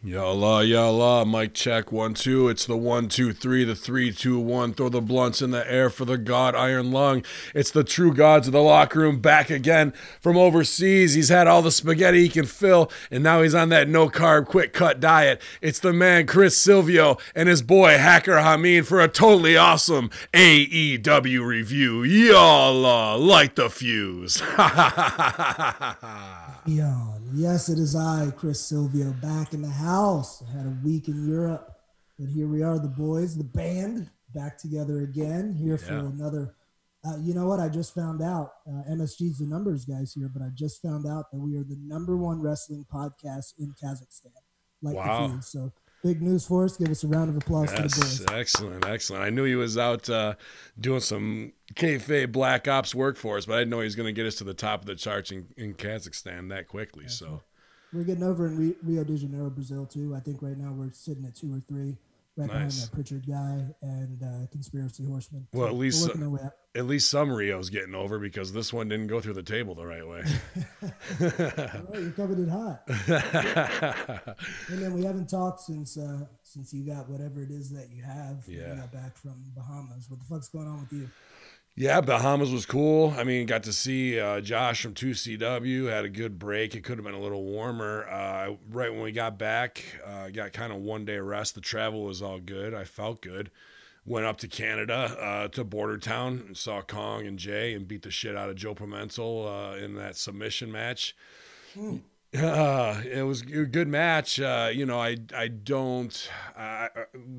Yalla, yalla, mic check, 1, 2. It's the 1, 2, 3, the 3, 2, 1. Throw the blunts in the air for the god Iron Lung. It's the true gods of the locker room back again from overseas. He's had all the spaghetti he can fill, and now he's on that no-carb, quick-cut diet. It's the man Chris Silvio and his boy Hacker Hamin for a totally awesome AEW review. Yalla, light the fuse. Yes, it is I, Chris Silvio, back in the house. I had a week in Europe, but here we are, the boys, the band, back together again, here for another. You know what? I just found out, MSG's the numbers guys here, but I just found out that we are the #1 wrestling podcast in Kazakhstan. Wow. So big news for us. Give us a round of applause for the boys. Excellent, excellent. I knew he was out doing some kayfabe Black Ops work for us, but I didn't know he was going to get us to the top of the charts in Kazakhstan that quickly. That's so right. We're getting over in Rio de Janeiro, Brazil, too. I think right now we're sitting at 2 or 3, behind that Pritchard guy and Conspiracy Horseman. Well, so at least some Rio's getting over because this one didn't go through the table the right way. Well, you're coming in hot. And then we haven't talked since you got whatever it is that you have. Yeah. You got back from Bahamas. What the fuck's going on with you? Yeah, Bahamas was cool. I mean, got to see Josh from 2CW, had a good break. It could have been a little warmer. Right when we got back, got kind of 1 day rest. The travel was all good. I felt good. Went up to Canada, to Bordertown, and saw Kong and Jay and beat the shit out of Joe Pimentel in that submission match. It was a good match. You know,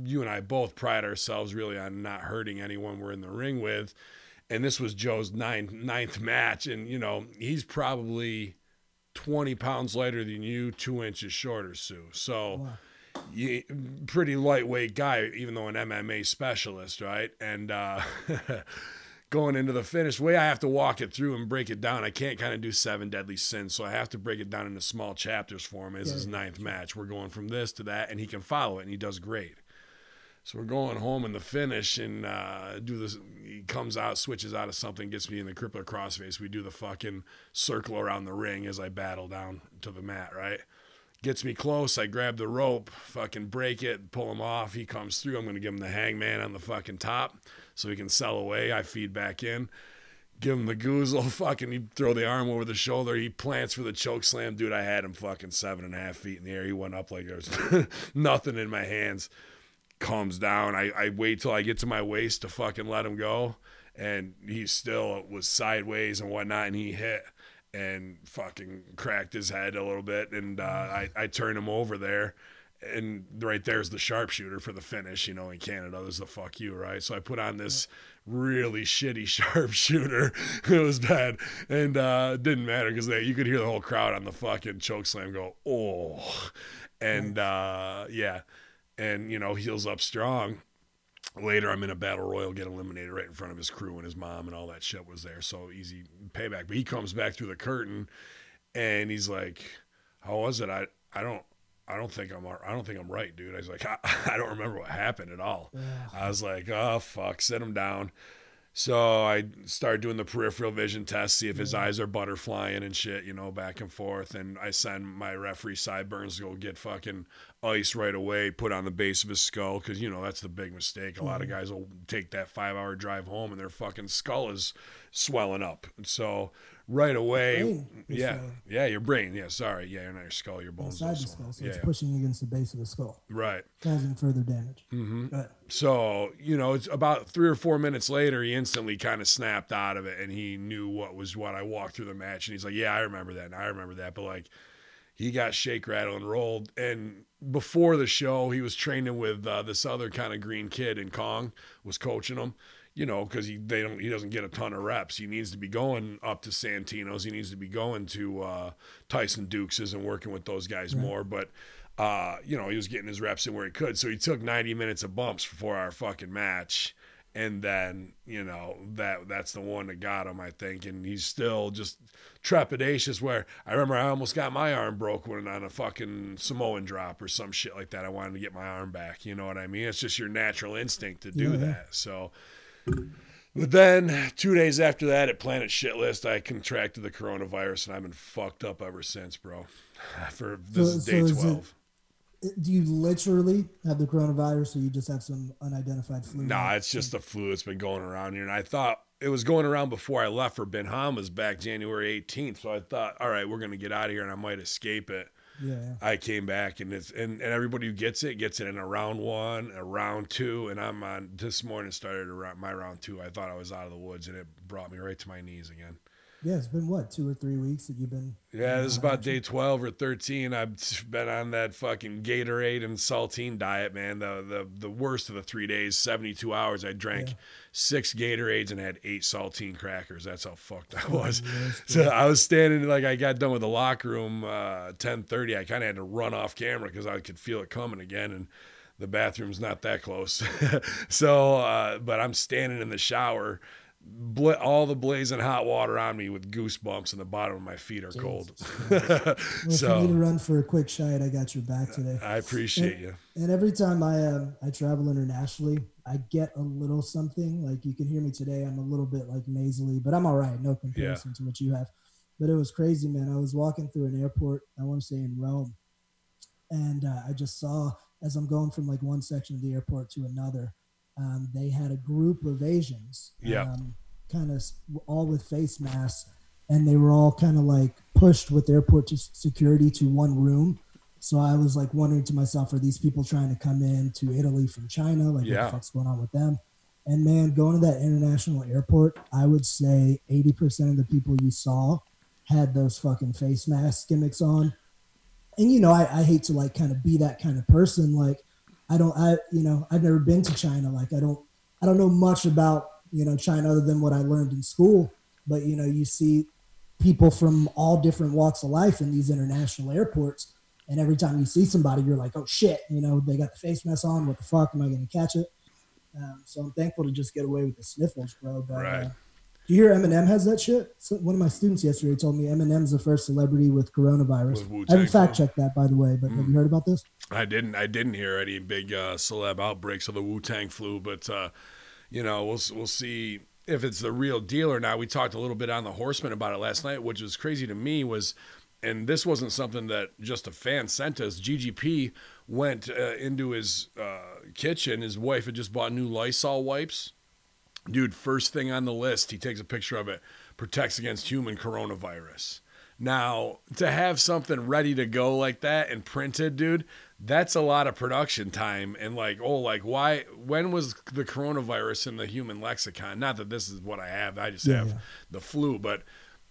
you and I both pride ourselves really on not hurting anyone we're in the ring with. And this was Joe's ninth match. And, you know, he's probably 20 pounds lighter than you, 2 inches shorter, Sue. So, pretty lightweight guy, even though an MMA specialist, right? And going into the finish, the way I have to walk it through and break it down, I can't kind of do 7 deadly sins. So I have to break it down into small chapters for him as his 9th match. We're going from this to that, and he can follow it, and he does great. So we're going home in the finish and do this. He comes out, switches out of something, gets me in the crippler crossface. We do the fucking circle around the ring as I battle down to the mat, right? Gets me close. I grab the rope, fucking break it, pull him off. He comes through. I'm going to give him the hangman on the fucking top so he can sell away. I feed back in. Give him the goozle. Fucking, he throw the arm over the shoulder. He plants for the choke slam. Dude, I had him fucking 7.5 feet in the air. He went up like there's nothing in my hands. Comes down. I wait till I get to my waist to fucking let him go. And he still was sideways and whatnot. And he hit and fucking cracked his head a little bit. And I turn him over there. And right there's the sharpshooter for the finish. You know, in Canada, there's the fuck you, right? So I put on this really shitty sharpshooter. It was bad. And it didn't matter because you could hear the whole crowd on the fucking chokeslam go, oh. And yeah. And, you know, heals up strong. Later, I'm in a battle royal, get eliminated right in front of his crew, and his mom and all that shit was there. So easy payback. But he comes back through the curtain, and he's like, "How was it? I don't think I'm right, dude." I was like, I don't remember what happened at all. Yeah. I was like, oh fuck, sit him down. So I started doing the peripheral vision test, see if his eyes are butterflying and shit, you know, back and forth. And I send my referee Sideburns to go get fucking ice right away, put on the base of his skull, because, you know, that's the big mistake. A lot of guys will take that 5-hour drive home and their fucking skull is swelling up. And so right away, your brain. Yeah, sorry. Yeah, you're not your skull, your bones. Inside the skull, so it's pushing against the base of the skull. Right. Causing further damage. So, you know, it's about 3 or 4 minutes later, he instantly kind of snapped out of it, and he knew what I walked through the match, and he's like, yeah, I remember that, and I remember that, but, like, he got shake, rattle, and rolled, and before the show, he was training with this other kind of green kid, and Kong was coaching him, you know, because he doesn't get a ton of reps. He needs to be going up to Santino's. He needs to be going to Tyson Dukes's and working with those guys more, but you know, he was getting his reps in where he could. So he took 90 minutes of bumps before our fucking match. And then, you know, that's the one that got him, I think. And he's still just trepidatious where I remember I almost got my arm broken on a fucking Samoan drop or some shit like that. I wanted to get my arm back. You know what I mean? It's just your natural instinct to do that. So, but then 2 days after that at Planet Shitlist, I contracted the coronavirus and I've been fucked up ever since, bro. This is day 12. Do you literally have the coronavirus, or you just have some unidentified flu? Nah, it's just the flu that's been going around here. And I thought it was going around before I left for Benhama's back January 18th. So I thought, all right, we're going to get out of here and I might escape it. Yeah. I came back and and everybody who gets it in a round 1, a round 2. And I'm on this morning started my round 2. I thought I was out of the woods and it brought me right to my knees again. Yeah, it's been what, 2 or 3 weeks that you've been? Yeah, this is about day 12 or 13. I've been on that fucking Gatorade and saltine diet, man. The worst of the 3 days, 72 hours. I drank 6 Gatorades and had 8 saltine crackers. That's how fucked I was. So I was standing, like, I got done with the locker room 10:30. I kind of had to run off camera because I could feel it coming again, and the bathroom's not that close. So, but I'm standing in the shower, all the blazing hot water on me with goosebumps, and the bottom of my feet are cold. Well, if you need to run for a quick shot, I got your back today. I appreciate you. And every time I travel internationally, I get a little something. Like, you can hear me today, I'm a little bit like nasally, but I'm all right. No comparison to what you have. But it was crazy, man. I was walking through an airport, I want to say in Rome, and I just saw, as I'm going from like one section of the airport to another, they had a group of Asians, kind of all with face masks, and they were all kind of like pushed with airport security to one room. So I was like wondering to myself, are these people trying to come in to Italy from China? Like, what the fuck's going on with them? And man, going to that international airport, I would say 80% of the people you saw had those fucking face mask gimmicks on. And, you know, I hate to like kind of be that kind of person. Like, I've never been to China. Like, I don't know much about, you know, China other than what I learned in school. But, you know, you see people from all different walks of life in these international airports. And every time you see somebody, you're like, oh shit, you know, they got the face mask on. What the fuck? Am I going to catch it? So I'm thankful to just get away with the sniffles, bro. But, do you hear Eminem has that shit? So one of my students yesterday told me Eminem's the first celebrity with coronavirus. I haven't fact checked that, by the way, but have you heard about this? I didn't hear any big celeb outbreaks of the Wu-Tang flu, but you know, we'll see if it's the real deal or not. We talked a little bit on the Horseman about it last night, which was crazy to me was, and this wasn't something that just a fan sent us. GGP went into his kitchen. His wife had just bought new Lysol wipes. Dude, first thing on the list, he takes a picture of it, protects against human coronavirus. Now, to have something ready to go like that and printed, dude, that's a lot of production time. And why, when was the coronavirus in the human lexicon? Not that this is what I have. I just have the flu, but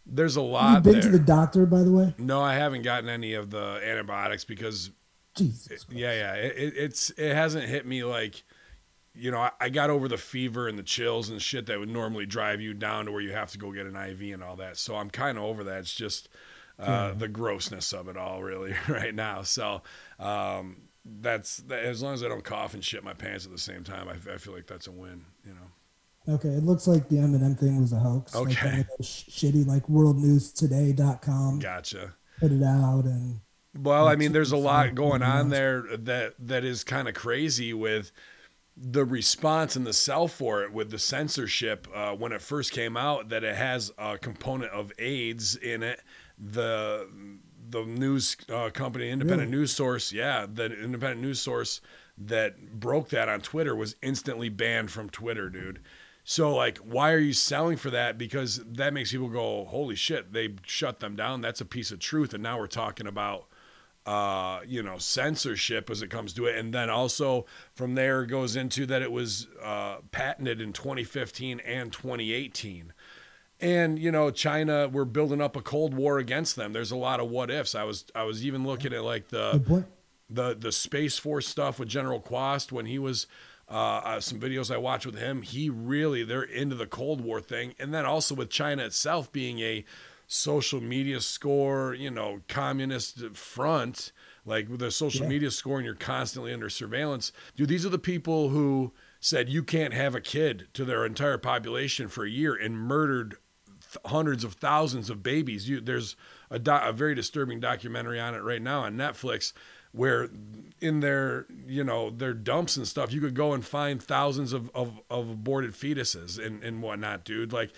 there's a lot. Have you been to the doctor, by the way? No, I haven't gotten any of the antibiotics because Jesus Christ. It hasn't hit me like, you know, I got over the fever and the chills and shit that would normally drive you down to where you have to go get an IV and all that. So I'm kind of over that. It's just the grossness of it all really right now. So that's as long as I don't cough and shit my pants at the same time, I feel like that's a win, you know. Okay, it looks like the Eminem thing was a hoax. Okay. Like shitty, like worldnewstoday.com. Gotcha. Put it out and... Well, I mean, there's a lot going on there that is kind of crazy with the response and the sell for it with the censorship when it first came out, that it has a component of AIDS in it. The news company, independent news source, the independent news source that broke that on Twitter was instantly banned from Twitter, dude. So, like, why are you selling for that? Because that makes people go, holy shit, they shut them down. That's a piece of truth. And now we're talking about censorship as it comes to it. And then also from there goes into that it was patented in 2015 and 2018. And, you know, China, we're building up a Cold War against them. There's a lot of what ifs. I was even looking at like the Space Force stuff with General Quast when he was some videos I watched with him. They're into the Cold War thing. And then also with China itself being a social media score, you know, communist front, like with a social media score, and you're constantly under surveillance. Dude, these are the people who said you can't have a kid to their entire population for a year and murdered hundreds of thousands of babies. There's a very disturbing documentary on it right now on Netflix where in their dumps and stuff, you could go and find thousands of aborted fetuses and whatnot, dude. Like,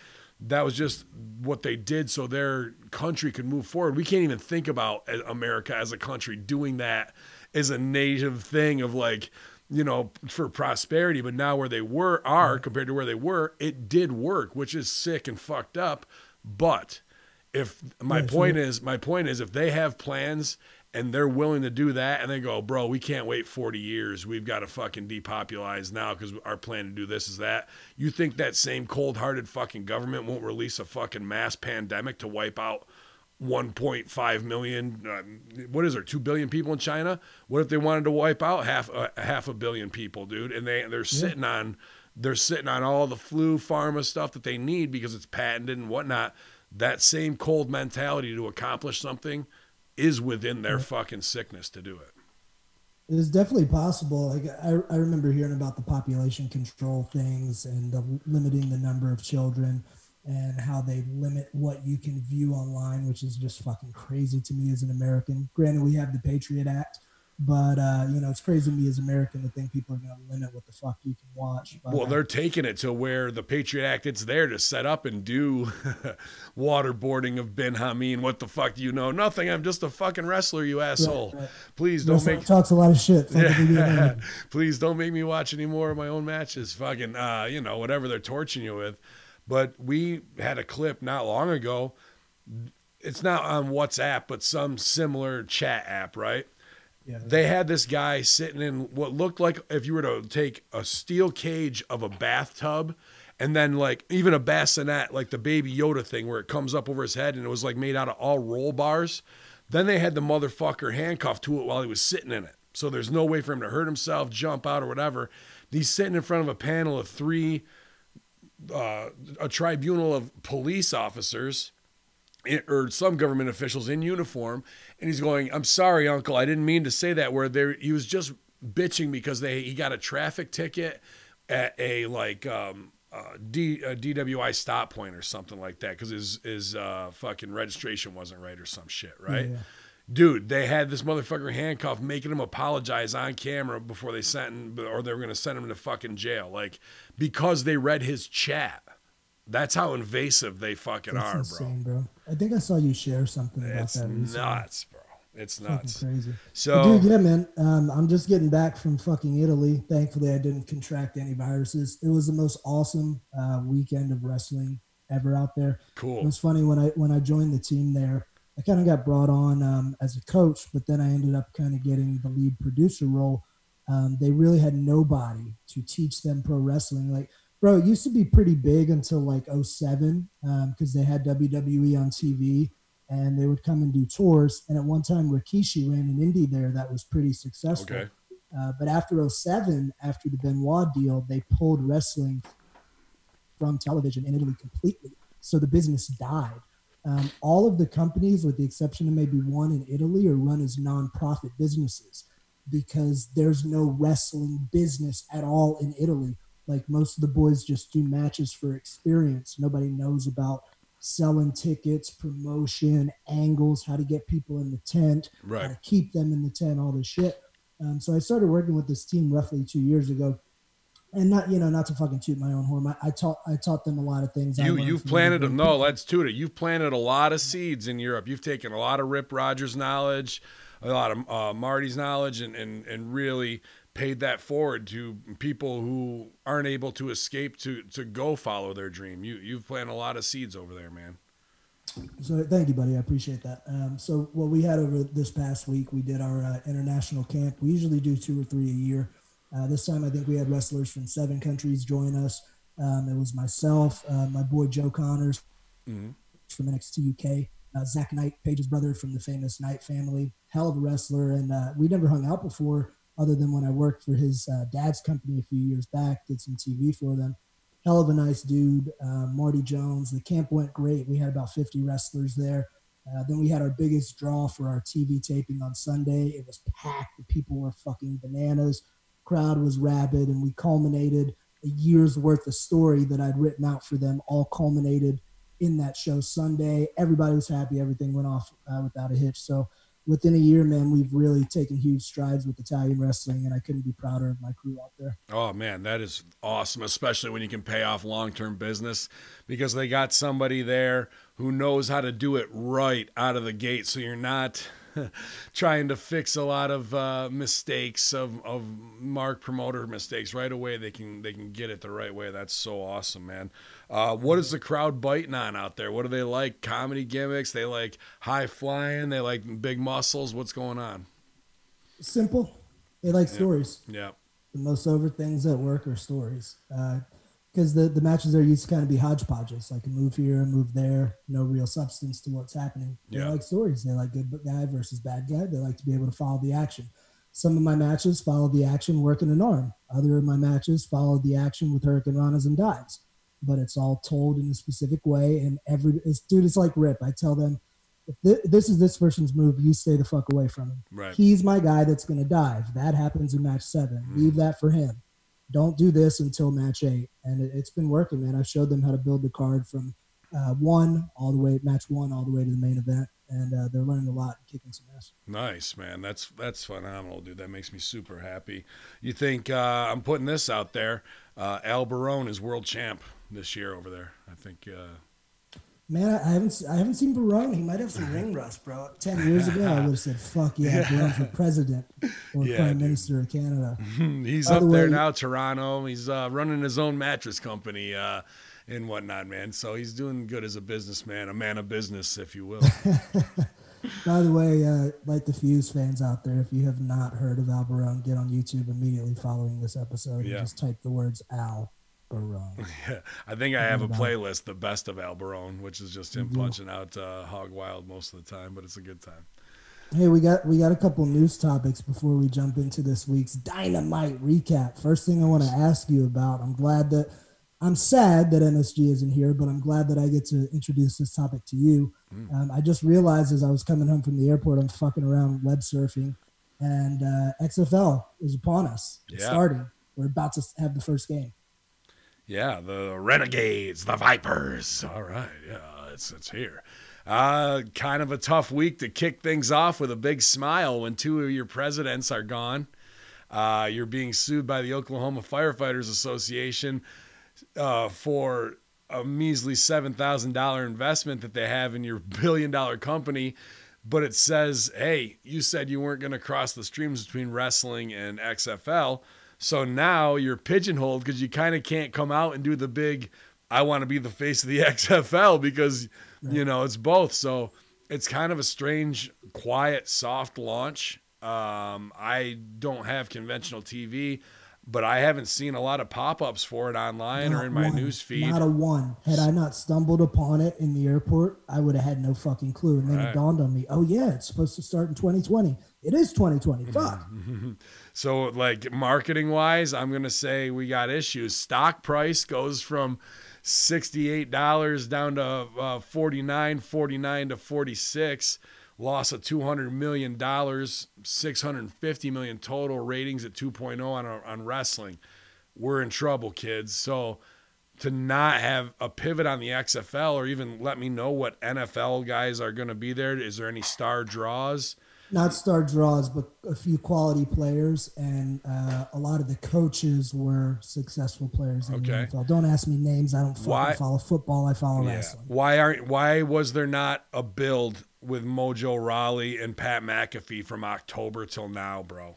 that was just what they did so their country could move forward. We can't even think about America as a country doing that as a native thing of like, you know, for prosperity. But now where they are compared to where they were, it did work, which is sick and fucked up. But if my point is, if they have plans and they're willing to do that, and they go, bro, we can't wait 40 years. We've got to fucking depopulize now because our plan to do this is that. You think that same cold-hearted fucking government won't release a fucking mass pandemic to wipe out 1.5 million, what is there, 2 billion people in China? What if they wanted to wipe out half a billion people, dude? And they're sitting on all the flu pharma stuff that they need because it's patented and whatnot. That same cold mentality to accomplish something is within their fucking sickness to do it. It's definitely possible. Like I remember hearing about the population control things and limiting the number of children and how they limit what you can view online, which is just fucking crazy to me as an American. Granted, we have the Patriot Act, but you know, it's crazy to me as an American to think people are going to limit what the fuck you can watch. But, well, they're taking it to where the Patriot Act, it's there to set up and do waterboarding of Ben Hamin. What the fuck do you know? Nothing. I'm just a fucking wrestler, you asshole. Right. Please don't make... talks a lot of shit. Yeah. Please don't make me watch any more of my own matches. Fucking, you know, whatever they're torching you with. But we had a clip not long ago. It's not on WhatsApp, but some similar chat app, right? Yeah. They had this guy sitting in what looked like if you were to take a steel cage of a bathtub and then like even a bassinet, like the Baby Yoda thing where it comes up over his head and it was like made out of all roll bars. Then they had the motherfucker handcuffed to it while he was sitting in it. So there's no way for him to hurt himself, jump out or whatever. He's sitting in front of a panel of a tribunal of police officers or some government officials in uniform, and he's going, "I'm sorry, uncle, I didn't mean to say that." Where he was just bitching because he got a traffic ticket at a like DWI stop point or something like that because his fucking registration wasn't right or some shit, right? Yeah. Dude, they had this motherfucker handcuffed, making him apologize on camera before they sent him, or they were going to send him to fucking jail. Like, because they read his chat. That's how invasive they fucking are, insane, bro. I think I saw you share something about that recently. It's nuts, bro. It's nuts. Fucking crazy. So, but dude, yeah, man. I'm just getting back from fucking Italy. Thankfully, I didn't contract any viruses. It was the most awesome weekend of wrestling ever out there. Cool. It was funny when I joined the team there. I kind of got brought on as a coach, but then I ended up kind of getting the lead producer role. They really had nobody to teach them pro wrestling. Like, bro, it used to be pretty big until like 2007 because they had WWE on TV and they would come and do tours. And at one time, Rikishi ran an indie there that was pretty successful. Okay. But after 2007, after the Benoit deal, they pulled wrestling from television in Italy completely. So the business died. All of the companies, with the exception of maybe one in Italy, are run as nonprofit businesses because there's no wrestling business at all in Italy. Like, most of the boys just do matches for experience. Nobody knows about selling tickets, promotion, angles, how to get people in the tent, right, how to keep them in the tent, all this shit. So I started working with this team roughly 2 years ago. And not to fucking toot my own horn. I taught them a lot of things. You've planted them. No, let's toot it. You've planted a lot of seeds in Europe. You've taken a lot of Rip Rogers' knowledge, a lot of Marty's knowledge, and really paid that forward to people who aren't able to escape to go follow their dream. You've planted a lot of seeds over there, man. So thank you, buddy. I appreciate that. So what we had over this past week, we did our international camp. We usually do 2 or 3 a year. This time, I think we had wrestlers from 7 countries join us. It was myself, my boy Joe Connors from NXT UK, Zach Knight, Paige's brother from the famous Knight family, hell of a wrestler. And we never hung out before other than when I worked for his dad's company a few years back, did some TV for them. Hell of a nice dude, Marty Jones. The camp went great. We had about 50 wrestlers there. Then we had our biggest draw for our TV taping on Sunday. It was packed. The people were fucking bananas. Crowd was rabid, and we culminated a year's worth of story that I'd written out for them, all culminated in that show Sunday. Everybody was happy. Everything went off without a hitch. So within a year, man, we've really taken huge strides with Italian wrestling, and I couldn't be prouder of my crew out there. Oh, man, that is awesome, especially when you can pay off long-term business because they got somebody there who knows how to do it right out of the gate. So you're not trying to fix a lot of mistakes of mark promoter mistakes right away. They can get it the right way. That's so awesome, man. What is the crowd biting on out there? What do they like? Comedy gimmicks? They like high flying? They like big muscles? What's going on? Simple. They like stories. Yeah. The most over things at work are stories. Because the matches are used to kind of be hodgepodges, like a move here, a move there, no real substance to what's happening. They like stories. They like good guy versus bad guy. They like to be able to follow the action. Some of my matches follow the action working an arm. Other of my matches follow the action with Hurricane Ranas and dives. But it's all told in a specific way. And it's like Rip. I tell them, if this is this person's move, you stay the fuck away from him. Right. He's my guy that's going to dive. That happens in match 7. Leave that for him. Don't do this until match 8. And it's been working, man. I showed them how to build the card from match 1 all the way to the main event. And they're learning a lot and kicking some ass. Nice, man. That's phenomenal, dude. That makes me super happy. You think I'm putting this out there? Al Barone is world champ this year over there. I think. Man, I haven't seen Barone. He might have some ring rust, bro. 10 years ago, I would have said, "Fuck yeah, Barone for president or prime minister of Canada." He's up there now, Toronto. He's running his own mattress company and whatnot, man. So he's doing good as a businessman, a man of business, if you will. By the way, like the Fuse fans out there, if you have not heard of Al Barone, get on YouTube immediately following this episode and just type the words Al Barone. Yeah, I think I have a playlist, the best of Al Barone, which is just him punching out hog wild most of the time, but it's a good time. Hey, we got a couple news topics before we jump into this week's Dynamite recap. First thing I want to ask you about, I'm sad that MSG isn't here, but I'm glad that I get to introduce this topic to you. I just realized as I was coming home from the airport, I'm fucking around web surfing, and XFL is upon us. It's starting. We're about to have the first game. Yeah, the Renegades, the Vipers. All right, yeah, it's here. Kind of a tough week to kick things off with a big smile when 2 of your presidents are gone. You're being sued by the Oklahoma Firefighters Association for a measly $7,000 investment that they have in your billion-dollar company. But it says, hey, you said you weren't going to cross the streams between wrestling and XFL. So now you're pigeonholed because you kind of can't come out and do the big, I want to be the face of the XFL because, it's both. So it's kind of a strange, quiet, soft launch. I don't have conventional TV, but I haven't seen a lot of pop-ups for it online or in my news feed. Not a one. Had I not stumbled upon it in the airport, I would have had no fucking clue. And then it dawned on me, oh yeah, it's supposed to start in 2020. It is 2020. Fuck. So like marketing wise, I'm going to say we got issues. Stock price goes from $68 down to $49 to $46. Loss of $200 million, $650 million total, ratings at 2.0 on wrestling. We're in trouble, kids. So to not have a pivot on the XFL or even let me know what NFL guys are going to be there. Is there any star draws? Not star draws, but a few quality players, and a lot of the coaches were successful players in the NFL. Don't ask me names. I don't follow football. I follow wrestling. Why was there not a build with Mojo Rawley and Pat McAfee from October till now, bro?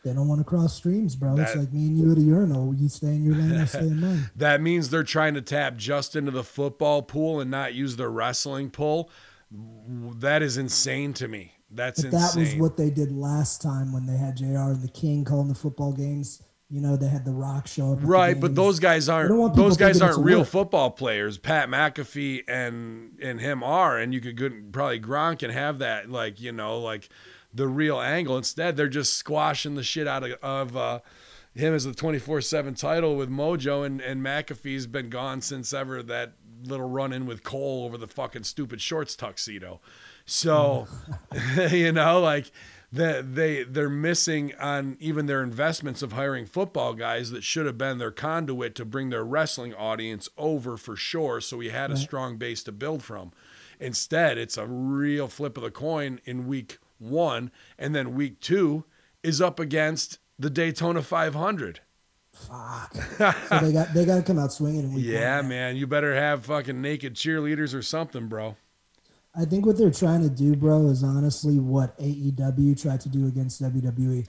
They don't want to cross streams, bro. It's like me and you at a urinal. You stay in your lane, I stay in mine. That means they're trying to tap just into the football pool and not use their wrestling pool. That is insane to me. That's insane. That was what they did last time when they had JR and the King calling the football games. They had The Rock show up. Right, but those guys aren't real football players. Pat McAfee and him are, and you could probably Gronk and have that like the real angle. Instead, they're just squashing the shit out of him as the 24/7 title with Mojo, and McAfee's been gone since ever that little run in with Cole over the fucking stupid shorts tuxedo. So, they're missing on even their investments of hiring football guys that should have been their conduit to bring their wrestling audience over for sure. So we had a strong base to build from. Instead, it's a real flip of the coin in week 1. And then week 2 is up against the Daytona 500. Fuck. So they got to come out swinging in week 1. Yeah, man. You better have fucking naked cheerleaders or something, bro. I think what they're trying to do, bro, is honestly what AEW tried to do against WWE.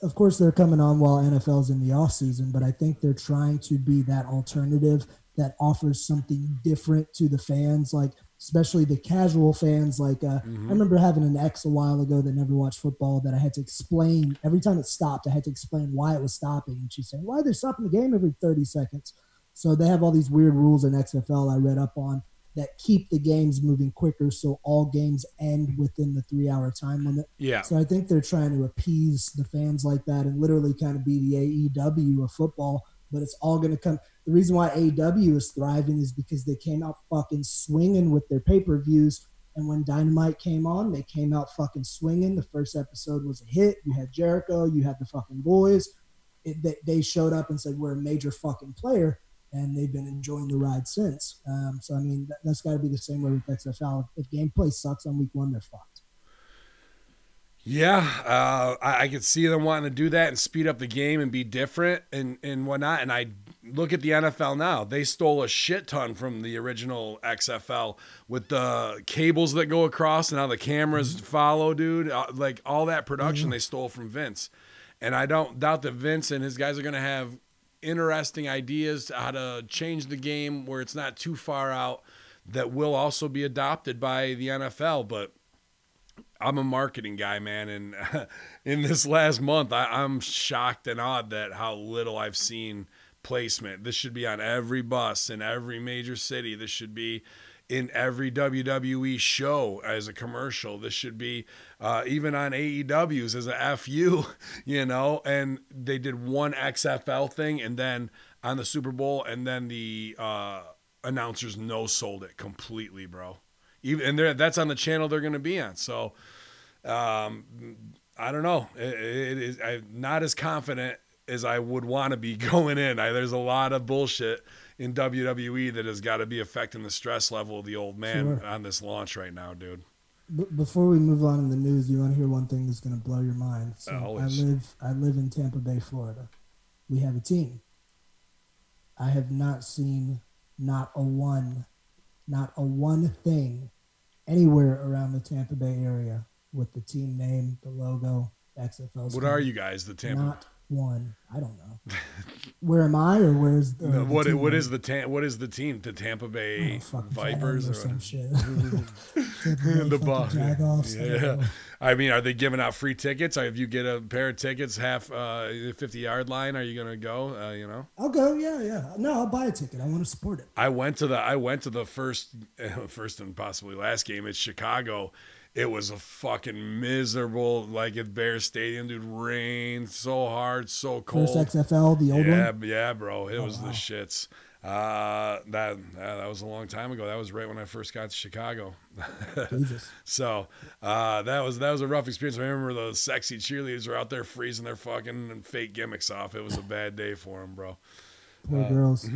Of course, they're coming on while NFL's in the off season, but I think they're trying to be that alternative that offers something different to the fans, like especially the casual fans. Like I remember having an ex a while ago that never watched football that I had to explain every time it stopped. I had to explain why it was stopping, and she's saying, "Why they're stopping the game every 30 seconds?" So they have all these weird rules in XFL I read up on that keep the games moving quicker, so all games end within the 3-hour time limit. Yeah. So I think they're trying to appease the fans like that and literally kind of be the AEW of football, but it's all going to come. The reason why AEW is thriving is because they came out fucking swinging with their pay-per-views, and when Dynamite came on, they came out fucking swinging. The first episode was a hit. You had Jericho, you had the fucking boys. They showed up and said, we're a major fucking player, and they've been enjoying the ride since. So, I mean, that's got to be the same way with XFL. If gameplay sucks on week 1, they're fucked. Yeah, I could see them wanting to do that and speed up the game and be different and whatnot. And I look at the NFL now. They stole a shit ton from the original XFL with the cables that go across and how the cameras follow, dude. Like all that production they stole from Vince. And I don't doubt that Vince and his guys are going to have interesting ideas how to change the game where it's not too far out that will also be adopted by the NFL. But I'm a marketing guy, man, and in this last month I'm shocked and awed that how little I've seen placement. This should be on every bus in every major city. This should be in every WWE show as a commercial. This should be even on AEW's as a FU, you know, and they did one XFL thing and then on the Super Bowl and then the announcers no-sold it completely, bro. And that's on the channel they're going to be on. So I don't know. I'm not as confident as I would want to be going in. There's a lot of bullshit in WWE that has got to be affecting the stress level of the old man on this launch right now, dude. Before we move on in the news, you want to hear one thing that's going to blow your mind? So I live in Tampa Bay, Florida. We have a team. I have not seen not a one thing anywhere around the Tampa Bay area with the team name, the logo, XFL. What are you guys, the Tampa? Not one. I don't know. Where am I, or where's the? No, what is the team? The Tampa Bay Vipers or some shit. The ball. Yeah. I mean, are they giving out free tickets? If you get a pair of tickets, half 50-yard line, are you gonna go? You know. I'll go. Yeah. No, I'll buy a ticket. I want to support it. I went to the first and possibly last game. It's Chicago. It was a fucking miserable, like at Bears Stadium, dude. Rained so hard, so cold. First XFL, the old one? Yeah, bro. It was the shits. That was a long time ago. That was right when I first got to Chicago. Jesus. So that was a rough experience. I remember the sexy cheerleaders were out there freezing their fucking fake gimmicks off. It was a bad day for them, bro. Poor girls.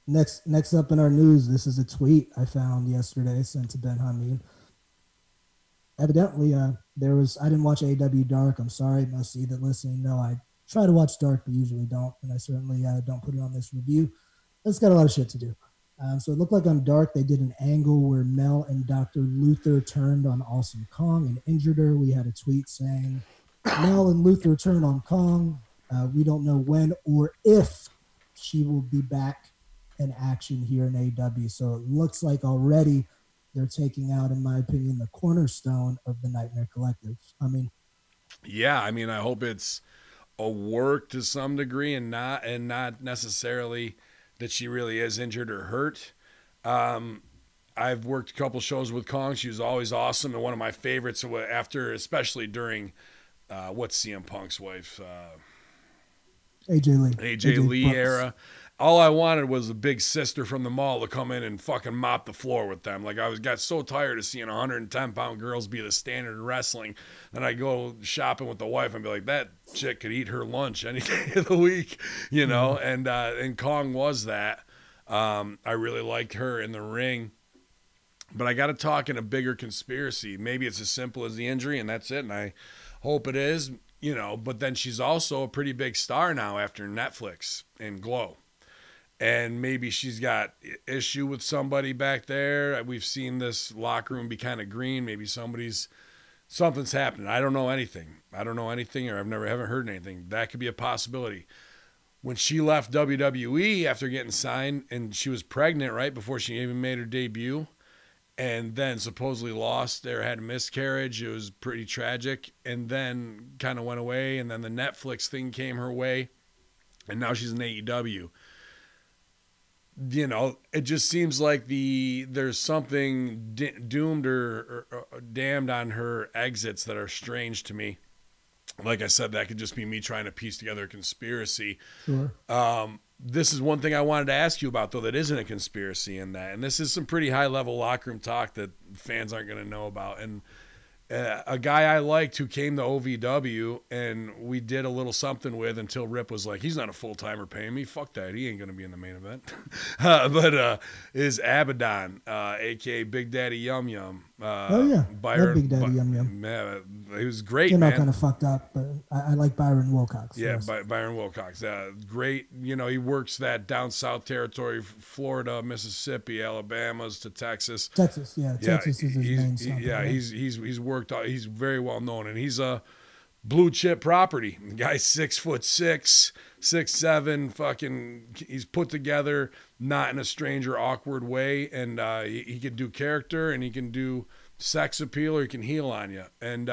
Next up in our news, this is a tweet I found yesterday sent to Ben Hamin. Evidently, I didn't watch AEW Dark. I'm sorry. Most of you that listening know I try to watch Dark, but usually don't. And I certainly don't put it on this review. It's got a lot of shit to do. So it looked like on Dark, they did an angle where Mel and Dr. Luther turned on Awesome Kong and injured her. We had a tweet saying, Mel and Luther turned on Kong. We don't know when or if she will be back in action here in AEW. So it looks like already they're taking out, in my opinion, the cornerstone of the Nightmare Collective. I hope it's a work to some degree and not necessarily that she really is injured or hurt. I've worked a couple shows with Kong. She was always awesome and one of my favorites after, especially during what's CM Punk's wife? AJ Lee era. All I wanted was a big sister from the mall to come in and fucking mop the floor with them. Like got so tired of seeing 110-pound girls be the standard in wrestling. Then I go shopping with the wife and be like, that chick could eat her lunch any day of the week, you know. And Kong was that. I really liked her in the ring. But I got to talk in a bigger conspiracy. Maybe it's as simple as the injury and that's it. And I hope it is, you know. But then she's also a pretty big star now after Netflix and Glow. and maybe she's got issue with somebody back there. We've seen this locker room be kind of green. Maybe something's happening. I don't know anything. Or haven't heard anything. That could be a possibility. When she left WWE after getting signed, and she was pregnant right before she even made her debut, and then supposedly lost or had a miscarriage. It was pretty tragic, and then kind of went away, and then the Netflix thing came her way, and now she's in AEW. You know, it just seems like there's something doomed or damned on her exits that are strange to me. Like I said, that could just be me trying to piece together a conspiracy. Sure. This is one thing I wanted to ask you about, though, that isn't a conspiracy in that. And this is some pretty high-level locker room talk that fans aren't going to know about. And a guy I liked who came to OVW and we did a little something with until Rip was like, he's not a full-timer paying me. Fuck that. He ain't going to be in the main event. Is Abaddon, a.k.a. Big Daddy Yum Yum. Byron, Big Daddy Yum Yum. Man, he was great, Came man. out kind of fucked up, but I like Byron Wilcox. Yeah, yes. Byron Wilcox. Great. You know, he works that down south territory, Florida, Mississippi, Alabama's to Texas. Texas is his main stuff. Yeah, he's worked. He's very well known, and he's a blue chip property. The guy's 6'6", 6'7", fucking. He's put together, not in a strange or awkward way, and he can do character, and he can do sex appeal, or he can heel on you. And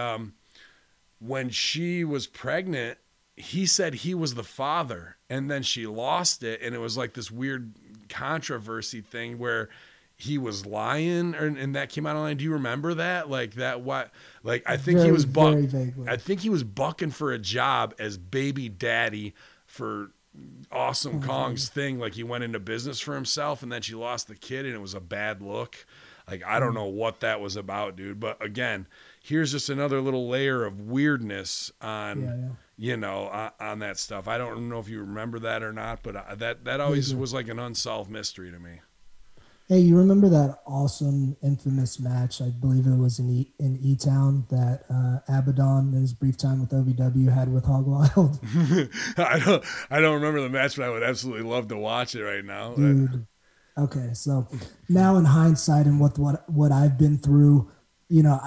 when she was pregnant, he said he was the father, and then she lost it, and it was like this weird controversy thing where he was lying, and that came out online. Do you remember that? Like that? What? Like I think he was I think he was bucking for a job as baby daddy for Awesome Kong's thing. Like he went into business for himself, and then she lost the kid, and it was a bad look. Like I don't know what that was about, dude. But again, here's just another little layer of weirdness on on that stuff. I don't know if you remember that or not, but that always was like an unsolved mystery to me. Hey, you remember that awesome, infamous match? I believe it was in E-Town that Abaddon, in his brief time with OVW, had with Hog Wild. I don't remember the match, but I would absolutely love to watch it right now. Dude. Okay, so now in hindsight and what I've been through, you know,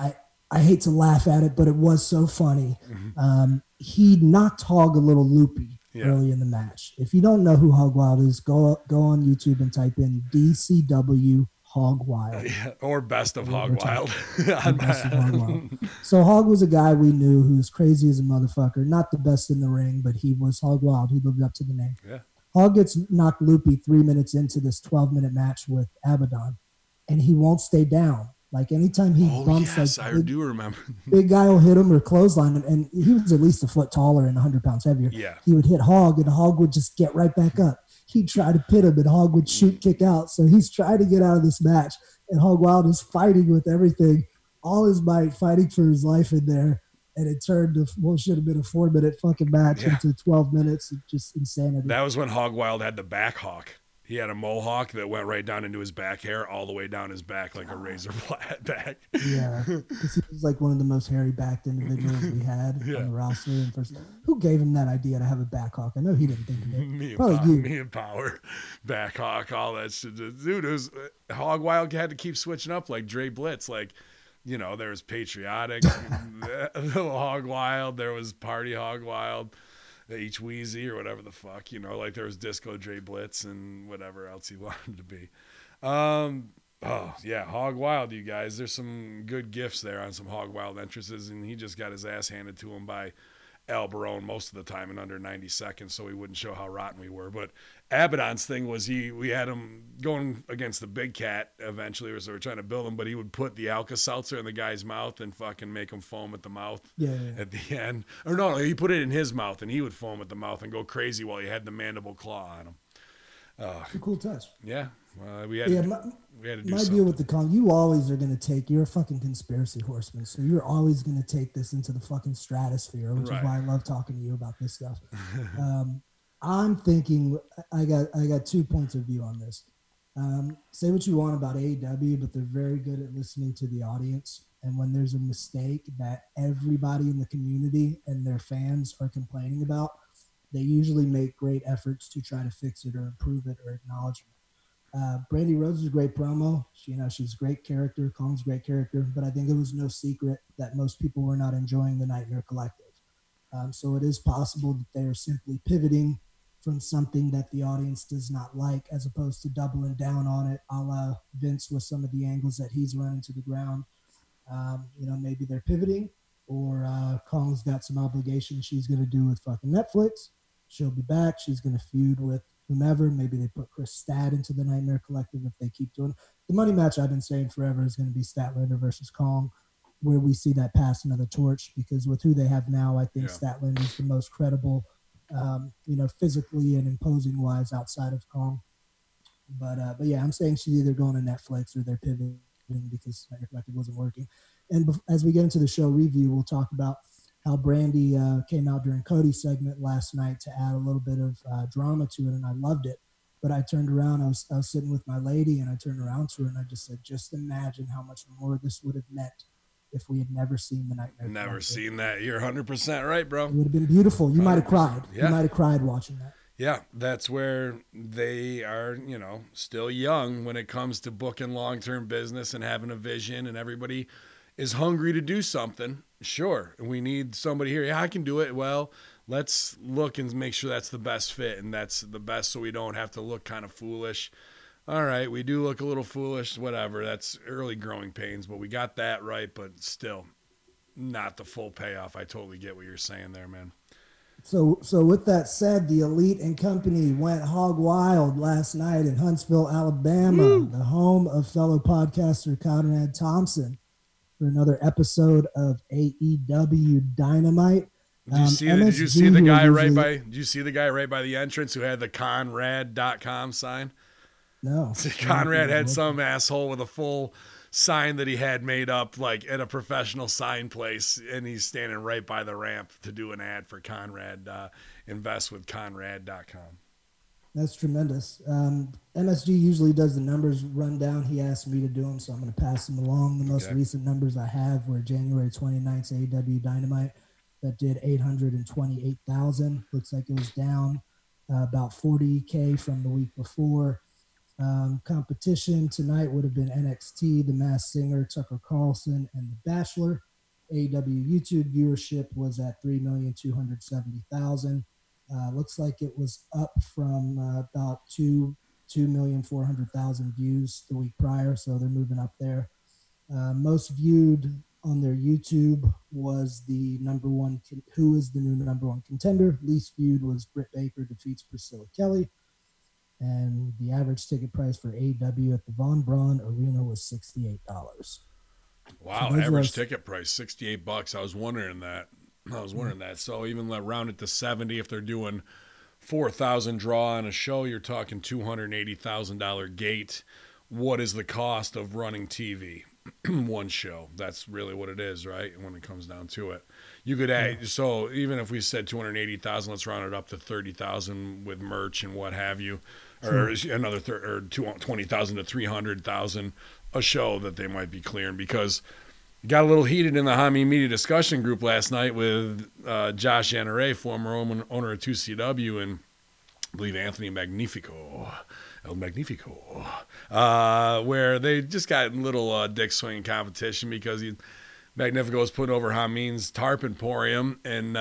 I hate to laugh at it, but it was so funny. Mm-hmm. He knocked Hog a little loopy. Yeah. Early in the match. If you don't know who Hog Wild is, go on YouTube and type in DCW Hog Wild. Or Best of Hog Wild. Best of Hog Wild. So Hog was a guy we knew who was crazy as a motherfucker. Not the best in the ring, but he was Hog Wild. He lived up to the name. Yeah. Hog gets knocked loopy 3 minutes into this 12-minute match with Abaddon, and he won't stay down. Like anytime he bumps, yes, I do remember. Big guy will hit him or clothesline him, and he was at least a foot taller and 100 pounds heavier. Yeah, he would hit Hog, and Hog would just get right back up. He'd try to pit him, and Hog would shoot, kick out. So he's trying to get out of this match, and Hog Wild is fighting with everything, all his might, fighting for his life in there. And it turned to what should have been a 4-minute fucking match into 12 minutes. Just insanity. That was when Hog Wild had the back hawk. He had a mohawk that went right down into his back hair, all the way down his back like a razor flat back. Yeah, because he was like one of the most hairy-backed individuals we had on the roster. And who gave him that idea to have a back hawk? I know he didn't think of it. Me and Power, back hawk, all that shit. Dude, it was Hog Wild had to keep switching up like Dre Blitz. Like, you know, there was Patriotic, Hog Wild, there was Party Hog Wild. H Wheezy or whatever the fuck, you know, like there was Disco Dre Blitz and whatever else he wanted to be. Hog Wild, you guys. There's some good gifts there on some Hog Wild entrances, and he just got his ass handed to him by Al Barone most of the time in under 90 seconds, so he wouldn't show how rotten we were. But Abaddon's thing was we had him going against the big cat eventually, so we were trying to build him, but he would put the Alka-Seltzer in the guy's mouth and fucking make him foam at the mouth at the end. Or no, he put it in his mouth, and he would foam at the mouth and go crazy while he had the mandible claw on him. It's a cool touch. Yeah. We had to do my something. deal with the con, you always are going to take, you're a fucking conspiracy horseman, so you're always going to take this into the fucking stratosphere, which is why I love talking to you about this stuff. I'm thinking, I got 2 points of view on this. Say what you want about AEW, but they're very good at listening to the audience. And when there's a mistake that everybody in the community and their fans are complaining about, they usually make great efforts to try to fix it or improve it or acknowledge it. Brandi Rhodes is a great promo. She's a great character. Kong's a great character, but I think it was no secret that most people were not enjoying the Nightmare Collective. So it is possible that they are simply pivoting from something that the audience does not like, as opposed to doubling down on it, a la Vince with some of the angles that he's running to the ground. Maybe they're pivoting, or Kong's got some obligations she's going to do with fucking Netflix. She'll be back. She's going to feud with whomever. Maybe they put Chris Stad into the Nightmare Collective if they keep doing it. The money match I've been saying forever is going to be Statlander versus Kong, where we see that passing of the torch, because with who they have now, I think Statlander is the most credible, physically and imposing wise outside of Kong. But yeah, I'm saying she's either going to Netflix or they're pivoting because Nightmare Collective wasn't working. And as we get into the show review, we'll talk about how Brandi came out during Cody's segment last night to add a little bit of drama to it, and I loved it. But I turned around, I was sitting with my lady, and I turned around to her, and I just said, just imagine how much more this would have meant if we had never seen the Nightmare Collective. Never seen that. You're 100% right, bro. It would have been beautiful. You might have cried. Yeah. You might have cried watching that. Yeah, that's where they are, still young when it comes to booking long-term business and having a vision, and everybody is hungry to do something. Sure, we need somebody here. Yeah, I can do it. Well, let's look and make sure that's the best fit, and that's the best so we don't have to look kind of foolish. All right, we do look a little foolish, whatever. That's early growing pains, but we got that right, but still not the full payoff. I totally get what you're saying there, man. So with that said, the Elite and Company went hog wild last night in Huntsville, Alabama, the home of fellow podcaster Conrad Thompson, for another episode of AEW Dynamite. Did you see the guy right by the entrance who had the Conrad.com sign? No. Conrad had some asshole with a full sign that he had made up like at a professional sign place, and he's standing right by the ramp to do an ad for Conrad. Invest with Conrad.com. That's tremendous. MSG usually does the numbers rundown. He asked me to do them, so I'm going to pass them along. The most recent numbers I have were January 29th AEW Dynamite that did 828,000. Looks like it was down about 40K from the week before. Competition tonight would have been NXT, The Masked Singer, Tucker Carlson, and The Bachelor. AEW YouTube viewership was at 3,270,000. Looks like it was up from about 2,400,000 views the week prior, so they're moving up there. Most viewed on their YouTube was the number one, who is the new number one contender. Least viewed was Britt Baker defeats Priscilla Kelly. And the average ticket price for AEW at the Von Braun Arena was $68. Wow, so average ticket price $68. I was wondering that. So even round it to 70, if they're doing 4,000 draw on a show, you're talking $280,000 gate. What is the cost of running TV? One show. That's really what it is, right? When it comes down to it, you could add. So even if we said 280,000, let's round it up to 30,000 with merch and what have you, or another 20,000 to 300,000 a show that they might be clearing, because it got a little heated in the Hamin media discussion group last night with Josh Yanare, former owner of 2CW, and I believe Anthony El Magnifico, where they just got a little dick swinging competition because Magnifico was put over Hamin's Tarp Emporium, and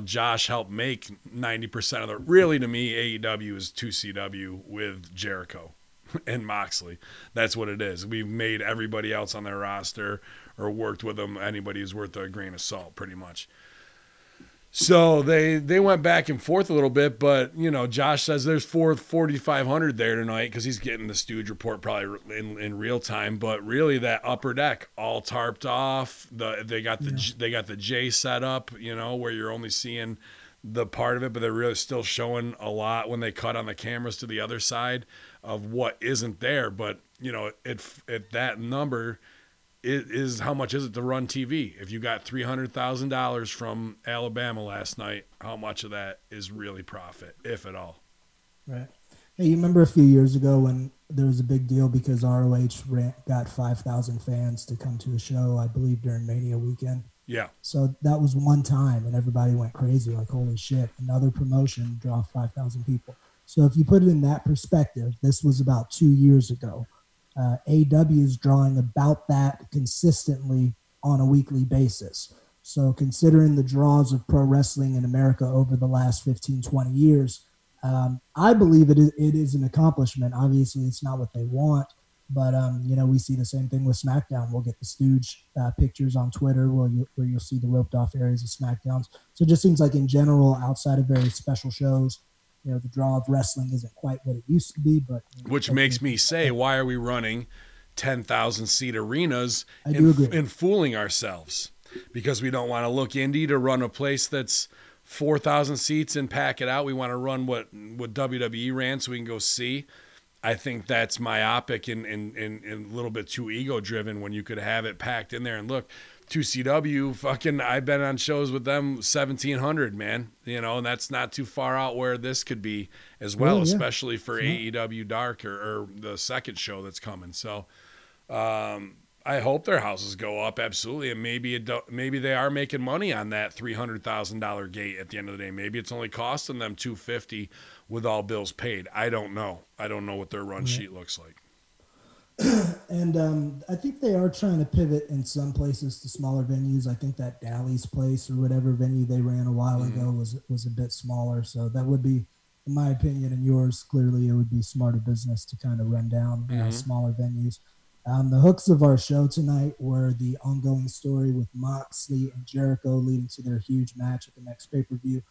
Josh helped make 90% of the. Really, to me, AEW is 2CW with Jericho and Moxley. That's what it is. We've made everybody else on their roster or worked with them. Anybody who's worth a grain of salt, pretty much. So they went back and forth a little bit, but, Josh says there's 4,500 there tonight because he's getting the Stooge report probably in real time. But really, that upper deck all tarped off. They got the J set up, where you're only seeing the part of it, but they're really still showing a lot when they cut on the cameras to the other side of what isn't there. But at that number. Is how much is it to run TV? If you got $300,000 from Alabama last night, how much of that is really profit, if at all? Right. Hey, you remember a few years ago when there was a big deal because ROH got 5,000 fans to come to a show, I believe, during Mania weekend? Yeah. So that was one time, and everybody went crazy, like, holy shit, another promotion draw 5,000 people. So if you put it in that perspective, this was about 2 years ago. AEW is drawing about that consistently on a weekly basis. So considering the draws of pro wrestling in America over the last 15, 20 years, I believe it is an accomplishment. Obviously, it's not what they want, but we see the same thing with SmackDown. We'll get the Stooge pictures on Twitter where you'll see the roped off areas of SmackDowns. So it just seems like in general, outside of very special shows, the draw of wrestling isn't quite what it used to be. But which makes me say, why are we running 10,000 seat arenas and fooling ourselves? Because we don't want to look indie to run a place that's 4,000 seats and pack it out. We want to run what WWE ran so we can go see. I think that's myopic and a little bit too ego driven when you could have it packed in there. And look, 2CW, fucking, I've been on shows with them 1,700, man. And that's not too far out where this could be as well, especially for AEW Dark or the second show that's coming. So I hope their houses go up, absolutely, and maybe they are making money on that $300,000 gate at the end of the day. Maybe it's only costing them $250 with all bills paid. I don't know. I don't know what their run sheet looks like. And I think they are trying to pivot in some places to smaller venues. I think that Dally's Place or whatever venue they ran a while ago was a bit smaller. So that would be, in my opinion and yours, clearly it would be smarter business to kind of run down smaller venues. The hooks of our show tonight were the ongoing story with Moxley and Jericho leading to their huge match at the next pay-per-view.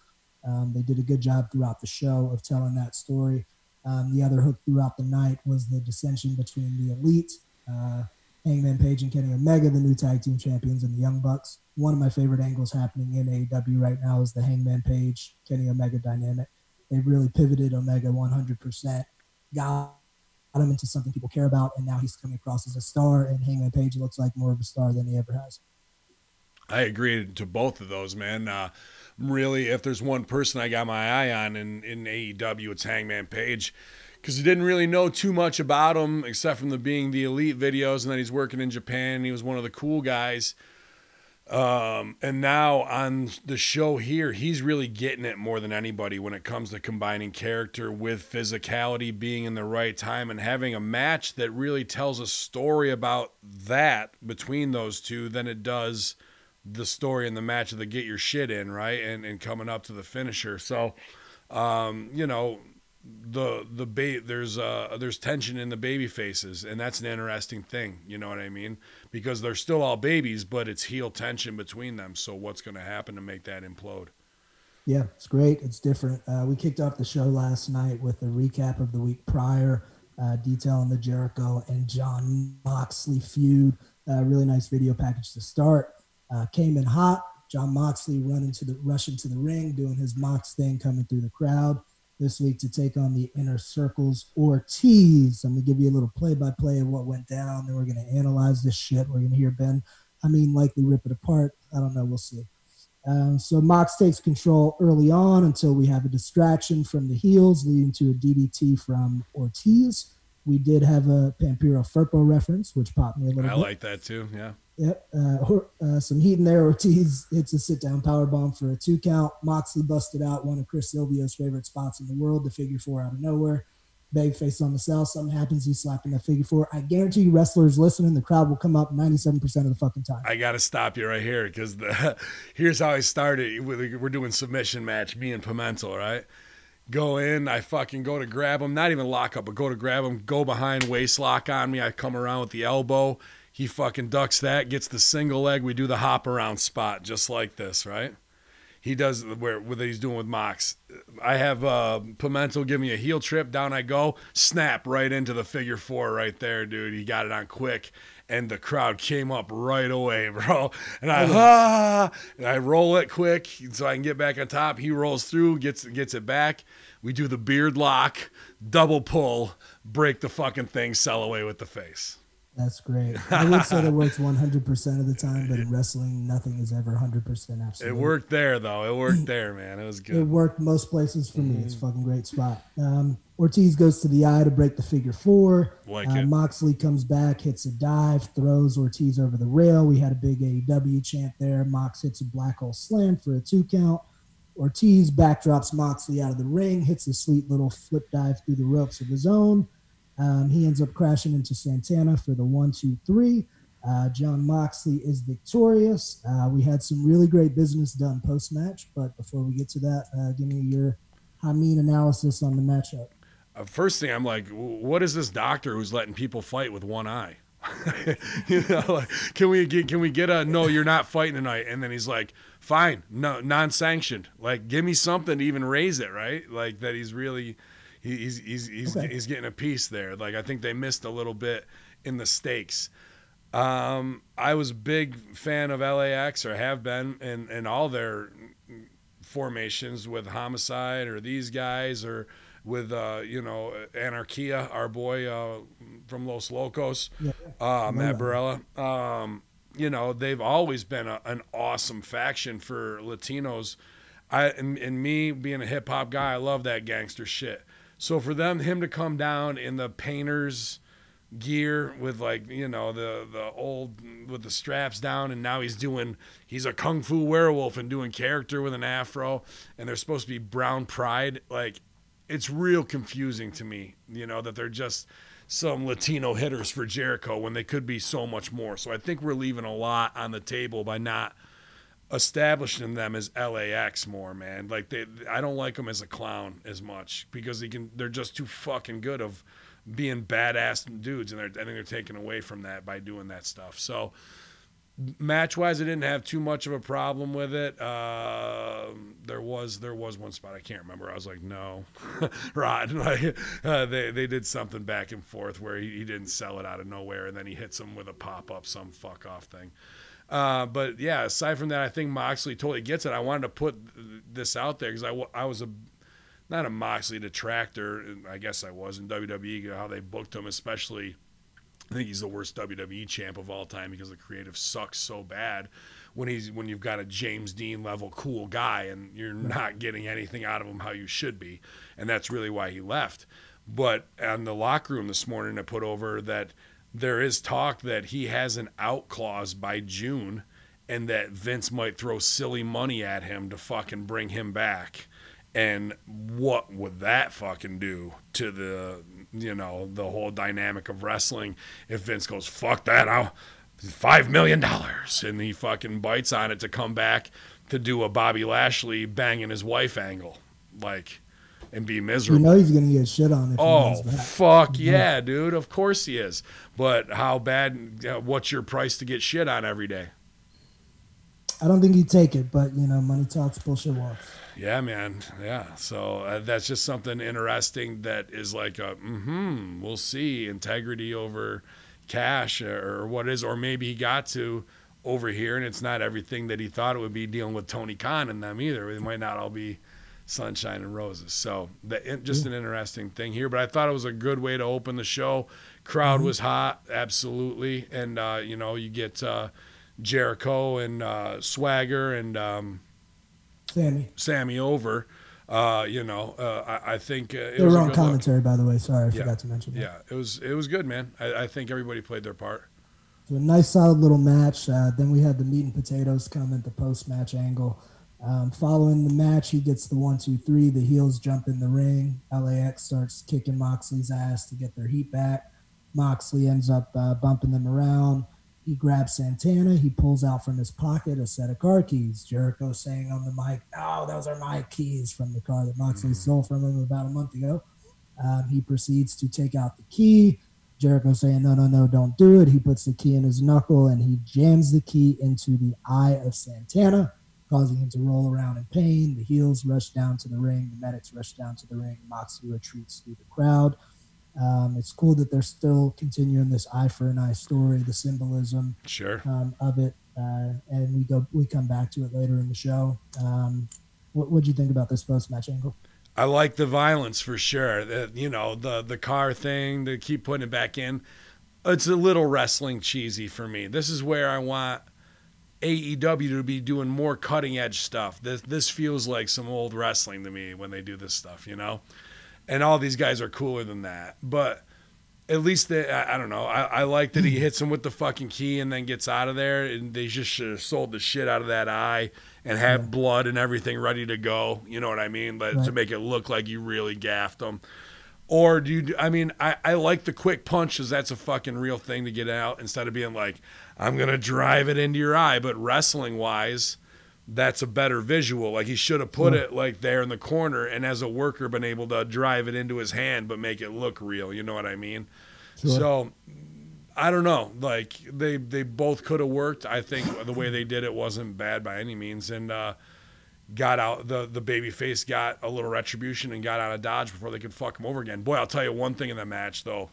They did a good job throughout the show of telling that story. The other hook throughout the night was the dissension between the Elite, Hangman Page and Kenny Omega, the new tag team champions, and the Young Bucks. One of my favorite angles happening in AEW right now is the Hangman Page, Kenny Omega dynamic. They've really pivoted Omega 100%, got him into something people care about, and now he's coming across as a star, and Hangman Page looks like more of a star than he ever has. I agree to both of those, man. Really, if there's one person I got my eye on in AEW, it's Hangman Page, because you didn't really know too much about him except from being the Elite videos, and then he's working in Japan, and he was one of the cool guys. And now on the show here, he's really getting it more than anybody when it comes to combining character with physicality, being in the right time, and having a match that really tells a story about that between those two than it does the story in the match of the get your shit in, right? And coming up to the finisher. So, there's tension in the baby faces, and that's an interesting thing. You know what I mean? Because they're still all babies, but it's heel tension between them. So what's going to happen to make that implode? Yeah, it's great. It's different. We kicked off the show last night with a recap of the week prior, detailing the Jericho and Jon Moxley feud. Really nice video package to start. Came in hot. Jon Moxley rushing to the ring, doing his Mox thing, coming through the crowd this week to take on the Inner Circle's Ortiz. I'm going to give you a little play-by-play of what went down, then we're going to analyze this shit. We're going to hear Ben, likely rip it apart. I don't know. We'll see. So Mox takes control early on until we have a distraction from the heels, leading to a DDT from Ortiz. We did have a Pampiro Firpo reference, which popped me a little bit. I like that too, yeah. Yep. Some heat in there. Ortiz hits a sit-down powerbomb for a 2 count. Moxley busted out one of Chris Silvio's favorite spots in the world, the figure 4 out of nowhere. Babyface on the cell. Something happens. He's slapping that figure 4. I guarantee you wrestlers listening, the crowd will come up 97% of the fucking time. I got to stop you right here because here's how I started. We're doing submission match, me and Pimentel, right? Go in, I fucking go to grab him. Not even lock up, but go to grab him. Go behind, waist lock on me. I come around with the elbow. He fucking ducks that, gets the single leg. We do the hop around spot just like this, right? He does what he's doing with Mox. I have Pimentel give me a heel trip. Down I go. Snap right into the figure 4 right there, dude. He got it on quick. And the crowd came up right away, bro. And I roll it quick so I can get back on top. He rolls through, gets it back. We do the beard lock, double pull, break the fucking thing, sell away with the face. That's great. I would say that works 100% of the time, but in wrestling, nothing is ever 100% It absolute. worked there, though. It worked there, man. It was It good. worked most places for me. It's a fucking great spot. Ortiz goes to the eye to break the figure four. Like it. Moxley comes back, hits a dive, throws Ortiz over the rail. We had a big AEW chant there. Mox hits a black hole slam for a 2 count. Ortiz backdrops Moxley out of the ring, hits a sweet little flip dive through the ropes of his own. He ends up crashing into Santana for the 1-2-3. John Moxley is victorious. We had some really great business done post-match, but before we get to that, give me your Hamin analysis on the matchup. First thing, I'm like, what is this doctor who's letting people fight with one eye? Like, can we get a no? You're not fighting tonight. And then he's like, fine, no, non-sanctioned. Like, give me something to even raise it, right? Like that he's really. He's getting a piece there. Like I think they missed a little bit in the stakes. I was a big fan of LAX, or have been, in all their formations with Homicide or these guys, or with Anarchia, our boy from Los Locos, Matt Barella. They've always been an awesome faction for Latinos. And me being a hip hop guy, I love that gangster shit. So for him to come down in the painter's gear with the old with the straps down, and now he's a kung fu werewolf and doing character with an afro, and they're supposed to be brown pride. Like, it's real confusing to me, that they're just some Latino hitters for Jericho when they could be so much more. So I think we're leaving a lot on the table by not establishing them as LAX more, man. Like I don't like them as a clown as much, because they're just too fucking good of being badass dudes, and I think they're taken away from that by doing that stuff. So match wise, I didn't have too much of a problem with it. There was one spot I can't remember. I was like, no, Rod. Like they did something back and forth where he didn't sell it out of nowhere, and then he hits him with a pop up, some fuck off thing. But yeah, aside from that, I think Moxley totally gets it. I wanted to put this out there because I was not a Moxley detractor. I guess I was in WWE, how they booked him, especially. I think he's the worst WWE champ of all time because the creative sucks so bad when you've got a James Dean level cool guy and you're not getting anything out of him how you should be. And that's really why he left. But on the locker room this morning, I put over that there is talk that he has an out clause by June, and that Vince might throw silly money at him to fucking bring him back. And what would that fucking do to the whole dynamic of wrestling if Vince goes, fuck that, I'll $5 million, and he fucking bites on it to come back to do a Bobby Lashley banging his wife angle, like, and be miserable. He's going to get shit on if he comes back. Fuck yeah, dude. Of course he is. But how bad, what's your price to get shit on every day? I don't think he'd take it, but, money talks, bullshit walks. Yeah, man. Yeah. So that's just something interesting that is like we'll see, integrity over cash or what is, or maybe he got to over here and it's not everything that he thought it would be dealing with Tony Khan and them either. It might not all be sunshine and roses. So just an interesting thing here, but I thought it was a good way to open the show. Crowd was hot. Absolutely. And, you get Jericho and Swagger and Sammy over. I think they were on commentary, by the way. Sorry, I forgot to mention that. Yeah, it was good, man. I think everybody played their part. So a nice, solid little match. Then we had the meat and potatoes come at the post-match angle. Following the match, he gets the 1-2-3. The heels jump in the ring. LAX starts kicking Moxley's ass to get their heat back. Moxley ends up bumping them around. He grabs Santana. He pulls out from his pocket a set of car keys. Jericho saying on the mic, "No, those are my keys," from the car that Moxley stole from him about a month ago. He proceeds to take out the key. Jericho saying, no, don't do it. He puts the key in his knuckle, and he jams the key into the eye of Santana, causing him to roll around in pain. The heels rush down to the ring. The medics rush down to the ring. Moxley retreats through the crowd. It's cool that they're still continuing this eye for an eye story, the symbolism of it, and we come back to it later in the show. What'd you think about this post-match angle? I like the violence for sure. The car thing, they keep putting it back in. It's a little wrestling cheesy for me. This is where I want AEW to be doing more cutting edge stuff. This feels like some old wrestling to me when they do this stuff, you know? And all these guys are cooler than that. But at least I don't know. I like that he hits him with the fucking key and then gets out of there. And they just should have sold the shit out of that eye and have blood and everything ready to go. You know what I mean? But to make it look like you really gaffed him. Or do you, I mean, I like the quick punches. That's a fucking real thing to get out instead of being like, I'm going to drive it into your eye. But wrestling wise, that's a better visual. Like he should have put it like there in the corner and as a worker been able to drive it into his hand but make it look real. You know what I mean? Sure. So I don't know. Like they both could have worked. I think the way they did it wasn't bad by any means. And got out, the baby face got a little retribution and got out of Dodge before they could fuck him over again. Boy, I'll tell you one thing in the match though.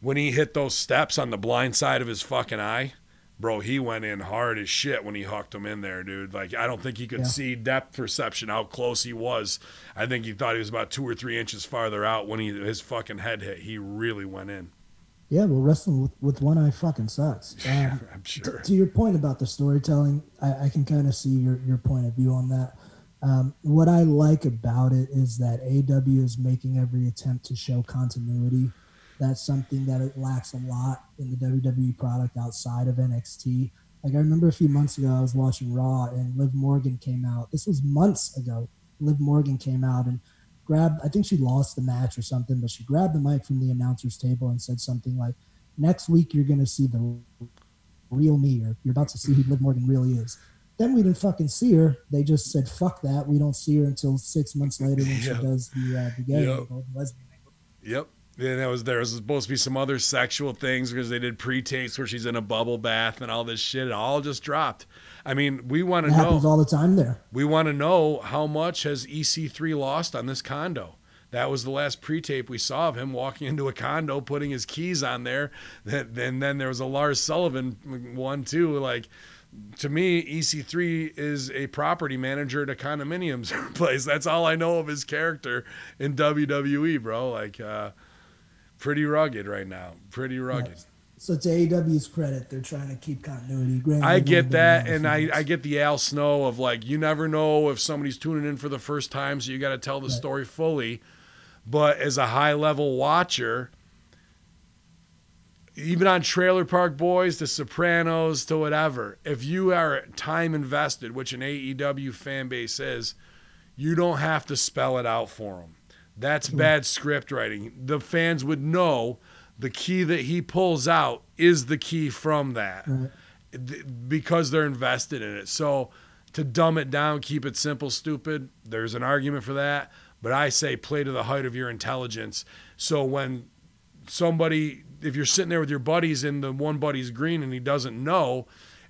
When he hit those steps on the blind side of his fucking eye, bro, he went in hard as shit when he hooked him in there, dude. Like, I don't think he could see depth perception, how close he was. I think he thought he was about 2 or 3 inches farther out when his fucking head hit. He really went in. Yeah, well, wrestling with one eye fucking sucks. I'm sure. To your point about the storytelling, I can kind of see your point of view on that. What I like about it is that AEW is making every attempt to show continuity. That's something that it lacks a lot in the WWE product outside of NXT. Like, I remember a few months ago, I was watching Raw, and Liv Morgan came out. This was months ago. Liv Morgan came out and grabbed, I think she lost the match or something, but she grabbed the mic from the announcer's table and said something like, next week you're going to see the real me, or you're about to see who Liv Morgan really is. Then we didn't fucking see her. They just said, fuck that. We don't see her until 6 months later when she does the gay angle, the lesbian angle. Yep. And there was supposed to be some other sexual things because they did pre-tapes where she's in a bubble bath and all this shit. It all just dropped. I mean, we want to know. It happens all the time there. We want to know how much has EC3 lost on this condo. That was the last pre-tape we saw of him walking into a condo, putting his keys on there. And then there was a Lars Sullivan one too. Like, to me, EC3 is a property manager at a condominiums place. That's all I know of his character in WWE, bro. Like, pretty rugged right now. Pretty rugged. Right. So to AEW's credit, they're trying to keep continuity. Granted, I get that, and I get the Al Snow of like, you never know if somebody's tuning in for the first time, so you got to tell the story fully. But as a high-level watcher, even on Trailer Park Boys, to Sopranos, to whatever, if you are time invested, which an AEW fan base is, you don't have to spell it out for them. That's bad script writing. The fans would know the key that he pulls out is the key from that because they're invested in it. So to dumb it down, keep it simple, stupid, there's an argument for that. But I say play to the height of your intelligence. So when somebody, if you're sitting there with your buddies and the one buddy's green and he doesn't know,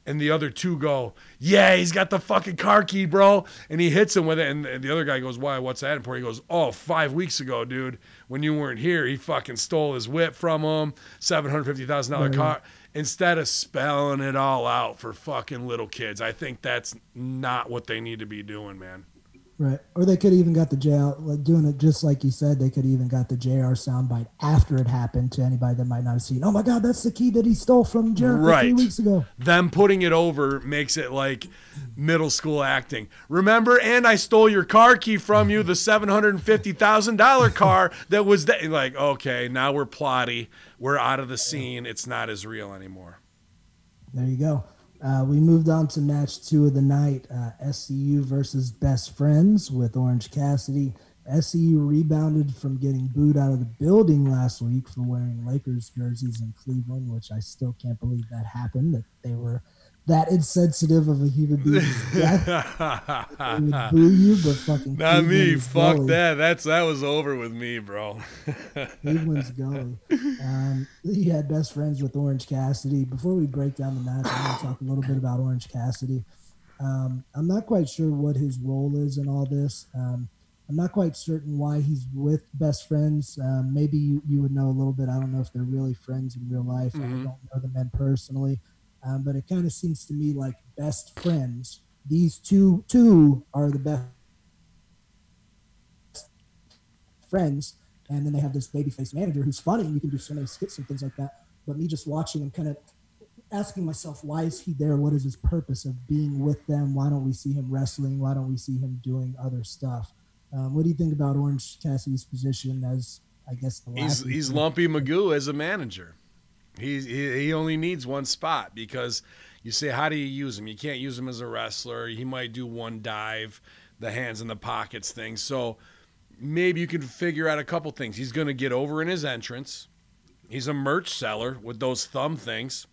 and the other two go, yeah, he's got the fucking car key, bro. And he hits him with it. And the other guy goes, why? What's that important? He goes, 5 weeks ago, dude, when you weren't here, he fucking stole his whip from him, $750,000 car. Instead of spelling it all out for fucking little kids. I think that's not what they need to be doing, man. Right. Or they could even got the JR, like doing it just like you said, they could even got the JR soundbite after it happened to anybody that might not have seen. Oh my God, that's the key that he stole from Jericho 3 weeks ago. Them putting it over makes it like middle school acting. Remember, and I stole your car key from you, the $750,000 car that was like, okay, now we're plotty. We're out of the scene. It's not as real anymore. There you go. We moved on to match 2 of the night, SCU versus Best Friends with Orange Cassidy. SCU rebounded from getting booed out of the building last week for wearing Lakers jerseys in Cleveland, which I still can't believe that happened, that they were that insensitive of a human being's death. They would boo you, but fucking not me. Fuck gully. that was over with me, bro. Cleveland's gully. He had Best Friends with Orange Cassidy. Before we break down the match, I want to talk a little bit about Orange Cassidy. I'm not quite sure what his role is in all this. I'm not quite certain why he's with Best Friends. Maybe you would know a little bit. I don't know if they're really friends in real life. I don't know the men personally. But it kind of seems to me like best friends. These two are the best friends. And then they have this babyface manager who's funny. And you can do so many skits and things like that. but me just watching him, kind of asking myself, why is he there? What is his purpose of being with them? Why don't we see him wrestling? Why don't we see him doing other stuff? What do you think about Orange Cassidy's position as, I guess, the last? He's Lumpy Magoo as a manager. He only needs one spot, because you say, how do you use him? You can't use him as a wrestler. He might do one dive, the hands in the pockets thing. So maybe you can figure out a couple things. He's going to get over in his entrance. He's a merch seller with those thumb things.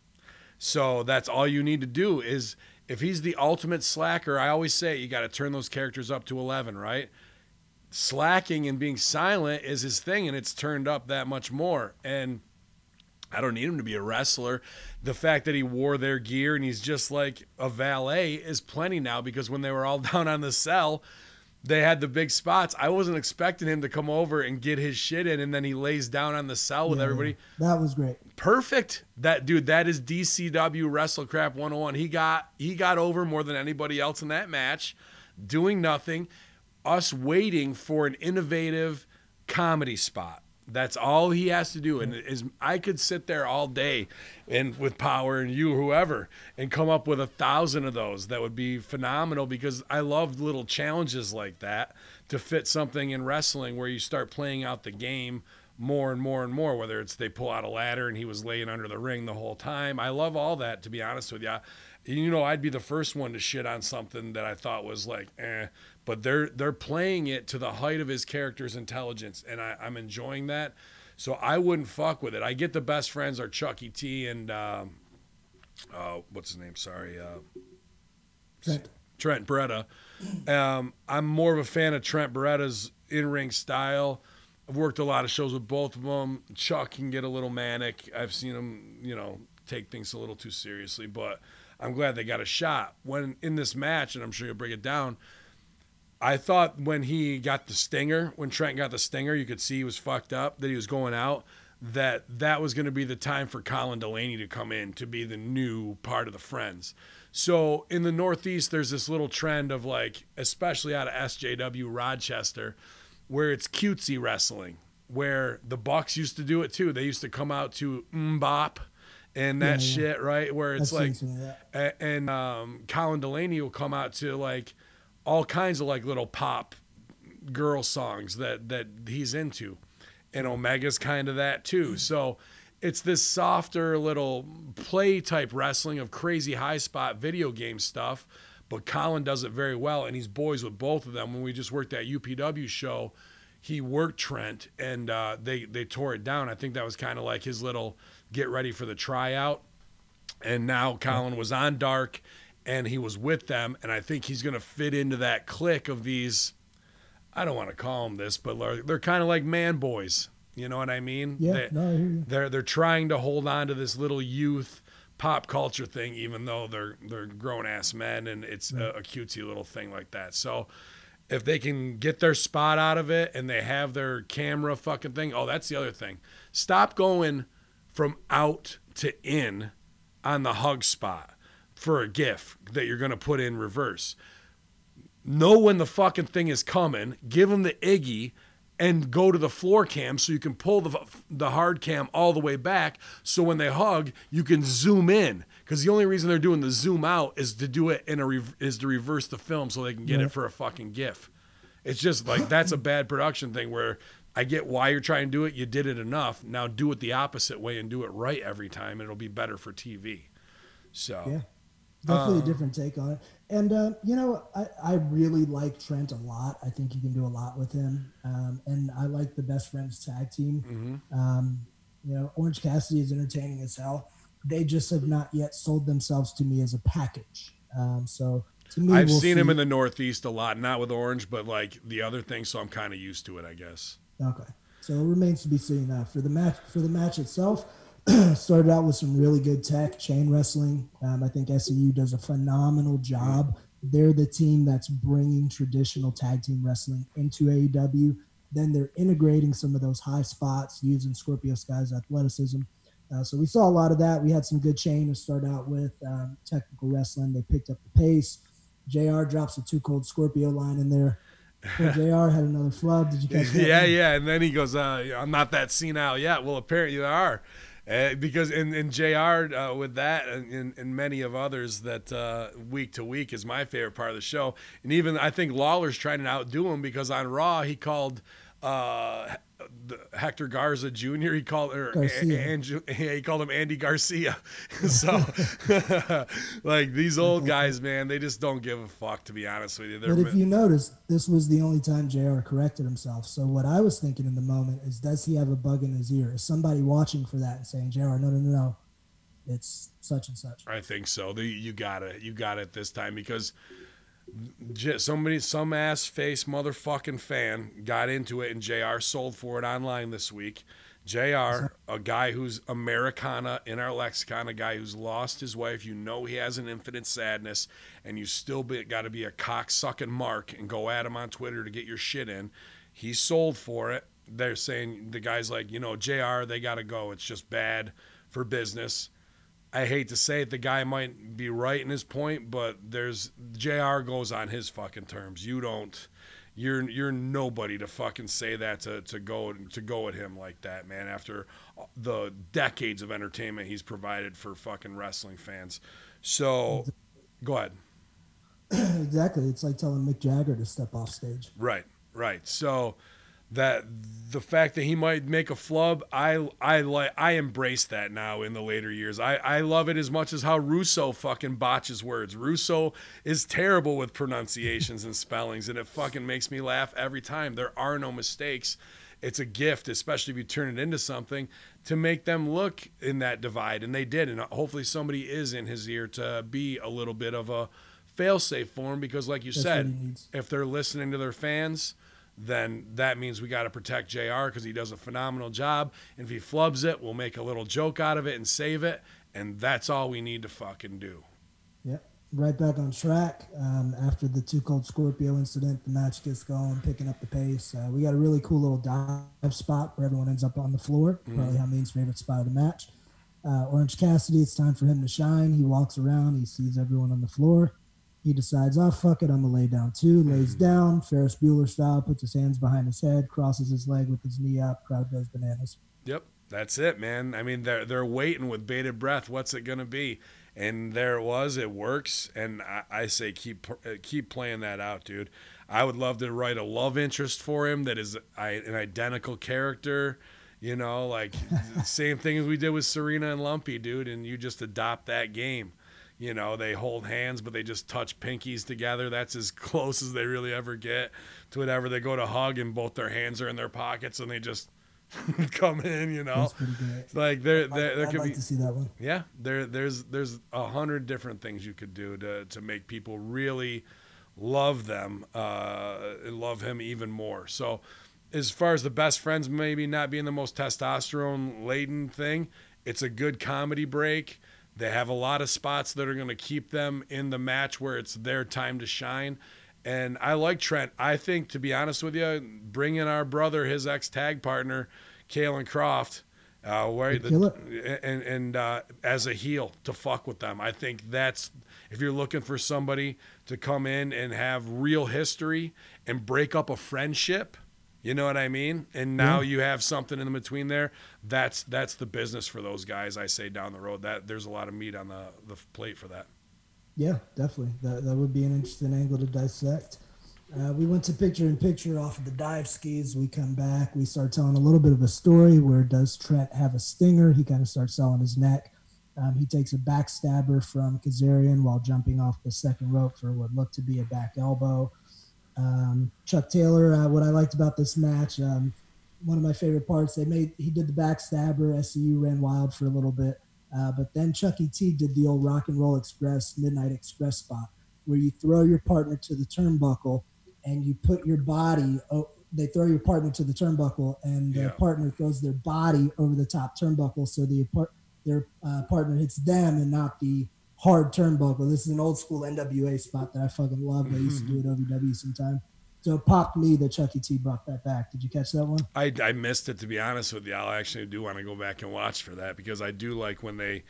So that's all you need to do. Is if he's the ultimate slacker, I always say you got to turn those characters up to 11, right? Slacking and being silent is his thing, and it's turned up that much more. And I don't need him to be a wrestler. The fact that he wore their gear and he's just like a valet is plenty now, because when they were all down on the cell, they had the big spots. I wasn't expecting him to come over and get his shit in, and then he lays down on the cell with everybody. That was great. Perfect. That is DCW WrestleCrap 101. He got over more than anybody else in that match, doing nothing. Us waiting for an innovative comedy spot. That's all he has to do. And I could sit there all day and with Power and you, whoever, and come up with 1,000 of those. That would be phenomenal, because I love little challenges like that to fit something in wrestling where you start playing out the game more and more and more, whether it's they pull out a ladder and he was laying under the ring the whole time. I love all that, to be honest with you. You know, I'd be the first one to shit on something that I thought was like, but they're playing it to the height of his character's intelligence, and I'm enjoying that. So I wouldn't fuck with it. I get the best friends are Chucky T and what's his name? Sorry, Trent Beretta. I'm more of a fan of Trent Beretta's in-ring style. I've worked a lot of shows with both of them. Chuck can get a little manic. I've seen him, take things a little too seriously, but I'm glad they got a shot. When in this match, and I'm sure you'll break it down, I thought when he got the stinger, when Trent got the stinger, you could see he was fucked up, that he was going out, that was going to be the time for Colin Delaney to come in to be the new part of the Friends. So in the Northeast, there's this little trend of, like, especially out of SJW Rochester, where it's cutesy wrestling, where the Bucks used to do it too. They used to come out to Mbop and that shit, right? Where it's and Colin Delaney will come out to, like, all kinds of, like, little pop girl songs that he's into. And Omega's kind of that too. So it's this softer little play type wrestling of crazy high spot video game stuff. But Colin does it very well, and he's boys with both of them. When we just worked that UPW show, he worked Trent, and they tore it down. I think that was kind of like his little get ready for the tryout. And now Colin was on Dark, and he was with them, and I think he's going to fit into that clique of these, I don't want to call them this, but they're kind of like man boys. You know what I mean? Yeah, I hear you. They're trying to hold on to this little youth pop culture thing, even though they're grown-ass men, and it's a cutesy little thing like that. So if they can get their spot out of it and they have their camera fucking thing, that's the other thing. Stop going from out to in on the hug spot for a GIF that you're going to put in reverse. Know when the fucking thing is coming, give them the Iggy, and go to the floor cam so you can pull the hard cam all the way back, so when they hug, you can zoom in. Because the only reason they're doing the zoom out is to do it is to reverse the film so they can get it for a fucking GIF. It's just like, that's a bad production thing, where I get why you're trying to do it. You did it enough. Now do it the opposite way and do it right every time, and it'll be better for TV. So yeah, definitely a different take on it. And, I really like Trent a lot. I think you can do a lot with him. And I like the Best Friends tag team. Mm-hmm. Orange Cassidy is entertaining as hell. They just have not yet sold themselves to me as a package. So to me, I've seen him in the Northeast a lot, not with Orange, but like the other thing. So I'm kind of used to it, I guess. Okay. So it remains to be seen. For the match itself, started out with some really good tech, chain wrestling. I think SEU does a phenomenal job. They're the team that's bringing traditional tag team wrestling into AEW. Then they're integrating some of those high spots using Scorpio Sky's athleticism. So we saw a lot of that. We had some good chain to start out with. Technical wrestling, they picked up the pace. JR drops a Too Cold Scorpio line in there. JR had another flub. Did you catch that? Yeah. And then he goes, I'm not that senile yet. Well, apparently you are. Because in JR with that and many of others that week to week is my favorite part of the show. And even I think Lawler's trying to outdo him because on Raw he called Hector Garza Jr. He called he called him Andy Garcia. So like these old guys, man, they just don't give a fuck, to be honest with you. But if you notice, this was the only time JR corrected himself. So what I was thinking in the moment is, does he have a bug in his ear? Is somebody watching for that and saying, JR, no, it's such and such? I think so. You got it this time, because some ass face motherfucking fan got into it and JR sold for it online this week. JR, a guy who's Americana in our lexicon, a guy who's lost his wife, you know he has an infinite sadness, and you still got to be a cock-sucking mark and go at him on Twitter to get your shit in. He sold for it. They're saying, the guy's like, JR, they got to go. It's just bad for business. I hate to say it, the guy might be right in his point, but JR goes on his fucking terms. You're nobody to fucking say that to go at him like that, man, after the decades of entertainment he's provided for fucking wrestling fans. So go ahead. Exactly. It's like telling Mick Jagger to step off stage. Right. So that the fact that he might make a flub, I embrace that now in the later years. I love it as much as how Russo fucking botches words. Russo is terrible with pronunciations and spellings, and it fucking makes me laugh every time. There are no mistakes. It's a gift, especially if you turn it into something, to make them look in that divide, and they did. And hopefully somebody is in his ear to be a little bit of a fail-safe for him, because like you said, if they're listening to their fans, then that means we got to protect JR because he does a phenomenal job. And if he flubs it, we'll make a little joke out of it and save it. And that's all we need to fucking do. Yep. Right back on track. After the Too Cold Scorpio incident, the match gets going, picking up the pace. We got a really cool little dive spot where everyone ends up on the floor. Probably Hamin's favorite spot of the match. Orange Cassidy, it's time for him to shine. He walks around. He sees everyone on the floor. He decides, oh, fuck it, I'm going to lay down too. Lays down, Ferris Bueller style, puts his hands behind his head, crosses his leg with his knee up, crowd goes bananas. Yep, that's it, man. I mean, they're waiting with bated breath. What's it going to be? And there it was. It works. And I say keep playing that out, dude. I would love to write a love interest for him that is an identical character. Like same thing as we did with Serena and Lumpy, dude, and you just adopt that game. They hold hands, but they just touch pinkies together. That's as close as they really ever get to whatever. They go to hug, and both their hands are in their pockets, and they just come in. That's pretty great. Like there could like be to see that one. Yeah, there's 100 different things you could do to make people really love them, and love him even more. So, as far as the best friends maybe not being the most testosterone laden thing, it's a good comedy break. They have a lot of spots that are going to keep them in the match where it's their time to shine. And I like Trent. I think, to be honest with you, bring in our brother, his ex-tag partner, Kalen Croft, as a heel to fuck with them. I think that's, if you're looking for somebody to come in and have real history and break up a friendship, you know what I mean? And now you have something in between there. That's the business for those guys, I say, down the road. That there's a lot of meat on the plate for that. Yeah, definitely. That would be an interesting angle to dissect. We went to picture-in-picture off of the dive skis. We come back. We start telling a little bit of a story. Where does Trent have a stinger? He kind of starts selling his neck. He takes a backstabber from Kazarian while jumping off the second rope for what looked to be a back elbow. Chuck Taylor, what I liked about this match, one of my favorite parts, he did the backstabber. SCU ran wild for a little bit, but then Chucky T did the old Rock and Roll Express Midnight Express spot where you throw your partner to the turnbuckle and you put your body. They throw your partner to the turnbuckle and their partner throws their body over the top turnbuckle, so their partner hits them and not the hard turnbuckle. This is an old school NWA spot that I fucking love. I used to do at OVW sometime. So it popped me that Chucky T brought that back. Did you catch that one? I missed it, to be honest with you. I actually do want to go back and watch for that, because I do like when they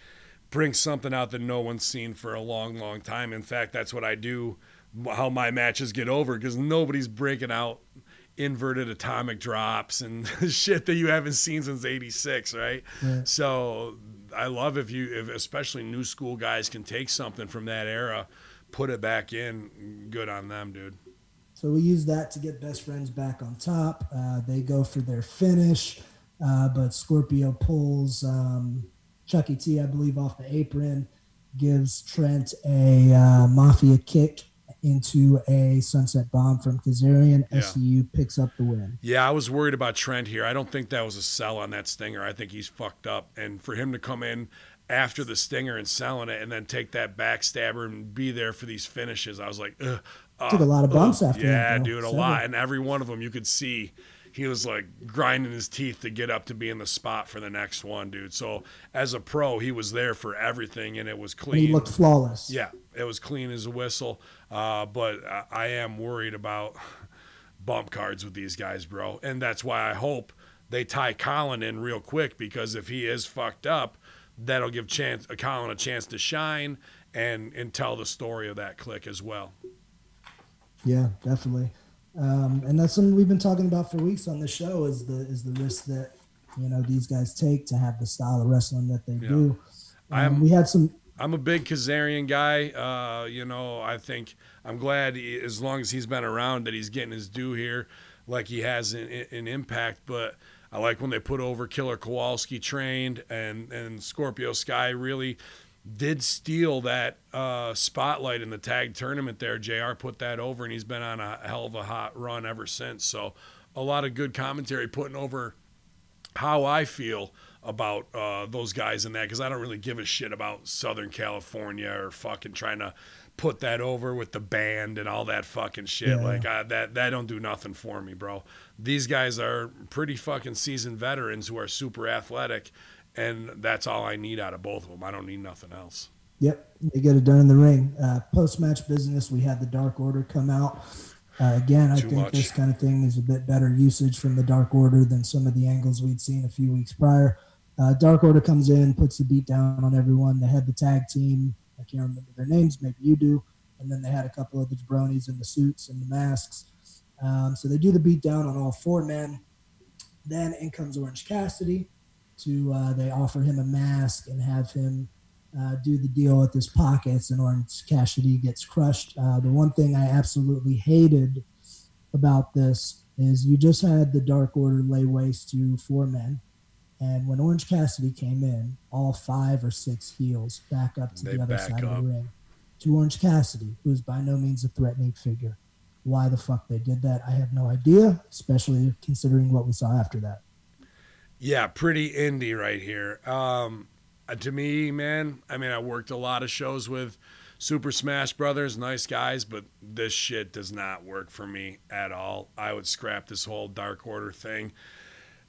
bring something out that no one's seen for a long, long time. In fact, that's what I do, how my matches get over, because nobody's breaking out inverted atomic drops and shit that you haven't seen since '86, right? Yeah. So I love if especially new school guys can take something from that era, put it back in. Good on them, dude. So we use that to get Best Friends back on top. They go for their finish, but Scorpio pulls Chucky T, I believe, off the apron, gives Trent a Mafia kick into a Sunset Bomb from Kazarian. Yeah. SCU picks up the win. Yeah, I was worried about Trent here. I don't think that was a sell on that stinger. I think he's fucked up. And for him to come in after the stinger and selling it and then take that backstabber and be there for these finishes, I was like, ugh. Took a lot of bumps after that. Yeah, dude, a lot. And every one of them you could see he was like grinding his teeth to get up to be in the spot for the next one, dude. So as a pro, he was there for everything, and it was clean. And he looked flawless. Yeah, it was clean as a whistle. But I am worried about bump cards with these guys, bro. And that's why I hope they tie Colin in real quick, because if he is fucked up, that'll give Colin a chance to shine and tell the story of that clique as well. Yeah, definitely. And that's something we've been talking about for weeks on the show is the risk that, these guys take to have the style of wrestling that they do. I'm a big Kazarian guy. I think I'm glad as long as he's been around that he's getting his due here like he has in Impact. But I like when they put over Killer Kowalski trained and Scorpio Sky really did steal that spotlight in the tag tournament there. JR put that over, and he's been on a hell of a hot run ever since. So a lot of good commentary putting over how I feel about those guys in that, because I don't really give a shit about Southern California or fucking trying to put that over with the band and all that fucking shit. Yeah. Like that don't do nothing for me, bro. These guys are pretty fucking seasoned veterans who are super athletic, and that's all I need out of both of them. I don't need nothing else. Yep, they get it done in the ring. Post-match business, we had the Dark Order come out. Again, I think this kind of thing is a bit better usage from the Dark Order than some of the angles we'd seen a few weeks prior. Dark Order comes in, puts the beat down on everyone. They had the tag team. I can't remember their names. Maybe you do. And then they had a couple of the jabronis in the suits and the masks. So they do the beat down on all four men. Then in comes Orange Cassidy. They offer him a mask and have him do the deal with his pockets, and Orange Cassidy gets crushed. The one thing I absolutely hated about this is you just had the Dark Order lay waste to four men, and when Orange Cassidy came in, all 5 or 6 heels back up to the other side of the ring to Orange Cassidy, who is by no means a threatening figure. Why the fuck they did that, I have no idea, especially considering what we saw after that. Yeah, pretty indie right here. To me, man, I mean, I worked a lot of shows with Super Smash Brothers, nice guys, but this shit does not work for me at all. I would scrap this whole Dark Order thing.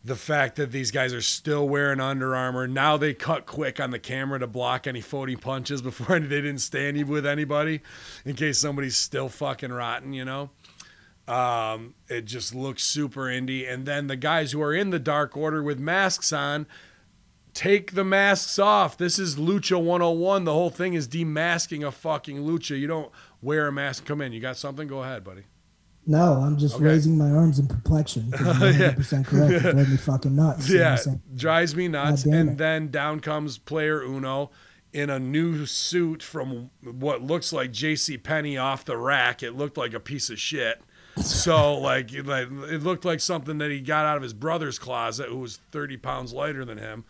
The fact that these guys are still wearing Under Armour, now they cut quick on the camera to block any 40 punches before they didn't stand with anybody in case somebody's still fucking rotten, It just looks super indie. And then the guys who are in the Dark Order with masks on, take the masks off. This is Lucha 101. The whole thing is demasking a fucking lucha. You don't wear a mask. Come in. You got something? Go ahead, buddy. No, I'm just raising my arms in perplexion. You're 100% correct. It drives me fucking nuts. Yeah, drives me nuts. And then down comes Player Uno in a new suit from what looks like JCPenney off the rack. It looked like a piece of shit. So, it looked like something that he got out of his brother's closet, who was 30 pounds lighter than him.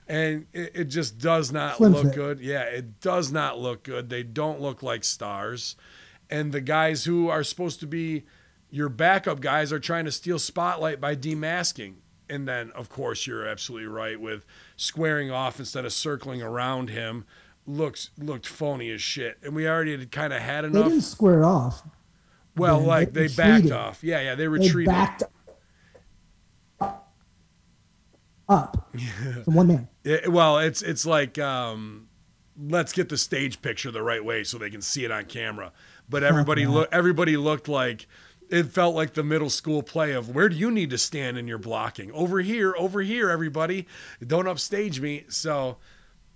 And it just does not look good. Yeah, it does not look good. They don't look like stars. And the guys who are supposed to be your backup guys are trying to steal spotlight by demasking. And then, of course, you're absolutely right with squaring off instead of circling around him. Looked phony as shit. And we already had kind of had enough. They didn't square off. Well, they backed off. Yeah, they retreated. They backed up from one man. It's like let's get the stage picture the right way so they can see it on camera. But everybody looked like it felt like the middle school play of where do you need to stand in your blocking? Over here, everybody. Don't upstage me. So,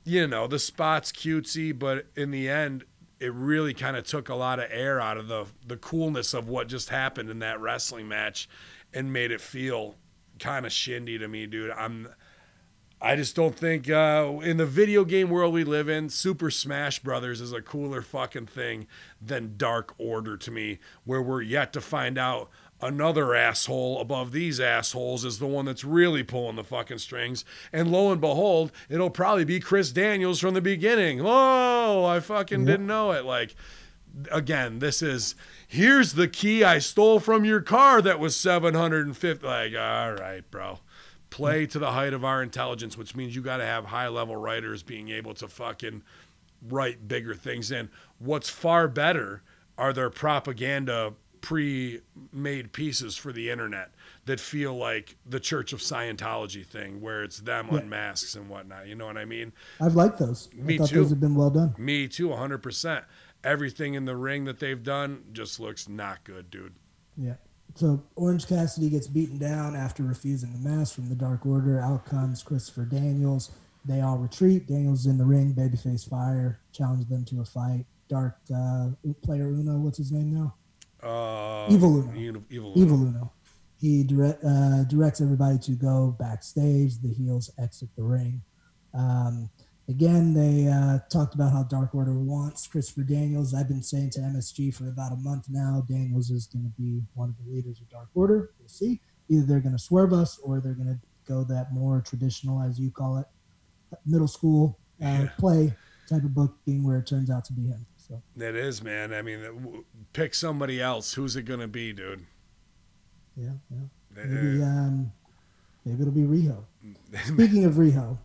the spot's cutesy, but in the end, it really kind of took a lot of air out of the coolness of what just happened in that wrestling match. and made it feel kind of shindy to me, dude. I just don't think in the video game world we live in, Super Smash Brothers is a cooler fucking thing than Dark Order to me, where we're yet to find out another asshole above these assholes is the one that's really pulling the fucking strings. And lo and behold, it'll probably be Chris Daniels from the beginning. Oh, I fucking didn't know it. Like, again, here's the key I stole from your car that was $750. Like, all right, bro. Play to the height of our intelligence, which means you got to have high-level writers being able to fucking write bigger things in. What's far better are their propaganda pre-made pieces for the internet that feel like the Church of Scientology thing, where it's them on masks and whatnot. You know what I mean? I've liked those. Me I thought too. Those have been well done. Me too, 100%. Everything in the ring that they've done just looks not good, dude. Yeah. So Orange Cassidy gets beaten down after refusing the mask from the Dark Order. Out comes Christopher Daniels. They all retreat. Daniels in the ring. Babyface Fire challenged them to a fight. Dark player Uno, what's his name now? Evil Uno. Evil Uno. He directs everybody to go backstage. The heels exit the ring. Again, they talked about how Dark Order wants Christopher Daniels. I've been saying to MSG for about a month now, Daniels is going to be one of the leaders of Dark Order. We'll see. Either they're going to swerve us or they're going to go that more traditional, as you call it, middle school play type of booking where it turns out to be him. So it is, man. I mean, pick somebody else. Who's it going to be, dude? Yeah. Maybe it'll be Riho. Speaking of Riho,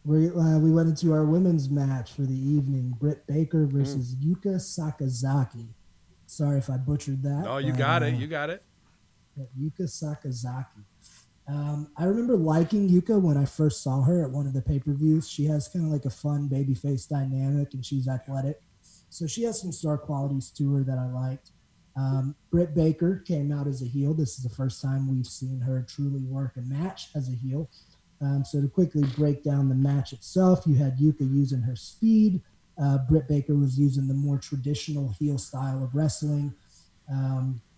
we went into our women's match for the evening. Britt Baker versus Yuka Sakazaki. Sorry if I butchered that. Oh, you got it. You got it. Yeah, Yuka Sakazaki. I remember liking Yuka when I first saw her at one of the pay-per-views. She has kind of like a fun babyface dynamic, and she's athletic. So she has some star qualities to her that I liked. Britt Baker came out as a heel. This is the first time we've seen her truly work a match as a heel. So to quickly break down the match itself, you had Yuka using her speed. Britt Baker was using the more traditional heel style of wrestling,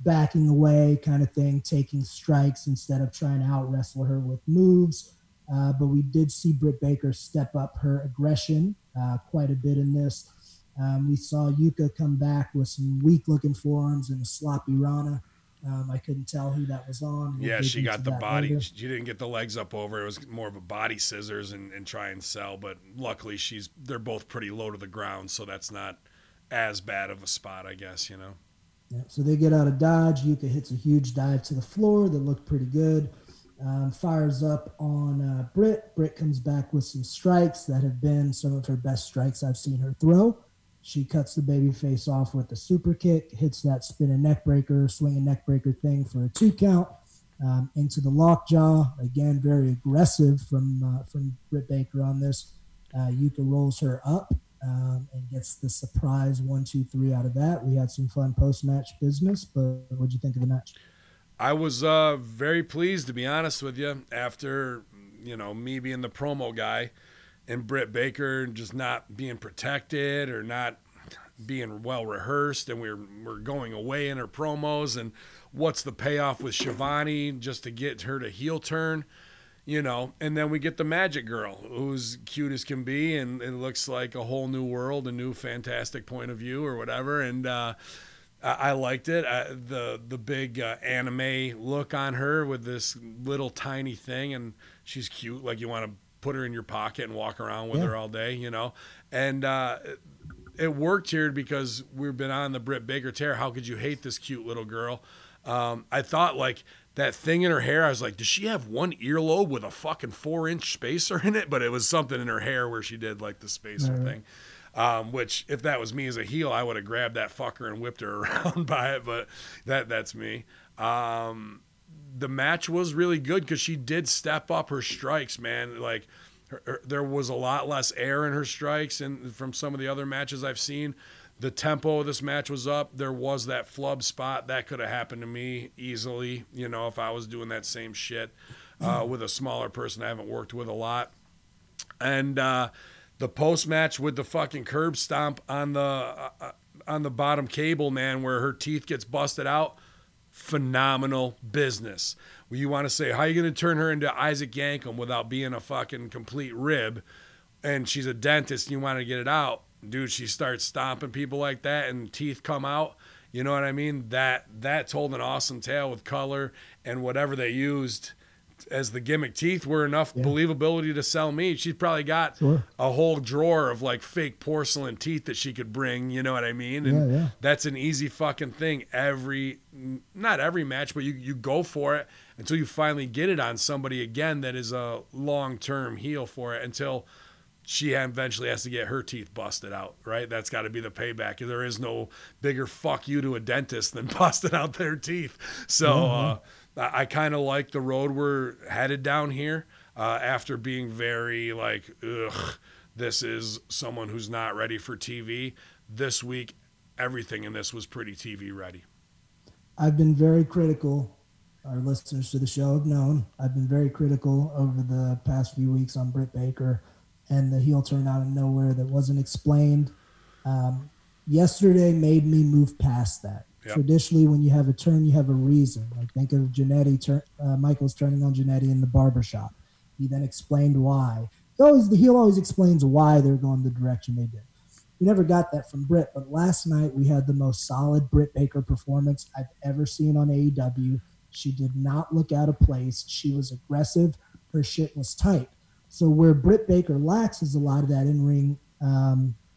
backing away kind of thing, taking strikes instead of trying to out-wrestle her with moves. But we did see Britt Baker step up her aggression quite a bit in this. We saw Yuka come back with some weak-looking forearms and a sloppy Rana. I couldn't tell who that was on. Yeah, she got the body. Later. She didn't get the legs up over. It was more of a body scissors and try and sell. But luckily, they're both pretty low to the ground, so that's not as bad of a spot, I guess, you know. Yeah, so they get out of dodge. Yuka hits a huge dive to the floor that looked pretty good. Fires up on Britt. Britt comes back with some strikes that have been some of her best strikes I've seen her throw. She cuts the babyface off with a super kick, hits that spinning neckbreaker, swinging neckbreaker thing for a 2 count into the lockjaw. Again, very aggressive from Britt Baker on this. Yuka rolls her up and gets the surprise 1-2-3 out of that. We had some fun post-match business, but what'd you think of the match? I was very pleased, to be honest with you, after me being the promo guy. And Britt Baker just not being protected or not being well rehearsed, and we're going away in her promos. And what's the payoff with Shivani just to get her to heel turn, And then we get the Magic Girl, who's cute as can be, and it looks like a whole new world, a new fantastic point of view or whatever. And I liked it. The big anime look on her with this little tiny thing, and she's cute, like you want to put her in your pocket and walk around with her all day, and it worked here because we've been on the Britt Baker tear. How could you hate this cute little girl? I thought like that thing in her hair, I was like, does she have one earlobe with a fucking 4-inch spacer in it? But it was something in her hair where she did like the spacer thing, which if that was me as a heel, I would have grabbed that fucker and whipped her around by it, but that's me. The match was really good because she did step up her strikes, man. Like there was a lot less air in her strikes and from some of the other matches I've seen. The tempo of this match was up. There was that flub spot that could have happened to me easily, if I was doing that same shit with a smaller person I haven't worked with a lot. And the post match with the fucking curb stomp on the bottom cable, man, where her teeth gets busted out. phenomenal business. Well, you want to say, how are you going to turn her into Isaac Yankem without being a fucking complete rib? And she's a dentist and you want to get it out. Dude, she starts stomping people like that and teeth come out. You know what I mean? That told an awesome tale with color, and whatever they used as the gimmick teeth were enough believability to sell me. She's probably got a whole drawer of like fake porcelain teeth that she could bring, you know what I mean? And that's an easy fucking thing. Not every match, but you go for it until you finally get it on somebody again that is a long-term heel for it, until she eventually has to get her teeth busted out, right? That's got to be the payback. There is no bigger fuck you to a dentist than busting out their teeth. So I kind of like the road we're headed down here after being very like, ugh, this is someone who's not ready for TV. This week, everything in this was pretty TV ready. I've been very critical. Our listeners to the show have known. I've been very critical over the past few weeks on Britt Baker and the heel turn out of nowhere that wasn't explained. Yesterday made me move past that. Yep. Traditionally, when you have a turn, you have a reason. Like think of Jannetty, Michaels turning on Jannetty in the barbershop. He then explained why. The heel always explains why they're going the direction they did. We never got that from Britt, but last night we had the most solid Britt Baker performance I've ever seen on AEW. She did not look out of place. She was aggressive. Her shit was tight. So where Britt Baker lacks is a lot of that in-ring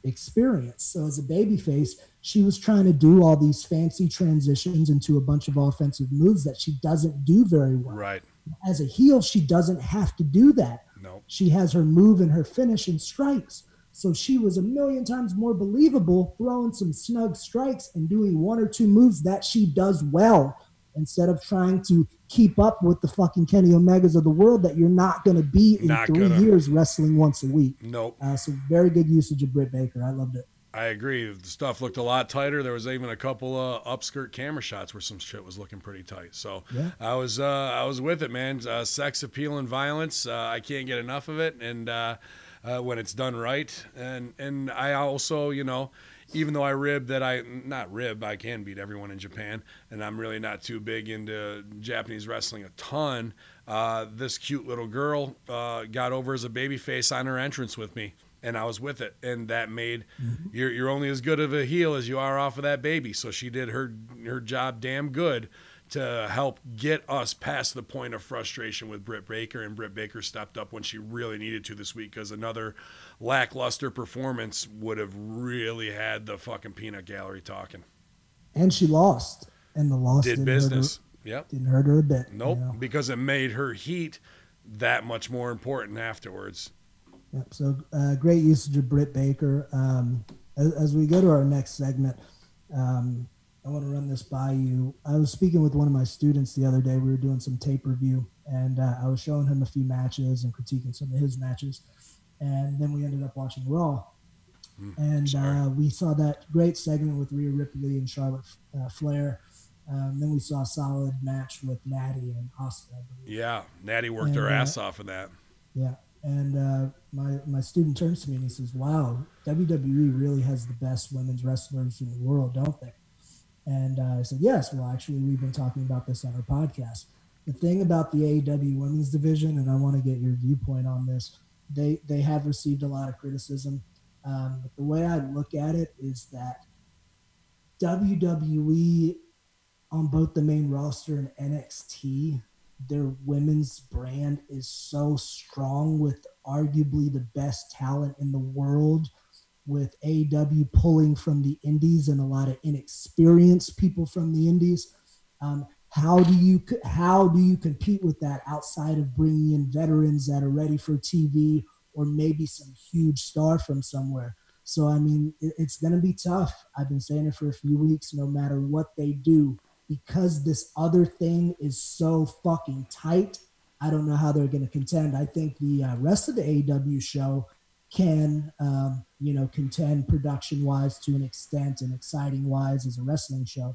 experience. So as a babyface, she was trying to do all these fancy transitions into a bunch of offensive moves that she doesn't do very well. Right. As a heel, she doesn't have to do that. Nope. She has her move and her finish and strikes. So she was a million times more believable throwing some snug strikes and doing one or two moves that she does well, instead of trying to keep up with the fucking Kenny Omegas of the world that you're not going to be in 3 years wrestling once a week. Nope. So very good usage of Britt Baker. I loved it. I agree. The stuff looked a lot tighter. There was even a couple of upskirt camera shots where some shit was looking pretty tight. So I was with it, man. Sex appeal and violence. I can't get enough of it. And when it's done right. And I also, you know, even though I can beat everyone in Japan, and I'm really not too big into Japanese wrestling a ton. This cute little girl got over as a babyface on her entrance with me, and I was with it, and that made you're only as good of a heel as you are off of that baby. So she did her job damn good to help get us past the point of frustration with Britt Baker, and Britt Baker stepped up when she really needed to this week, because another lackluster performance would have really had the fucking peanut gallery talking. And she lost, and the loss did business. Didn't hurt her a bit. Nope, you know? Because it made her heat that much more important afterwards. Yep. So great usage of Britt Baker. As we go to our next segment, I want to run this by you. I was speaking with one of my students the other day. We were doing some tape review, and I was showing him a few matches and critiquing some of his matches. And then we ended up watching Raw. And we saw that great segment with Rhea Ripley and Charlotte Flair. Then we saw a solid match with Natty and Asuka, I believe. Yeah, Natty worked her ass off of that. Yeah. And my student turns to me and he says, wow, WWE really has the best women's wrestlers in the world, don't they? And I said, yes. Well, actually, we've been talking about this on our podcast. The thing about the AEW women's division, and I want to get your viewpoint on this, they have received a lot of criticism. But the way I look at it is that WWE, on both the main roster and NXT, their women's brand is so strong with arguably the best talent in the world, with AEW pulling from the indies and a lot of inexperienced people from the indies. How do you compete with that outside of bringing in veterans that are ready for TV or maybe some huge star from somewhere? So, I mean, it's going to be tough. I've been saying it for a few weeks, no matter what they do, because this other thing is so fucking tight. I don't know how they're going to contend. I think the rest of the AEW show can, contend production-wise to an extent and exciting-wise as a wrestling show.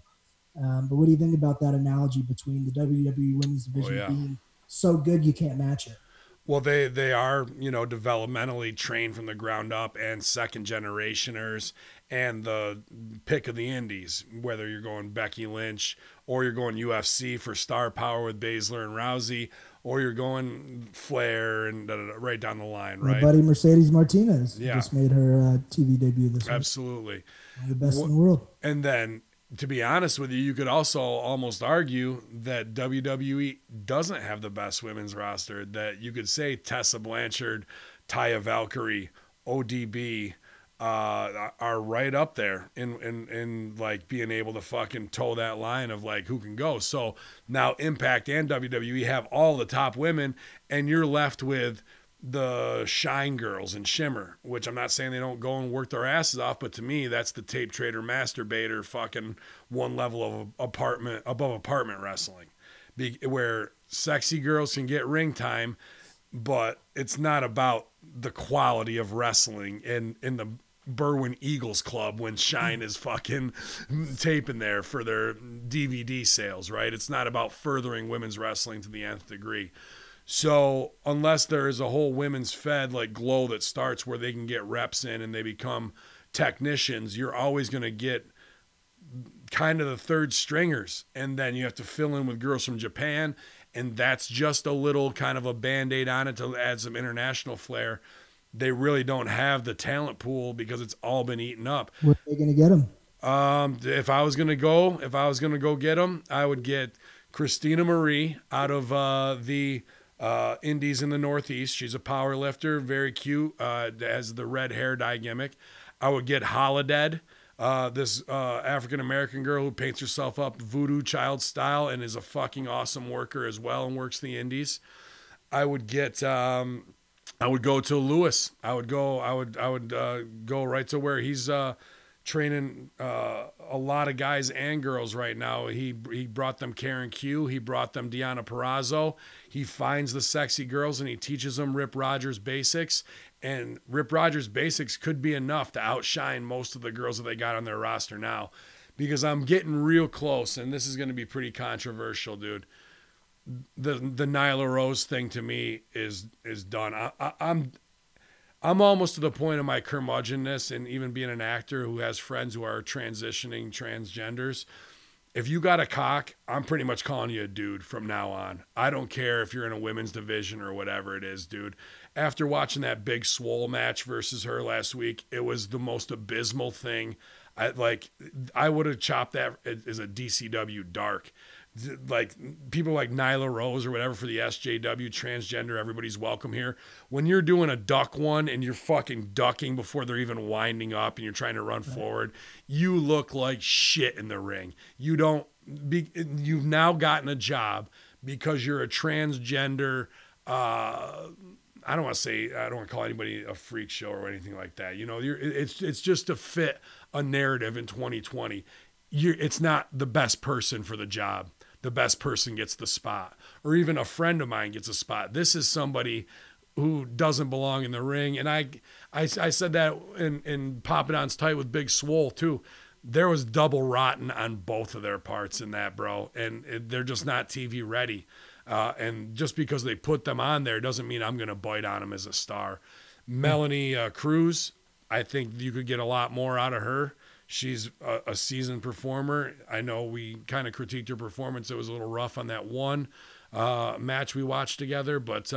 But what do you think about that analogy between the WWE Women's Division being so good you can't match it? Well, they are, developmentally trained from the ground up and second generationers and the pick of the indies, whether you're going Becky Lynch or you're going UFC for star power with Baszler and Rousey, or you're going Flair and right down the line, right? My buddy Mercedes Martinez Yeah. just made her TV debut this week. Absolutely. One of the best in the world. And then, to be honest with you, you could also almost argue that WWE doesn't have the best women's roster. That you could say Tessa Blanchard, Taya Valkyrie, ODB are right up there in like being able to fucking toe that line of like who can go. So now Impact and WWE have all the top women, and you're left with the Shine Girls and Shimmer, which I'm not saying they don't go and work their asses off, but to me, that's the tape trader masturbator fucking one level of above apartment wrestling, where sexy girls can get ring time, but it's not about the quality of wrestling in the Berwyn Eagles Club when Shine is fucking taping there for their DVD sales, right? It's not about furthering women's wrestling to the nth degree. So unless there is a whole women's fed like Glow that starts where they can get reps in and they become technicians, you're always going to get kind of the third stringers. And then you have to fill in with girls from Japan. And that's just a little kind of a Band-Aid on it to add some international flair. They really don't have the talent pool because it's all been eaten up. Where are they going to get them? If I was going to go get them, I would get Christina Marie out of the indies in the Northeast. She's a power lifter, very cute, has the red hair dye gimmick. I would get Holodead, this African-American girl who paints herself up voodoo child style and is a fucking awesome worker as well and works the indies. I would get, I would go to Lewis. I would go right to where he's training a lot of guys and girls right now. He brought them Karen Q. He brought them Deonna Purrazzo. He finds the sexy girls and he teaches them Rip Rogers basics. And Rip Rogers basics could be enough to outshine most of the girls that they got on their roster now. Because I'm getting real close, and this is going to be pretty controversial, dude. The Nyla Rose thing to me is done. I'm almost to the point of my curmudgeonness and even being an actor who has friends who are transitioning transgenders. If you got a cock, I'm pretty much calling you a dude from now on. I don't care if you're in a women's division or whatever it is, dude. After watching that Big Swole match versus her last week, it was the most abysmal thing. I would have chopped that as a DCW dark. Like people like Nyla Rose or whatever for the SJW transgender, everybody's welcome here. When you're doing a duck one and you're fucking ducking before they're even winding up and you're trying to run forward, you look like shit in the ring. You've now gotten a job because you're a transgender. I don't want to call anybody a freak show or anything like that. It's just to fit a narrative in 2020. It's not the best person for the job. The best person gets the spot, or even a friend of mine gets a spot. This is somebody who doesn't belong in the ring. And I said that in Pop It On's Tight with Big Swole too. There was double rotten on both of their parts in that, bro. And they're just not TV ready. And just because they put them on there doesn't mean I'm going to bite on them as a star. Melanie Cruz, I think you could get a lot more out of her. She's a seasoned performer. I know we kind of critiqued her performance. It was a little rough on that one match we watched together, but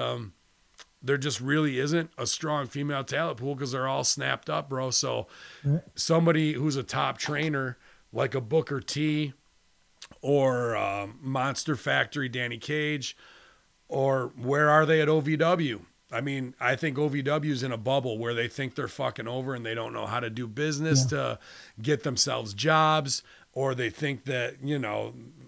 there just really isn't a strong female talent pool because they're all snapped up, bro. So somebody who's a top trainer like a Booker T or Monster Factory, Danny Cage, or where are they at OVW? I mean, I think OVW's in a bubble where they think they're fucking over and they don't know how to do business to get themselves jobs, or they think that,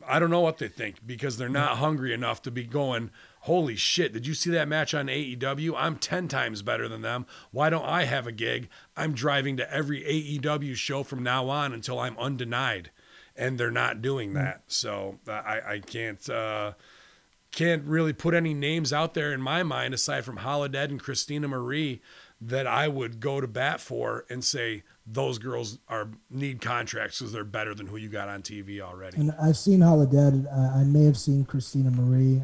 I don't know what they think because they're not hungry enough to be going, holy shit, did you see that match on AEW? I'm 10 times better than them. Why don't I have a gig? I'm driving to every AEW show from now on until I'm undenied. And they're not doing that. So I can't really put any names out there in my mind aside from Holodead and Christina Marie that I would go to bat for and say those girls need contracts because they're better than who you got on TV already. And I've seen Holodead. I may have seen Christina Marie.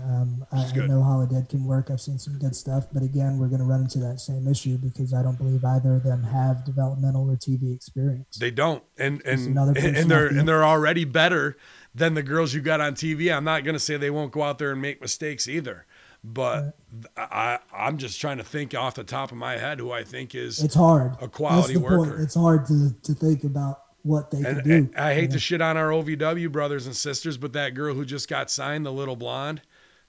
I know Holodead can work. I've seen some good stuff. But again, we're going to run into that same issue because I don't believe either of them have developmental or TV experience. They don't. And they're already better than the girls you got on TV. I'm not going to say they won't go out there and make mistakes either. But I'm just trying to think off the top of my head who I think is it's hard. A quality worker. Point. It's hard to think about what they can do. I hate to shit on our OVW brothers and sisters, but that girl who just got signed, the little blonde,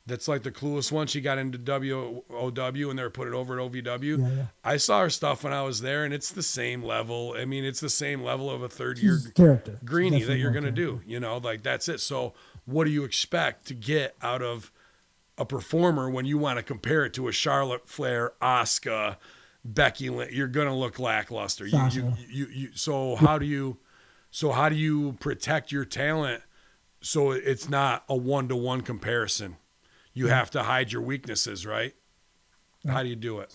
that's like the clueless one. She got into WOW and they were put it over at OVW. Yeah. I saw her stuff when I was there, and it's the same level. I mean, it's the same level of a third-year character greenie that you're going to do. You know, like that's it. So what do you expect to get out of a performer when you want to compare it to a Charlotte Flair, Asuka, Becky Lynch? You're going to look lackluster. So how do you protect your talent so it's not a one-to-one comparison? You have to hide your weaknesses, right? How do you do it?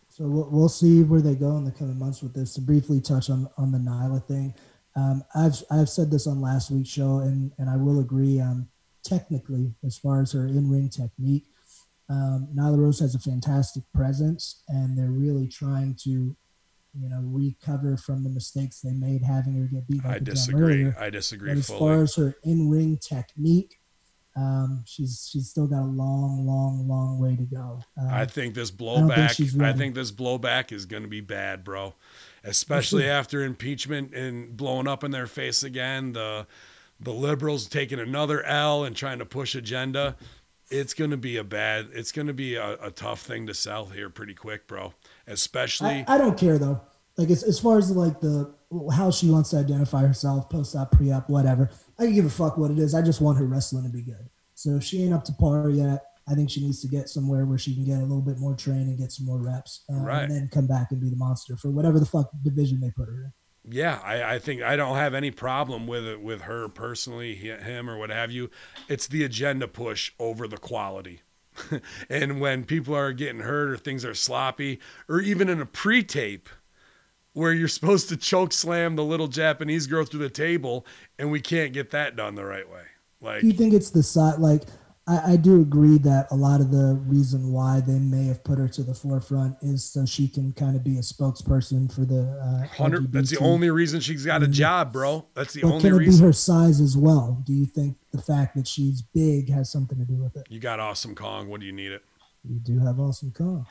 So we'll see where they go in the coming months with this. To briefly touch on the Nyla thing, I've said this on last week's show, and I will agree. Technically, as far as her in-ring technique, Nyla Rose has a fantastic presence, and they're really trying to, recover from the mistakes they made having her get beat. I disagree. But as far as her in-ring technique, she's still got a long way to go. I think this blowback is going to be bad, bro. Especially after impeachment and blowing up in their face again. The liberals taking another L and trying to push agenda. It's going to be a tough thing to sell here pretty quick, bro. Especially. I don't care though. Like as far as like how she wants to identify herself, post-op, pre-op, whatever. I can give a fuck what it is. I just want her wrestling to be good. So if she ain't up to par yet, I think she needs to get somewhere where she can get a little bit more training, get some more reps, and then come back and be the monster for whatever the fuck division they put her in. Yeah, I think I don't have any problem with it, with her personally, him or what have you. It's the agenda push over the quality. And when people are getting hurt or things are sloppy, or even in a pre-tape where you're supposed to choke slam the little Japanese girl through the table and we can't get that done the right way. Like, do you think it's the side? Like, I do agree that a lot of the reason why they may have put her to the forefront is so she can kind of be a spokesperson for the That's the only reason she's got a job, bro. That's the only reason. Can it be her size as well? Do you think the fact that she's big has something to do with it? You got Awesome Kong. What do you need it? You do have Awesome Kong.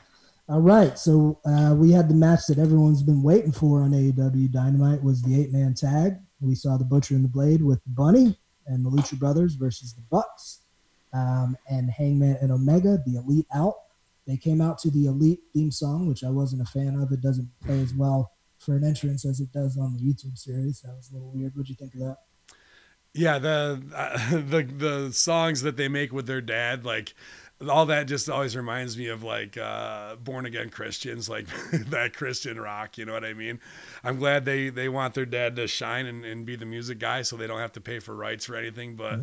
All right, so we had the match that everyone's been waiting for on AEW Dynamite was the 8-man tag. We saw the Butcher and the Blade with Bunny and the Lucha Brothers versus the Bucks. And Hangman and Omega, the Elite out. They came out to the Elite theme song, which I wasn't a fan of. It doesn't play as well for an entrance as it does on the YouTube series. That was a little weird. What'd you think of that? Yeah, the songs that they make with their dad, like all that just always reminds me of like Born Again Christians, like that Christian rock, you know what I mean? I'm glad they want their dad to shine and be the music guy so they don't have to pay for rights or anything, but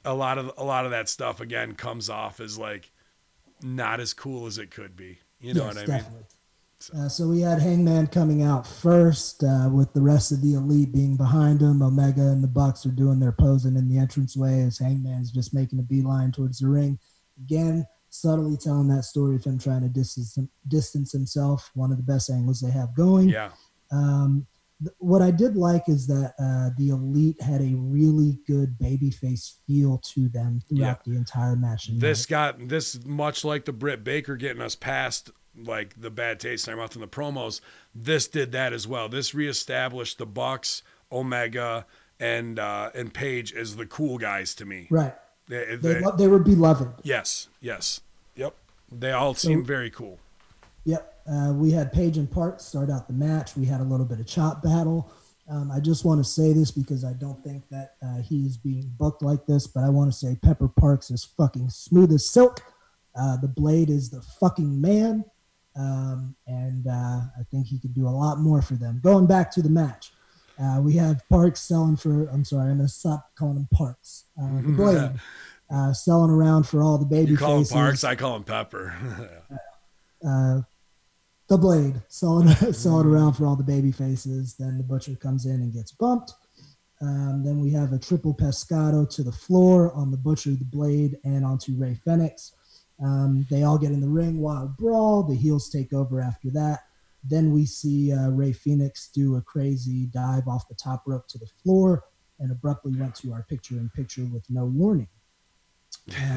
a lot of that stuff again comes off as like not as cool as it could be. You know what I mean? So we had Hangman coming out first with the rest of the Elite being behind him. Omega and the Bucks are doing their posing in the entranceway as Hangman's just making a beeline towards the ring. Again, subtly telling that story of him trying to distance himself, one of the best angles they have going. Yeah. What I did like is that the Elite had a really good babyface feel to them throughout the entire match. This much like the Britt Baker getting us past like the bad taste in our mouth in the promos. This did that as well. This reestablished the Bucks, Omega, and Paige as the cool guys to me. Right. They were beloved. Yes. Yep. They all seem very cool. Yep. We had Paige and Parks start out the match. We had a little bit of chop battle. I just want to say this because I don't think that he's being booked like this, but I want to say Pepper Parks is fucking smooth as silk. The Blade is the fucking man. And I think he could do a lot more for them. Going back to the match. We have Parks selling for, I'm going to stop calling him Parks. The Blade selling around for all the baby You call faces. him Parks, I call him Pepper. the Blade. Saw it around for all the baby faces. Then the Butcher comes in and gets bumped. Then we have a triple pescado to the floor on the Butcher, the Blade, and onto Rey Fenix. They all get in the ring, wild brawl. The heels take over after that. Then we see Rey Fenix do a crazy dive off the top rope to the floor and abruptly went to our picture-in-picture with no warning.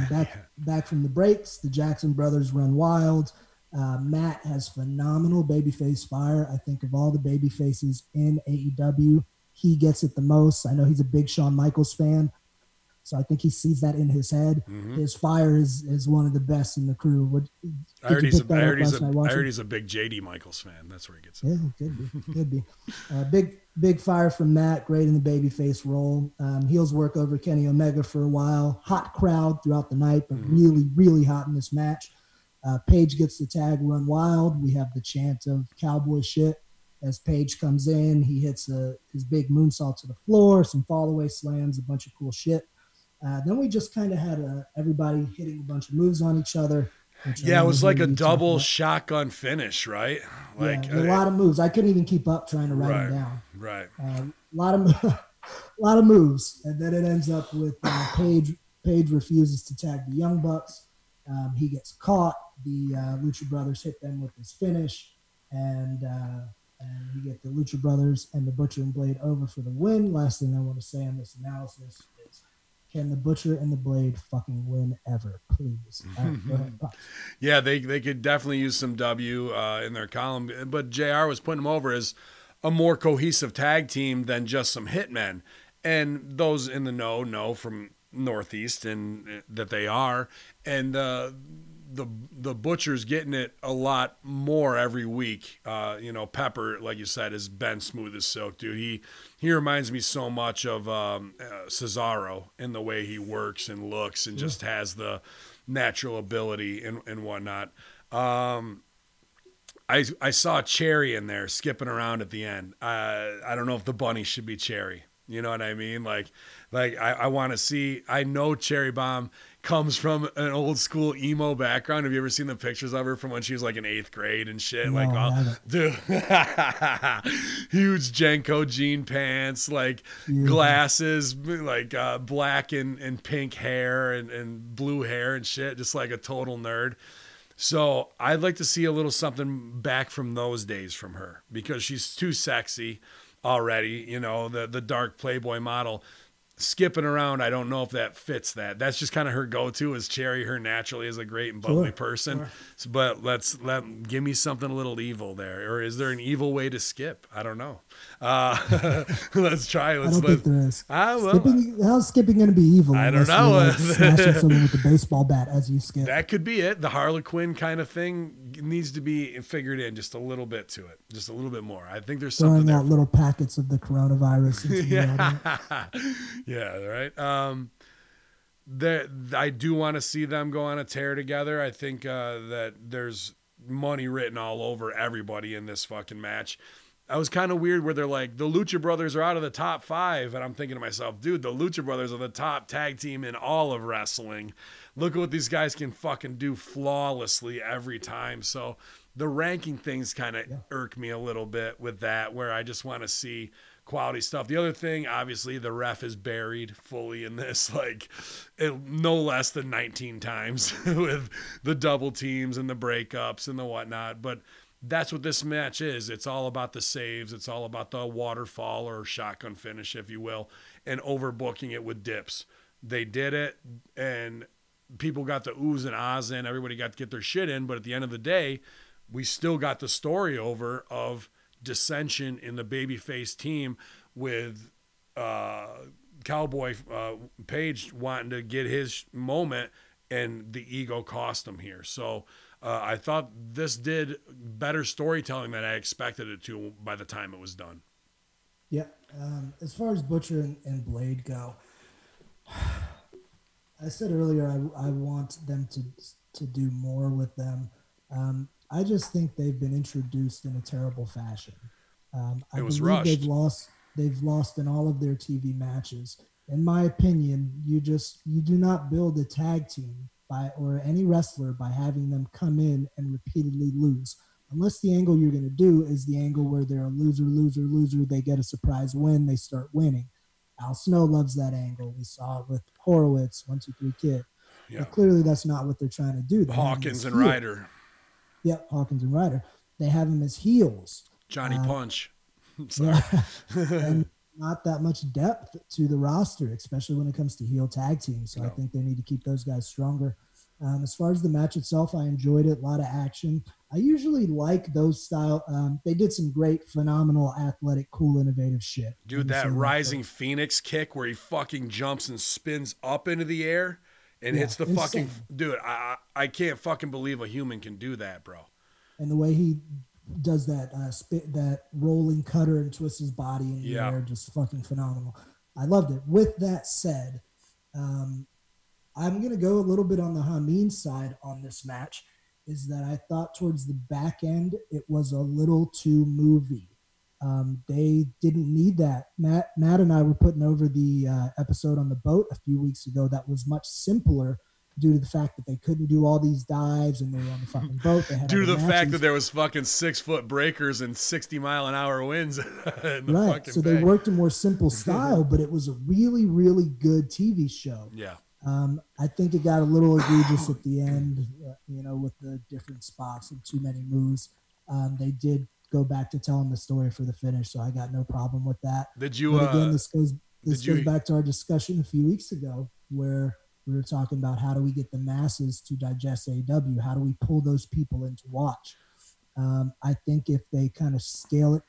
Back from the breaks, the Jackson brothers run wild. Matt has phenomenal babyface fire. I think of all the babyfaces in AEW, he gets it the most. I know he's a big Shawn Michaels fan, so I think he sees that in his head. Mm-hmm. His fire is one of the best in the crew. I heard he's a big JD Michaels fan. That's where he gets it. Yeah, could be. Big fire from Matt. Great in the babyface role. Heels work over Kenny Omega for a while. Hot crowd throughout the night, but really, really hot in this match. Paige gets the tag, run wild. We have the chant of cowboy shit as Paige comes in. He hits his big moonsault to the floor, some fallaway slams, a bunch of cool shit. Then we just kind of had everybody hitting a bunch of moves on each other. Yeah, it was like a double shotgun finish, right? Like a lot of moves. I couldn't even keep up trying to write them down. Right. A lot of moves, and then it ends up with Paige. Paige refuses to tag the Young Bucks. He gets caught. The Lucha Brothers hit them with his finish, and we get the Lucha Brothers and the Butcher and Blade over for the win. Last thing I want to say on this analysis is, can the Butcher and the Blade fucking win ever, please? Go ahead. Yeah, they could definitely use some W in their column, but JR was putting them over as a more cohesive tag team than just some hitmen. And those in the know from Northeast and that they are, and the Butcher's getting it a lot more every week. Pepper, like you said, has been smooth as silk, dude. He reminds me so much of Cesaro in the way he works and looks and just has the natural ability and whatnot. I saw Cherry in there skipping around at the end. I don't know if the bunny should be Cherry. You know what I mean? Like I want to see. I know Cherry Bomb comes from an old school emo background. Have you ever seen the pictures of her from when she was like in 8th grade and shit? No, dude, huge Jenko jean pants, like glasses, like black and pink hair and blue hair and shit, just like a total nerd. So I'd like to see a little something back from those days from her because she's too sexy already, the dark Playboy model. Skipping around, I don't know if that fits that. That's just kind of her go-to is Cherry. Her naturally is a great and bubbly person. Sure. So, but give me something a little evil there. Or is there an evil way to skip? I don't know. Let's try. I don't think there is. How's skipping going to be evil? I don't know. Smashing someone with a baseball bat as you skip. That could be it. The Harlequin kind of thing needs to be figured in just a little bit to it. Just a little bit more. I think there's something there. Throwing out little packets of the coronavirus into Yeah, right. I do want to see them go on a tear together. I think that there's money written all over everybody in this fucking match. I was kind of weird where they're like, the Lucha Brothers are out of the top 5. And I'm thinking to myself, dude, the Lucha Brothers are the top tag team in all of wrestling. Look at what these guys can fucking do flawlessly every time. So the ranking things kind of irk me a little bit with that, where I just want to see quality stuff. The other thing, obviously, the ref is buried fully in this, no less than 19 times with the double teams and the breakups and the whatnot. But that's what this match is. It's all about the saves. It's all about the waterfall or shotgun finish, if you will, and overbooking it with dips. They did it, and people got the oohs and ahs in. Everybody got to get their shit in. But at the end of the day, we still got the story over of dissension in the babyface team with Cowboy Page wanting to get his moment, and the ego cost him here. So I thought this did better storytelling than I expected it to by the time it was done. Yeah. As far as Butcher and Blade go, I said earlier I want them to do more with them. I just think they've been introduced in a terrible fashion. I believe rushed. They've lost in all of their TV matches. In my opinion, you do not build a tag team or any wrestler by having them come in and repeatedly lose. unless the angle you're going to do is the angle where they're a loser, loser, loser, they get a surprise win, they start winning. Al Snow loves that angle. We saw it with Horowitz, 1, 2, 3 Kid. Yeah. But clearly that's not what they're trying to do. Hawkins and Ryder. Yep, Hawkins and Ryder. They have him as heels. Johnny Punch. Sorry. And not that much depth to the roster, especially when it comes to heel tag teams. So I think they need to keep those guys stronger. As far as the match itself, I enjoyed it. A lot of action. I usually like those style. They did some great, phenomenal, athletic, cool, innovative shit. Dude, that Rising Phoenix kick where he fucking jumps and spins up into the air and hits the fucking... Dude, I can't fucking believe a human can do that, bro. And the way he does that that rolling cutter and twists his body in the air, just fucking phenomenal. I loved it. With that said, I'm going to go a little bit on the Hamin side on this match, is that I thought towards the back end, it was a little too movie. They didn't need that. Matt and I were putting over the episode on the boat a few weeks ago that was much simpler due to the fact that they couldn't do all these dives and they were on the fucking boat. They had due to the fact that there was fucking 6-foot breakers and 60-mile-an-hour winds. Right. So they worked a more simple style, but it was a really, really good TV show. Yeah. I think it got a little egregious at the end, with the different spots and too many moves. They did go back to telling the story for the finish, so I got no problem with that. Did you? But again, this goes back to our discussion a few weeks ago where we were talking about how do we get the masses to digest AEW? How do we pull those people in to watch? I think if they kind of scale it,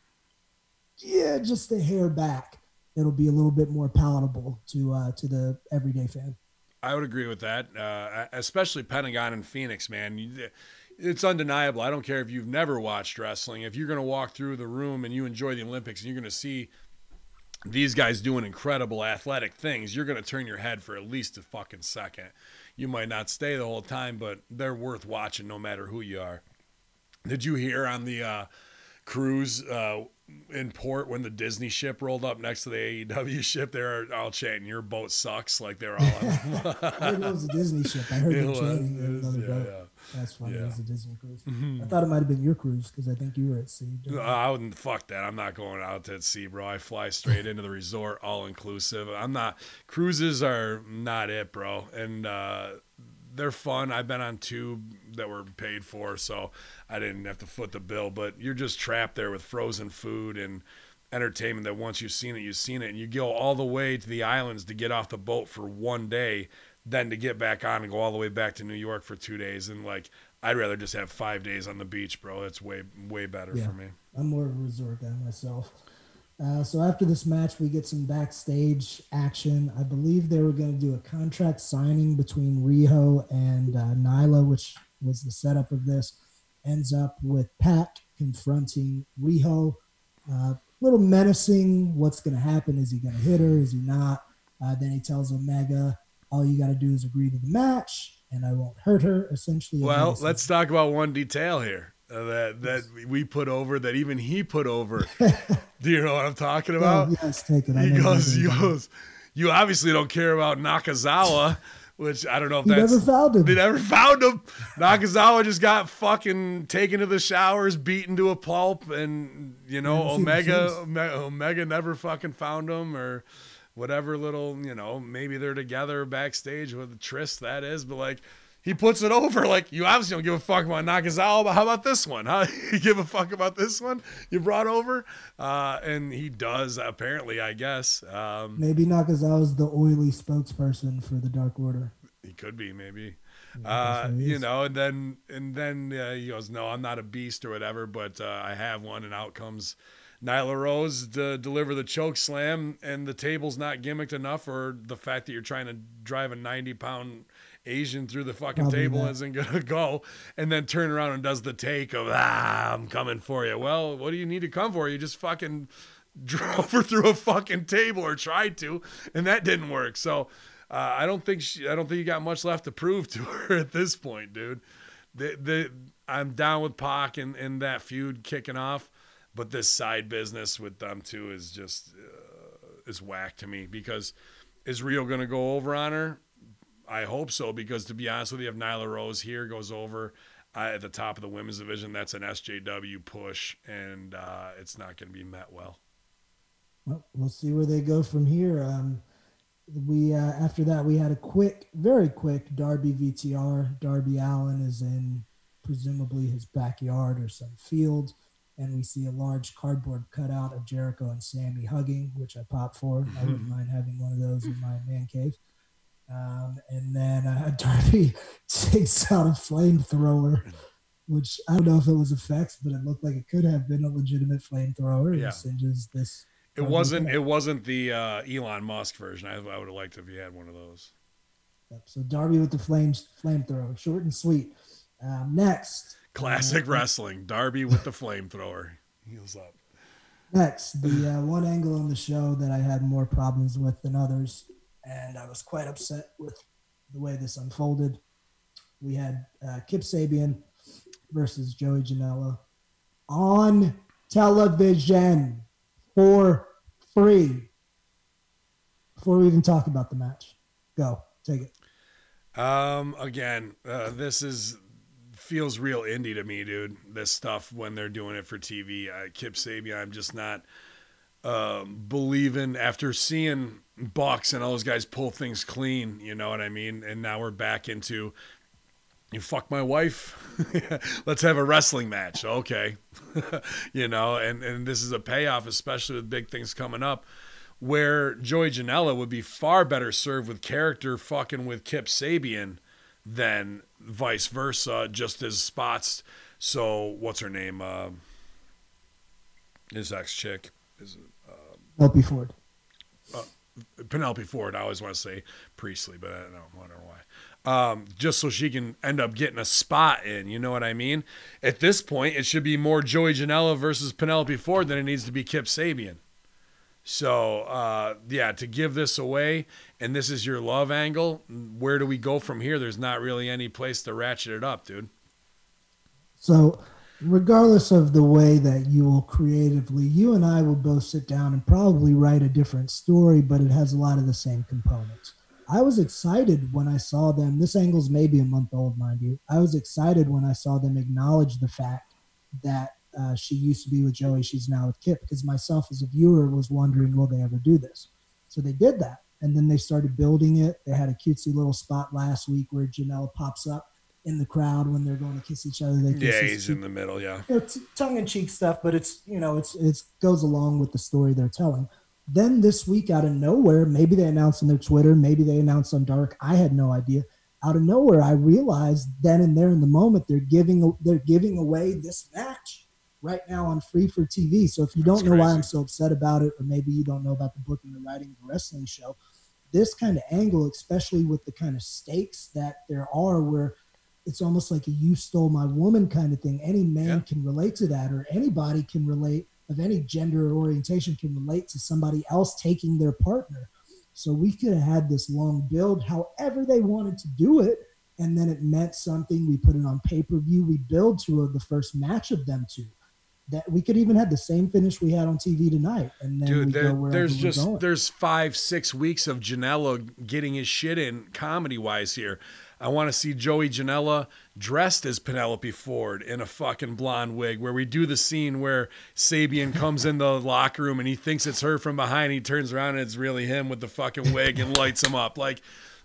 just a hair back, it'll be a little bit more palatable to the everyday fan. I would agree with that, especially Pentagon and Phoenix, man. It's undeniable. I don't care if you've never watched wrestling. If you're going to walk through the room and you enjoy the Olympics and you're going to see these guys doing incredible athletic things, you're going to turn your head for at least a fucking second. You might not stay the whole time, but they're worth watching no matter who you are. Did you hear on the cruise in port when the Disney ship rolled up next to the AEW ship? They were all chanting, "Your boat sucks!" Like they're all. I heard it was a Disney ship. I heard them chanting in another boat. Yeah. That's funny. Yeah. It was a Disney cruise. Mm-hmm. I thought it might have been your cruise because I think you were at sea. I wouldn't. Fuck that. I'm not going out to sea, bro. I fly straight into the resort, all inclusive. I'm not. Cruises are not it, bro. And they're fun. I've been on 2 that were paid for, so I didn't have to foot the bill. But you're just trapped there with frozen food and entertainment that once you've seen it. And you go all the way to the islands to get off the boat for 1 day, then to get back on and go all the way back to New York for 2 days. And, I'd rather just have 5 days on the beach, bro. That's way, way better for me. I'm more of a resort guy myself. So after this match, we get some backstage action. I believe they were going to do a contract signing between Riho and Nyla, which was the setup of this. Ends up with Pac confronting Riho. Little menacing. What's going to happen? Is he going to hit her? Is he not? Then he tells Omega, all you got to do is agree to the match, and I won't hurt her, essentially. Well, let's talk about one detail here. That we put over, that even he put over. Do you know what I'm talking about? Oh, yes, take it. He goes, you obviously don't care about Nakazawa, which I don't know if They never found him. They never found him. Nakazawa just got fucking taken to the showers, beaten to a pulp, and, Omega never fucking found him, or whatever little, maybe they're together backstage with Triss, that is, but he puts it over. You obviously don't give a fuck about Nakazawa, but how about this one? Huh? You give a fuck about this one you brought over? And he does, apparently, I guess. Maybe Nakazawa's the oily spokesperson for the Dark Order. He could be, maybe. And then he goes, no, I'm not a beast or whatever, but I have one. And out comes Nyla Rose to deliver the choke slam, and the table's not gimmicked enough, or the fact that you're trying to drive a 90-pound Asian through the fucking table isn't gonna go, and then turn around and does the take of I'm coming for you. Well, what do you need to come for? You just fucking drove her through a fucking table, or tried to, and that didn't work. So I don't think you got much left to prove to her at this point, dude. I'm down with Pac and that feud kicking off, but this side business with them two is just is whack to me. Because is Rio gonna go over on her? I hope so, because to be honest with you, if Nyla Rose here goes over, At the top of the women's division, that's an SJW push, and it's not going to be met well. Well, we'll see where they go from here. We after that we had a very quick Darby VTR. Darby Allin is in presumably his backyard or some field, and we see a large cardboard cutout of Jericho and Sammy hugging, which I popped for. I wouldn't mind having one of those in my man cave. And then Darby takes out a flamethrower, which I don't know if it was effects, but it looked like it could have been a legitimate flamethrower. Yeah. It singes this. It wasn't the Elon Musk version. I would have liked if he had one of those. Yep. So Darby with the flamethrower, short and sweet. Next, classic wrestling. Darby with the flamethrower. Heels up. Next, the one angle on the show that I had more problems with than others, and I was quite upset with the way this unfolded. We had Kip Sabian versus Joey Janela on television for free. Before we even talk about the match, go take it. Again, this feels real indie to me, dude. This stuff when they're doing it for TV. Kip Sabian, I'm just not believing after seeing Bucks and all those guys pull things clean. You know what I mean? And now we're back into, you fuck my wife. Let's have a wrestling match. Okay. You know, and this is a payoff, especially with big things coming up, where Joey Janela would be far better served with character fucking with Kip Sabian than vice versa, just as spots. So what's her name? His ex-chick is Penelope Ford. Penelope Ford. I always want to say Priestley, but I don't know why. Just so she can end up getting a spot in, you know what I mean? At this point, it should be more Joey Janela versus Penelope Ford than it needs to be Kip Sabian. So, to give this away, and this is your love angle, where do we go from here? There's not really any place to ratchet it up, dude. So, regardless of the way that you will creatively, you and I will both sit down and probably write a different story, but it has a lot of the same components. I was excited when I saw them. This angle's maybe a month old, mind you. I was excited when I saw them acknowledge the fact that she used to be with Joey. She's now with Kip, because myself as a viewer was wondering, will they ever do this? So they did that. And then they started building it. They had a cutesy little spot last week where Janela pops up in the crowd when they're going to kiss each other. They kiss he's in the middle, yeah. It's tongue-in-cheek stuff, but it's goes along with the story they're telling. Then this week, out of nowhere, maybe they announced on their Twitter, maybe they announced on Dark. I had no idea. Out of nowhere, I realized then and there in the moment they're giving away this match right now on free for TV. So if you don't know why I'm so upset about it, or maybe you don't know about the booking or writing of a wrestling show, this kind of angle, especially with the kind of stakes that there are, where it's almost like a "you stole my woman" kind of thing. Any man can relate to that, or anybody can relate, of any gender or orientation can relate to somebody else taking their partner. So we could have had this long build however they wanted to do it, and then it meant something. We put it on pay-per-view. We build to the first match of them two. That we could even have the same finish we had on TV tonight. And then there's 5-6 weeks of Janela getting his shit in comedy-wise here. I want to see Joey Janela dressed as Penelope Ford in a fucking blonde wig, where we do the scene where Sabian comes in the locker room and he thinks it's her from behind. He turns around and it's really him with the fucking wig and lights him up. Like,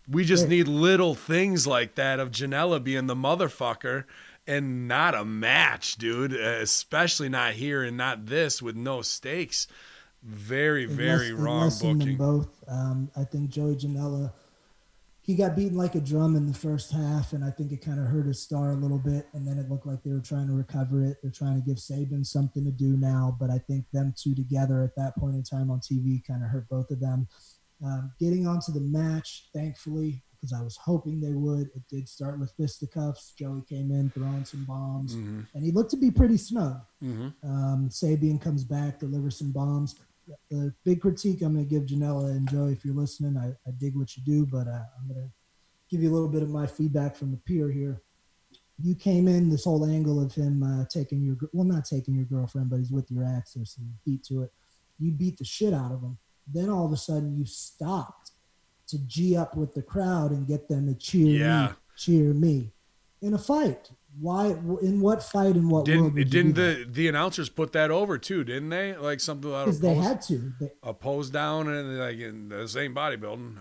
we just need little things like that of Janela being the motherfucker, and not a match, dude. Especially not here and not this with no stakes. Very, very wrong booking. Them both. I think Joey Janela, he got beaten like a drum in the first half, and I think it kind of hurt his star a little bit, and then it looked like they were trying to recover it. They're trying to give Saban something to do now, but I think them two together at that point in time on TV kind of hurt both of them. Getting onto the match, thankfully, because I was hoping they would, it did start with fisticuffs. Joey came in throwing some bombs, and he looked to be pretty snug. Sabian comes back, delivers some bombs. The big critique I'm going to give Janela and Joey, if you're listening, I dig what you do, but I'm going to give you a little bit of my feedback from the peer here. You came in this whole angle of him not taking your girlfriend, but he's with your ex. There's some heat to it. You beat the shit out of him. Then all of a sudden you stopped to G up with the crowd and get them to cheer me in a fight. Why? In what fight? In what world? Didn't the announcers put that over too? Didn't they? Like something out because of they had to. a pose down and like in the same bodybuilding.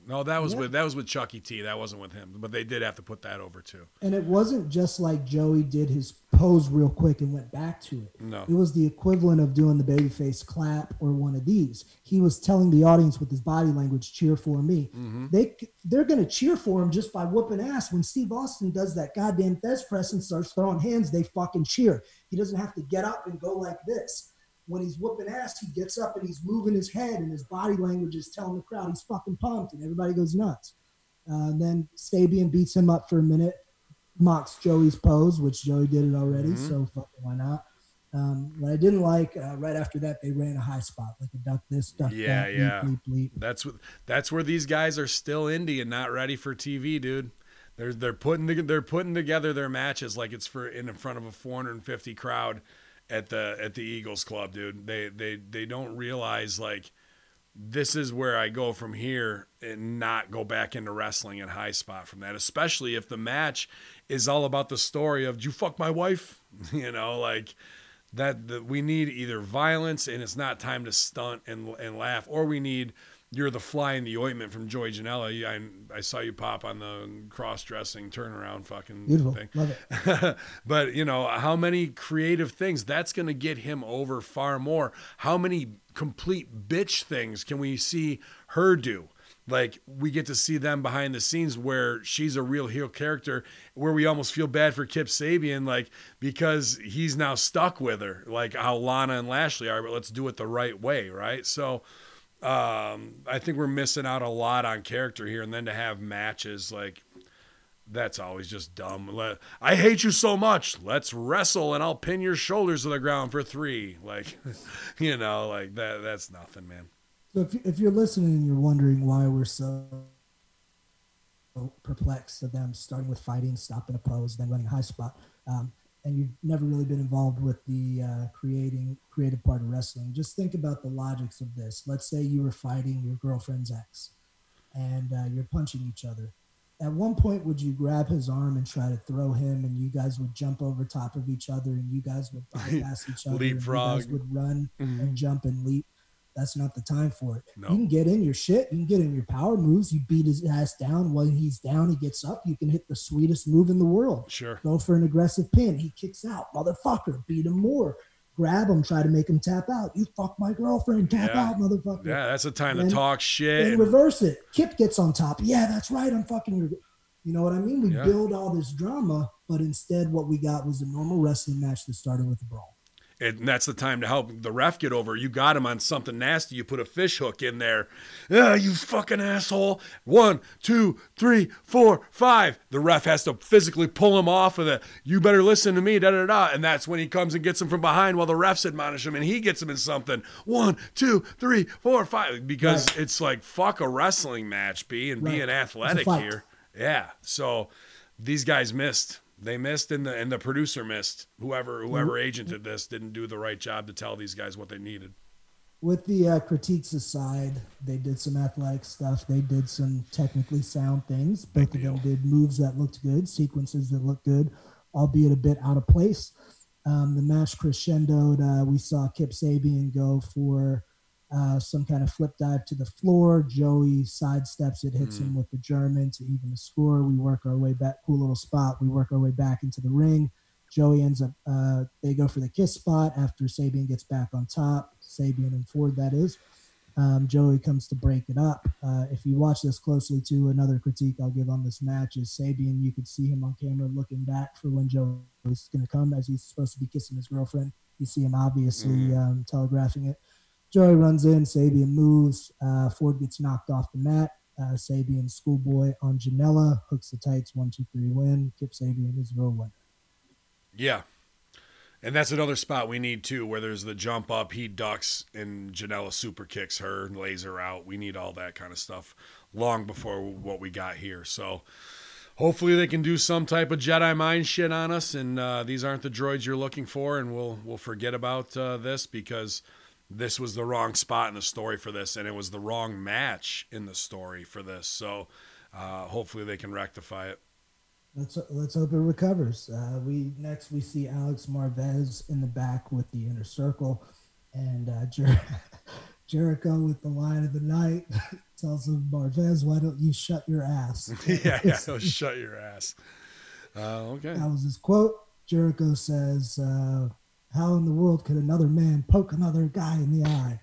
No, that was with Chucky T. That wasn't with him, but they did have to put that over too. And it wasn't just like Joey did his pose real quick and went back to it. No, it was the equivalent of doing the babyface clap or one of these. He was telling the audience with his body language, "Cheer for me." Mm-hmm. They're gonna cheer for him just by whooping ass. When Steve Austin does that goddamn Thez press and starts throwing hands, they fucking cheer. He doesn't have to get up and go like this. When he's whooping ass, he gets up and he's moving his head, and his body language is telling the crowd he's fucking pumped, and everybody goes nuts. Then Sabian beats him up for a minute, mocks Joey's pose, which Joey did it already, so fucking why not? What I didn't like, right after that, they ran a high spot, like a duck this, duck that, bleep, bleep, bleep. That's where these guys are still indie and not ready for TV, dude. They're putting together their matches like it's in front of a 450 crowd at the Eagles Club, dude. They don't realize like this is where I go from here and not go back into wrestling at high spot from that, especially if the match is all about the story of, did you fuck my wife? You know, like that we need either violence and it's not time to stunt and laugh, or we need you're the fly in the ointment from Joey Janela. I saw you pop on the cross-dressing turnaround fucking Beautiful. thing. Love it. But, you know, how many creative things, that's going to get him over far more. How many complete bitch things can we see her do? Like, we get to see them behind the scenes where she's a real heel character, where we almost feel bad for Kip Sabian, like, because he's now stuck with her, like how Lana and Lashley are, but let's do it the right way, right? So, I think we're missing out a lot on character here, and then to have matches like that's always just dumb. I hate you so much. Let's wrestle, and I'll pin your shoulders to the ground for 3. Like, you know, like that's nothing, man. So if you're listening and you're wondering why we're so perplexed of them starting with fighting, stopping a pose, then running a high spot, and you've never really been involved with the creative part of wrestling, just think about the logics of this. Let's say you were fighting your girlfriend's ex and you're punching each other. At one point, would you grab his arm and try to throw him, and you guys would jump over top of each other, and you guys would bypass each other, leapfrog, and you guys would run and jump and leap? That's not the time for it. No. You can get in your shit. You can get in your power moves. You beat his ass down. When he's down, he gets up. You can hit the sweetest move in the world. Sure. Go for an aggressive pin. He kicks out. Motherfucker, beat him more. Grab him. Try to make him tap out. You fuck my girlfriend. Tap out, motherfucker. Yeah, that's the time to talk shit. And reverse it. Kip gets on top. Yeah, that's right. I'm fucking your... You know what I mean? We build all this drama, but instead what we got was a normal wrestling match that started with a brawl. And that's the time to help the ref get over. You got him on something nasty. You put a fish hook in there. Yeah, you fucking asshole. 1, 2, 3, 4, 5. The ref has to physically pull him off of the, you better listen to me, da-da-da. And that's when he comes and gets him from behind while the refs admonish him, and he gets him in something. 1, 2, 3, 4, 5. Because it's like, fuck a wrestling match, B, and being athletic here. Yeah. So these guys missed. They missed, and the producer missed. Whoever agented this didn't do the right job to tell these guys what they needed. With the critiques aside, they did some athletic stuff. They did some technically sound things. Both of them did moves that looked good, sequences that looked good, albeit a bit out of place. The match crescendoed. We saw Kip Sabian go for some kind of flip dive to the floor. Joey sidesteps it, hits him with the German to even the score. We work our way back, cool little spot. We work our way back into the ring. Joey ends up, they go for the kiss spot after Sabian gets back on top. Sabian and Ford, that is. Joey comes to break it up. If you watch this closely too, another critique I'll give on this match is Sabian, you could see him on camera looking back for when Joey's going to come, as he's supposed to be kissing his girlfriend. You see him obviously telegraphing it. Joey runs in, Sabian moves, Ford gets knocked off the mat. Sabian schoolboy on Janela, hooks the tights, 1, 2, 3 win. Kip Sabian is your winner. Yeah. And that's another spot we need too, where there's the jump up, he ducks, and Janela super kicks her and lays her out. We need all that kind of stuff long before what we got here. So hopefully they can do some type of Jedi mind shit on us, and these aren't the droids you're looking for, and we'll forget about this, because this was the wrong spot in the story for this, and it was the wrong match in the story for this. So hopefully they can rectify it. Let's hope it recovers. We see Alex Marvez in the back with the Inner Circle, and Jericho with the line of the night tells him, Marvez, why don't you shut your ass? yeah, shut your ass. Okay. That was his quote. Jericho says, how in the world could another man poke another guy in the eye?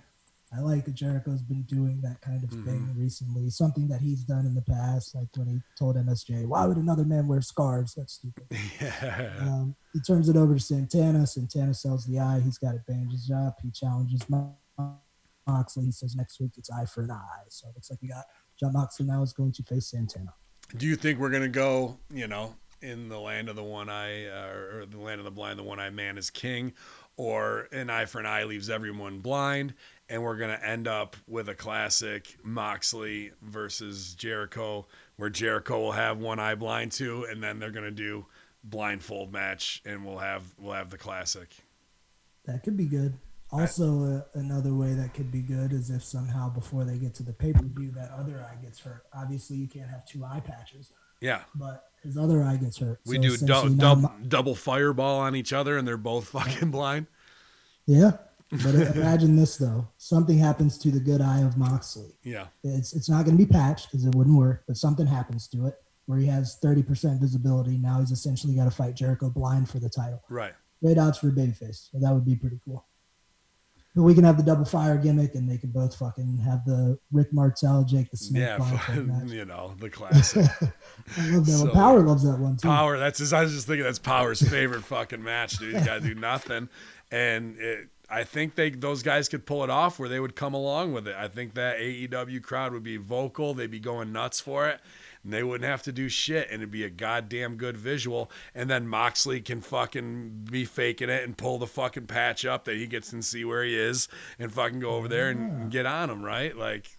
I like that Jericho's been doing that kind of thing recently, something that he's done in the past, like when he told MSJ, why would another man wear scarves? That's stupid. Yeah. He turns it over to Santana. Santana sells the eye. He's got it bandaged up. He challenges Moxley. He says next week it's eye for an eye. So it looks like we got John Moxley now is going to face Santana. Do you think we're going to go, in the land of the one eye or the land of the blind, the one eye man is king, or an eye for an eye leaves everyone blind, and we're going to end up with a classic Moxley versus Jericho, where Jericho will have one eye blind too, and then they're going to do blindfold match, and we'll have the classic. That could be good. Also, another way that could be good is if somehow before they get to the pay-per-view, that other eye gets hurt. Obviously, you can't have two eye patches. Yeah. But his other eye gets hurt. We do double fireball on each other, and they're both fucking blind. Yeah. But imagine this, though. Something happens to the good eye of Moxley. Yeah. It's not going to be patched because it wouldn't work, but something happens to it where he has 30% visibility. Now he's essentially got to fight Jericho blind for the title. Right. Great odds for a babyface. So that would be pretty cool. But we can have the double fire gimmick, and they can both fucking have the Rick Martel, Jake the Snake. The classic. I love that one. Power loves that one too. Power, I was just thinking that's Power's favorite fucking match, dude. You gotta do nothing, and I think those guys could pull it off where they would come along with it. I think that AEW crowd would be vocal. They'd be going nuts for it. And they wouldn't have to do shit, and it'd be a goddamn good visual. And then Moxley can fucking be faking it and pull the fucking patch up that he gets and see where he is and fucking go over there and get on him, right? Like,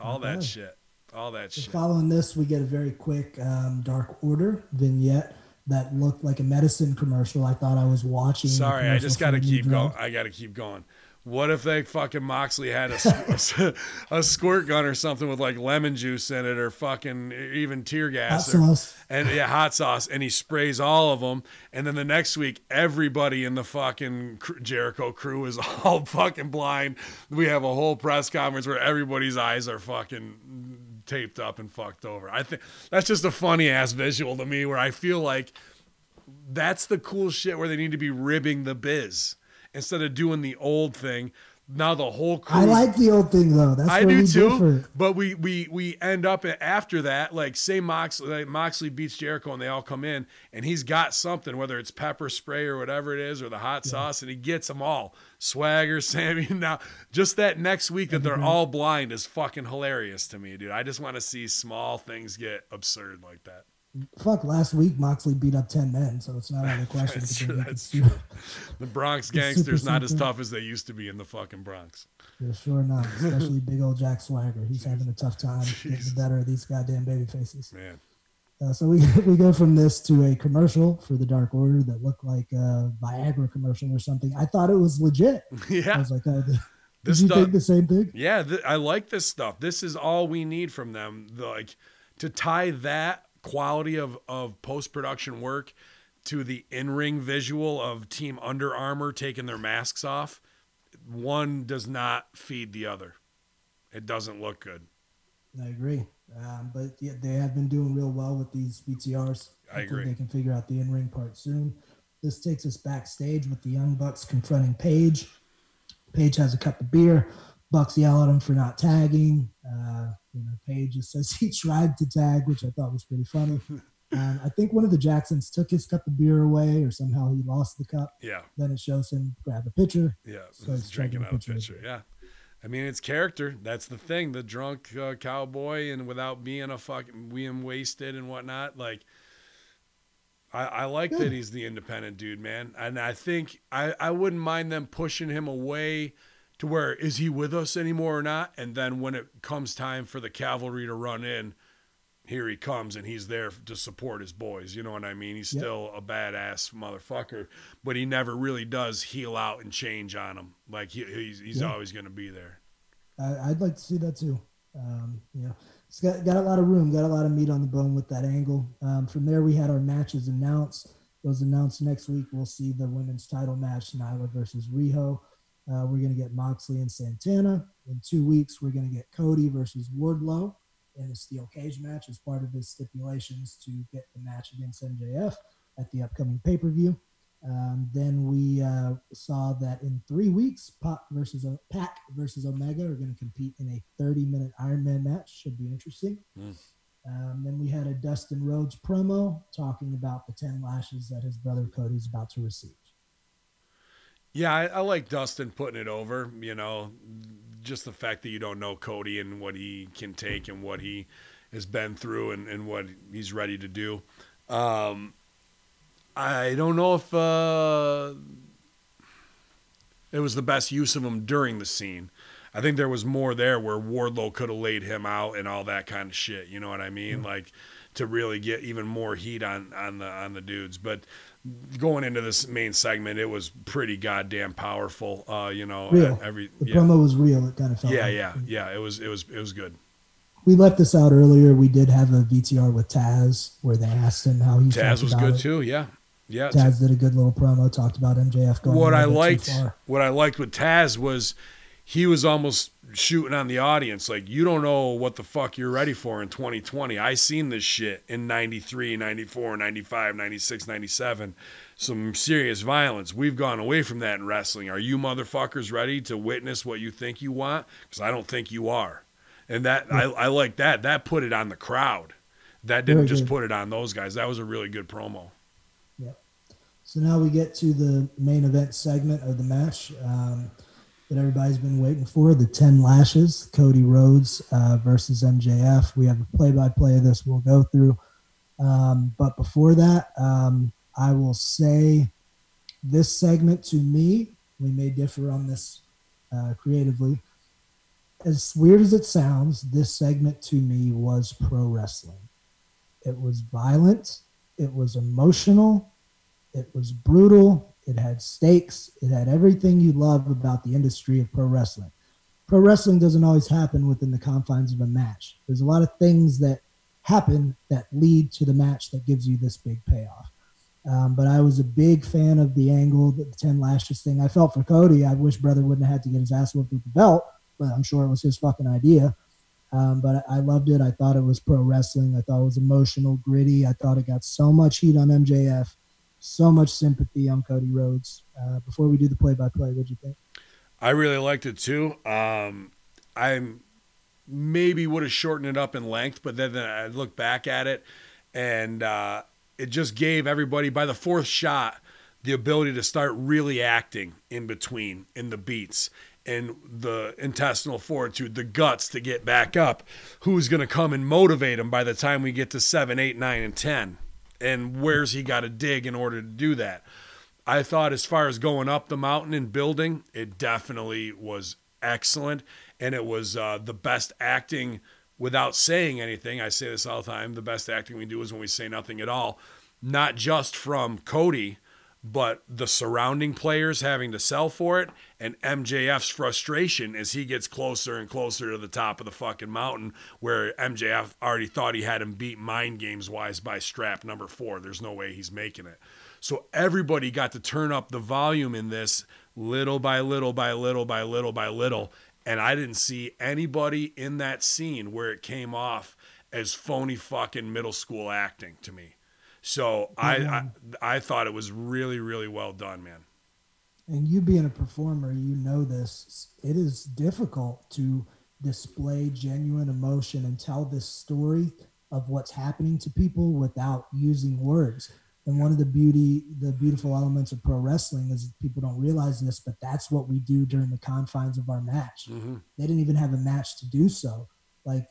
all that shit. Following this, we get a very quick Dark Order vignette that looked like a medicine commercial. I thought I was watching. Sorry, I just got to keep going. I got to keep going. What if they fucking Moxley had a squirt gun or something with like lemon juice in it, or fucking even tear gas, hot sauce, and he sprays all of them, and then the next week everybody in the fucking Jericho crew is all fucking blind. We have a whole press conference where everybody's eyes are fucking taped up and fucked over. I think that's just a funny ass visual to me, where I feel like that's the cool shit where they need to be ribbing the biz. Instead of doing the old thing, now the whole crew. I like the old thing though. That's I do too. Differ. But we end up after that, like say Moxley beats Jericho and they all come in and he's got something, whether it's pepper spray or whatever it is, or the hot sauce, and he gets them all. Swagger, Sammy. Now just that next week that they're all blind is fucking hilarious to me, dude. I just want to see small things get absurd like that. Fuck, last week Moxley beat up 10 men, so it's not out of the question. That's true. The Bronx gangsters not as tough as they used to be in the fucking Bronx. They're sure not, especially big old Jack Swagger. He's having a tough time getting the better of these goddamn baby faces. Man. So we go from this to a commercial for the Dark Order that looked like a Viagra commercial or something. I thought it was legit. Yeah. I was like, oh, did you think the same thing? Yeah, I like this stuff. This is all we need from them. To tie that quality of post-production work to the in-ring visual of Team Under Armour taking their masks off. One does not feed the other. It doesn't look good. I agree. But yeah, they have been doing real well with these VTRs. I agree. They can figure out the in-ring part soon. This takes us backstage with the Young Bucks confronting Paige. Paige has a cup of beer. Bucks yell at him for not tagging. Paige just says he tried to tag, which I thought was pretty funny. I think one of the Jacksons took his cup of beer away, or somehow he lost the cup. Yeah. Then it shows him grab a pitcher. Yeah, so he's drinking out a pitcher. Yeah. I mean, it's character. That's the thing. The drunk cowboy, and without being a fucking wasted and whatnot. Like, I like that he's the independent dude, man. And I think I wouldn't mind them pushing him away to where, is he with us anymore or not? And then when it comes time for the cavalry to run in, here he comes, and he's there to support his boys. You know what I mean? He's still a badass motherfucker, but he never really does heel out and change on them. Like he's always going to be there. I'd like to see that too. You know, it's got a lot of room, got a lot of meat on the bone with that angle. From there, we had our matches announced. Those announced next week. We'll see the women's title match, Nyla versus Riho. We're going to get Moxley and Santana. In 2 weeks, we're going to get Cody versus Wardlow in the steel cage match as part of his stipulations to get the match against MJF at the upcoming pay-per-view. Then we saw that in 3 weeks, Pac versus Omega are going to compete in a 30-minute Iron Man match. Should be interesting. Then we had a Dustin Rhodes promo talking about the 10 lashes that his brother Cody's about to receive. Yeah, I like Dustin putting it over, you know, just the fact that you don't know Cody and what he can take and what he has been through and what he's ready to do. I don't know if it was the best use of him during the scene. I think there was more there where Wardlow could have laid him out and all that kind of shit. You know what I mean? Mm-hmm. Like to really get even more heat on the dudes. But going into this main segment, it was pretty goddamn powerful. You know, real. The promo was real. It kind of felt. Yeah. It was good. We left this out earlier. We did have a VTR with Taz where they asked him how he felt about it. Taz was good too. Yeah. Taz did a good little promo. Talked about MJF going. What I liked with Taz was he was almost shooting on the audience like, you don't know what the fuck you're ready for in 2020. I seen this shit in 93, 94, 95, 96, 97. Some serious violence. We've gone away from that in wrestling. Are you motherfuckers ready to witness what you think you want? Because I don't think you are. And that I like that. That put it on the crowd. That didn't just put it on those guys. That was a really good promo. Yep. So now we get to the main event segment of the match that everybody's been waiting for, the 10 lashes, Cody Rhodes versus MJF. We have a play-by-play of this we'll go through. But before that, I will say this segment to me, we may differ on this creatively. As weird as it sounds, this segment to me was pro wrestling. It was violent. It was emotional. It was brutal. It had stakes. It had everything you love about the industry of pro wrestling. Pro wrestling doesn't always happen within the confines of a match. There's a lot of things that happen that lead to the match that gives you this big payoff. But I was a big fan of the angle, the 10 lashes thing. I felt for Cody. I wish brother wouldn't have had to get his ass whooped with the belt, but I'm sure it was his fucking idea. But I loved it. I thought it was pro wrestling. I thought it was emotional, gritty. I thought it got so much heat on MJF. So much sympathy on Cody Rhodes. Before we do the play-by-play, what'd you think? I really liked it too. I maybe would have shortened it up in length, but then I look back at it, and it just gave everybody, by the fourth shot, the ability to start really acting in between, in the beats, and the intestinal fortitude, the guts to get back up. Who's going to come and motivate him by the time we get to 7, 8, 9, and 10? And where's he got to dig in order to do that? I thought as far as going up the mountain and building, it definitely was excellent. And it was the best acting without saying anything. I say this all the time. The best acting we do is when we say nothing at all. Not just from Cody, but the surrounding players having to sell for it, and MJF's frustration as he gets closer and closer to the top of the fucking mountain, where MJF already thought he had him beat mind games wise by strap number 4. There's no way he's making it. So everybody got to turn up the volume in this little by little by little by little by little. And I didn't see anybody in that scene where it came off as phony fucking middle school acting to me. So I thought it was really, really well done, man. And you being a performer, you know this. It is difficult to display genuine emotion and tell this story of what's happening to people without using words. And one of the beautiful elements of pro wrestling is people don't realize this, but that's what we do during the confines of our match. Mm-hmm. They didn't even have a match to do so. Like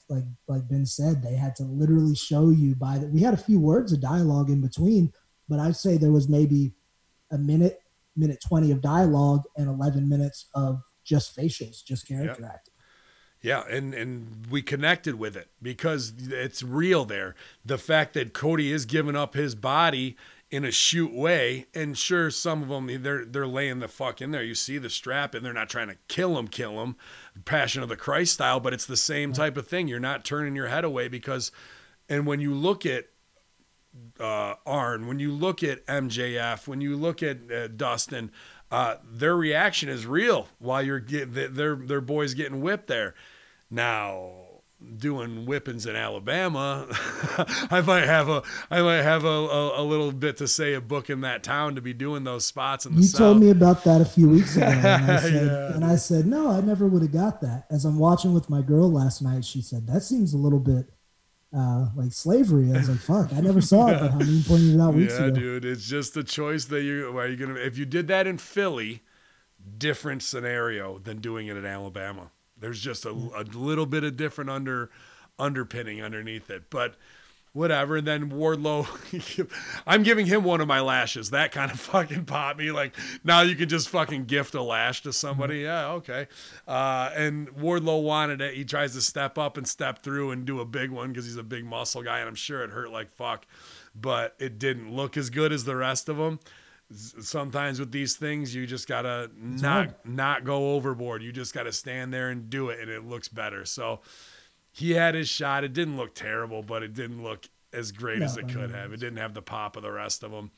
Ben said, they had to literally show you we had a few words of dialogue in between, but I'd say there was maybe a minute 20 of dialogue and 11 minutes of just facials, just character acting. Yeah, and we connected with it because it's real there. The fact that Cody is giving up his body in a shoot way, and sure, some of them, they're laying the fuck in there. You see the strap, and they're not trying to kill him, Passion of the Christ style, but it's the same type of thing. You're not turning your head away and when you look at Arn, when you look at MJF, when you look at Dustin, their reaction is real while you're their boys getting whipped there. Now, doing whippings in Alabama, I might have a little bit to say of booking that town to be doing those spots in the South. You told me about that a few weeks ago, and I said, no, I never would have got that. As I'm watching with my girl last night, she said, that seems a little bit like slavery. I was like, fuck, I never saw it, but Hamin pointed it out weeks ago. Yeah, dude, it's just a choice that if you did that in Philly, different scenario than doing it in Alabama. There's just a little bit of different underpinning underneath it, but whatever. And then Wardlow, I'm giving him one of my lashes. That kind of fucking popped me. Like, now you can just fucking gift a lash to somebody. Yeah, okay. And Wardlow wanted it. He tries to step up and step through and do a big one because he's a big muscle guy, and I'm sure it hurt like fuck, but it didn't look as good as the rest of them. Sometimes with these things, you just gotta not go overboard. You just gotta stand there and do it, and it looks better. So he had his shot. It didn't look terrible, but it didn't look as great as it could have. It didn't have the pop of the rest of them.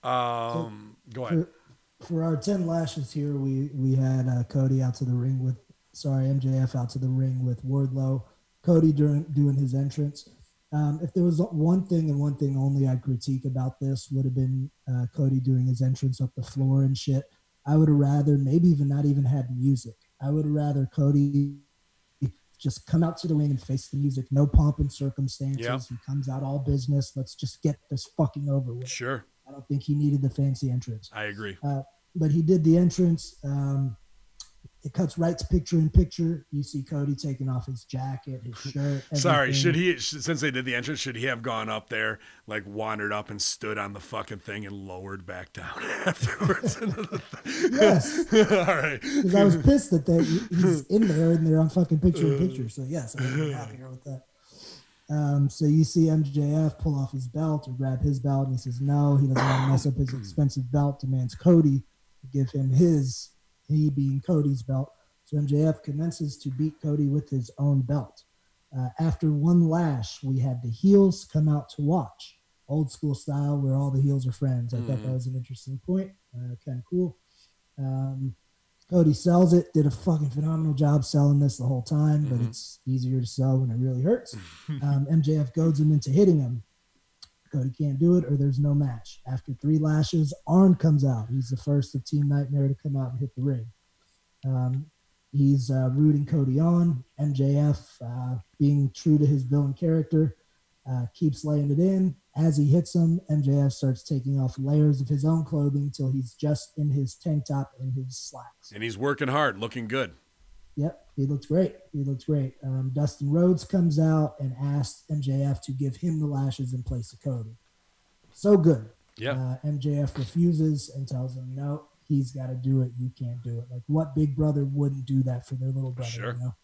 Go ahead. For our 10 lashes here, we had Cody out to the ring with, MJF out to the ring with Wardlow. Cody doing his entrance. If there was one thing and one thing only I'd critique about this would have been Cody doing his entrance up the floor and shit. I would have rather maybe even not even had music. I would have rather Cody just come out to the ring and face the music. No pomp and circumstances. Yep. He comes out all business. Let's just get this fucking over with. Sure. I don't think he needed the fancy entrance. I agree. But he did the entrance. It cuts right to picture in picture. You see Cody taking off his jacket, his shirt. Everything. Sorry, since they did the entrance, should he have gone up there, like wandered up and stood on the fucking thing and lowered back down afterwards? Yes. All right. Because I was pissed that he's in there and they're on fucking picture in picture. So yes, I'm happier with that. So you see MJF pull off his belt or grab his belt, and he says no, he doesn't want to mess up his expensive belt. Demands Cody to give him his. He being Cody's belt. So MJF commences to beat Cody with his own belt. After one lash, we had the heels come out to watch. Old school style where all the heels are friends. I thought that was an interesting point. Kind of cool. Cody sells it. Did a fucking phenomenal job selling this the whole time, but it's easier to sell when it really hurts. MJF goads him into hitting him. Cody can't do it or there's no match. After 3 lashes, Arn comes out. He's the first of Team Nightmare to come out and hit the ring. He's rooting Cody on. MJF, being true to his villain character, keeps laying it in. As he hits him, MJF starts taking off layers of his own clothing till he's just in his tank top and his slacks. And he's working hard, looking good. Yep, he looks great. Dustin Rhodes comes out and asks MJF to give him the lashes in place of Cody. So good. Yeah. MJF refuses and tells him, no, he's got to do it. You can't do it. Like, what big brother wouldn't do that for their little brother? Sure. You know?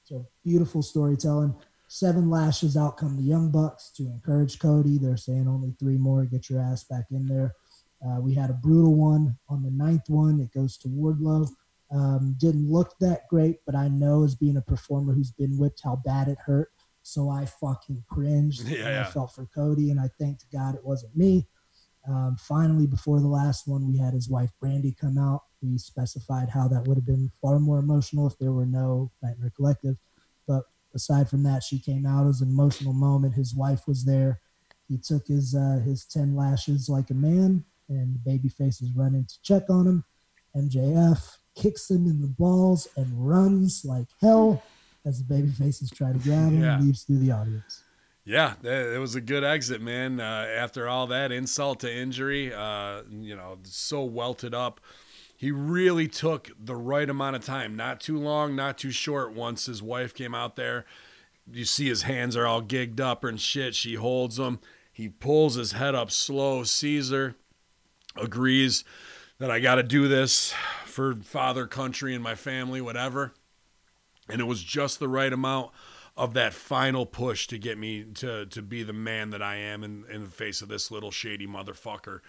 So beautiful storytelling. 7 lashes, out come the Young Bucks to encourage Cody. They're saying only 3 more. Get your ass back in there. We had a brutal one on the 9th one. It goes to Wardlow. Didn't look that great, but I know as being a performer who's been whipped how bad it hurt. So I fucking cringed. I felt for Cody, and I thanked God it wasn't me. Finally, before the last one, we had his wife Brandi come out. We specified how that would have been far more emotional if there were no Nightmare Collective. But aside from that, she came out. It was an emotional moment. His wife was there. He took his 10 lashes like a man, and the babyface is running to check on him. MJF kicks him in the balls and runs like hell as the babyfaces try to grab him and leaves through the audience. Yeah, it was a good exit, man. After all that insult to injury, so welted up. He really took the right amount of time. Not too long, not too short. Once his wife came out there, you see his hands are all gigged up and shit. She holds him. He pulls his head up slow. Caesar agrees that I got to do this for father, country, and my family, whatever. And it was just the right amount of that final push to get me to be the man that I am in the face of this little shady motherfucker.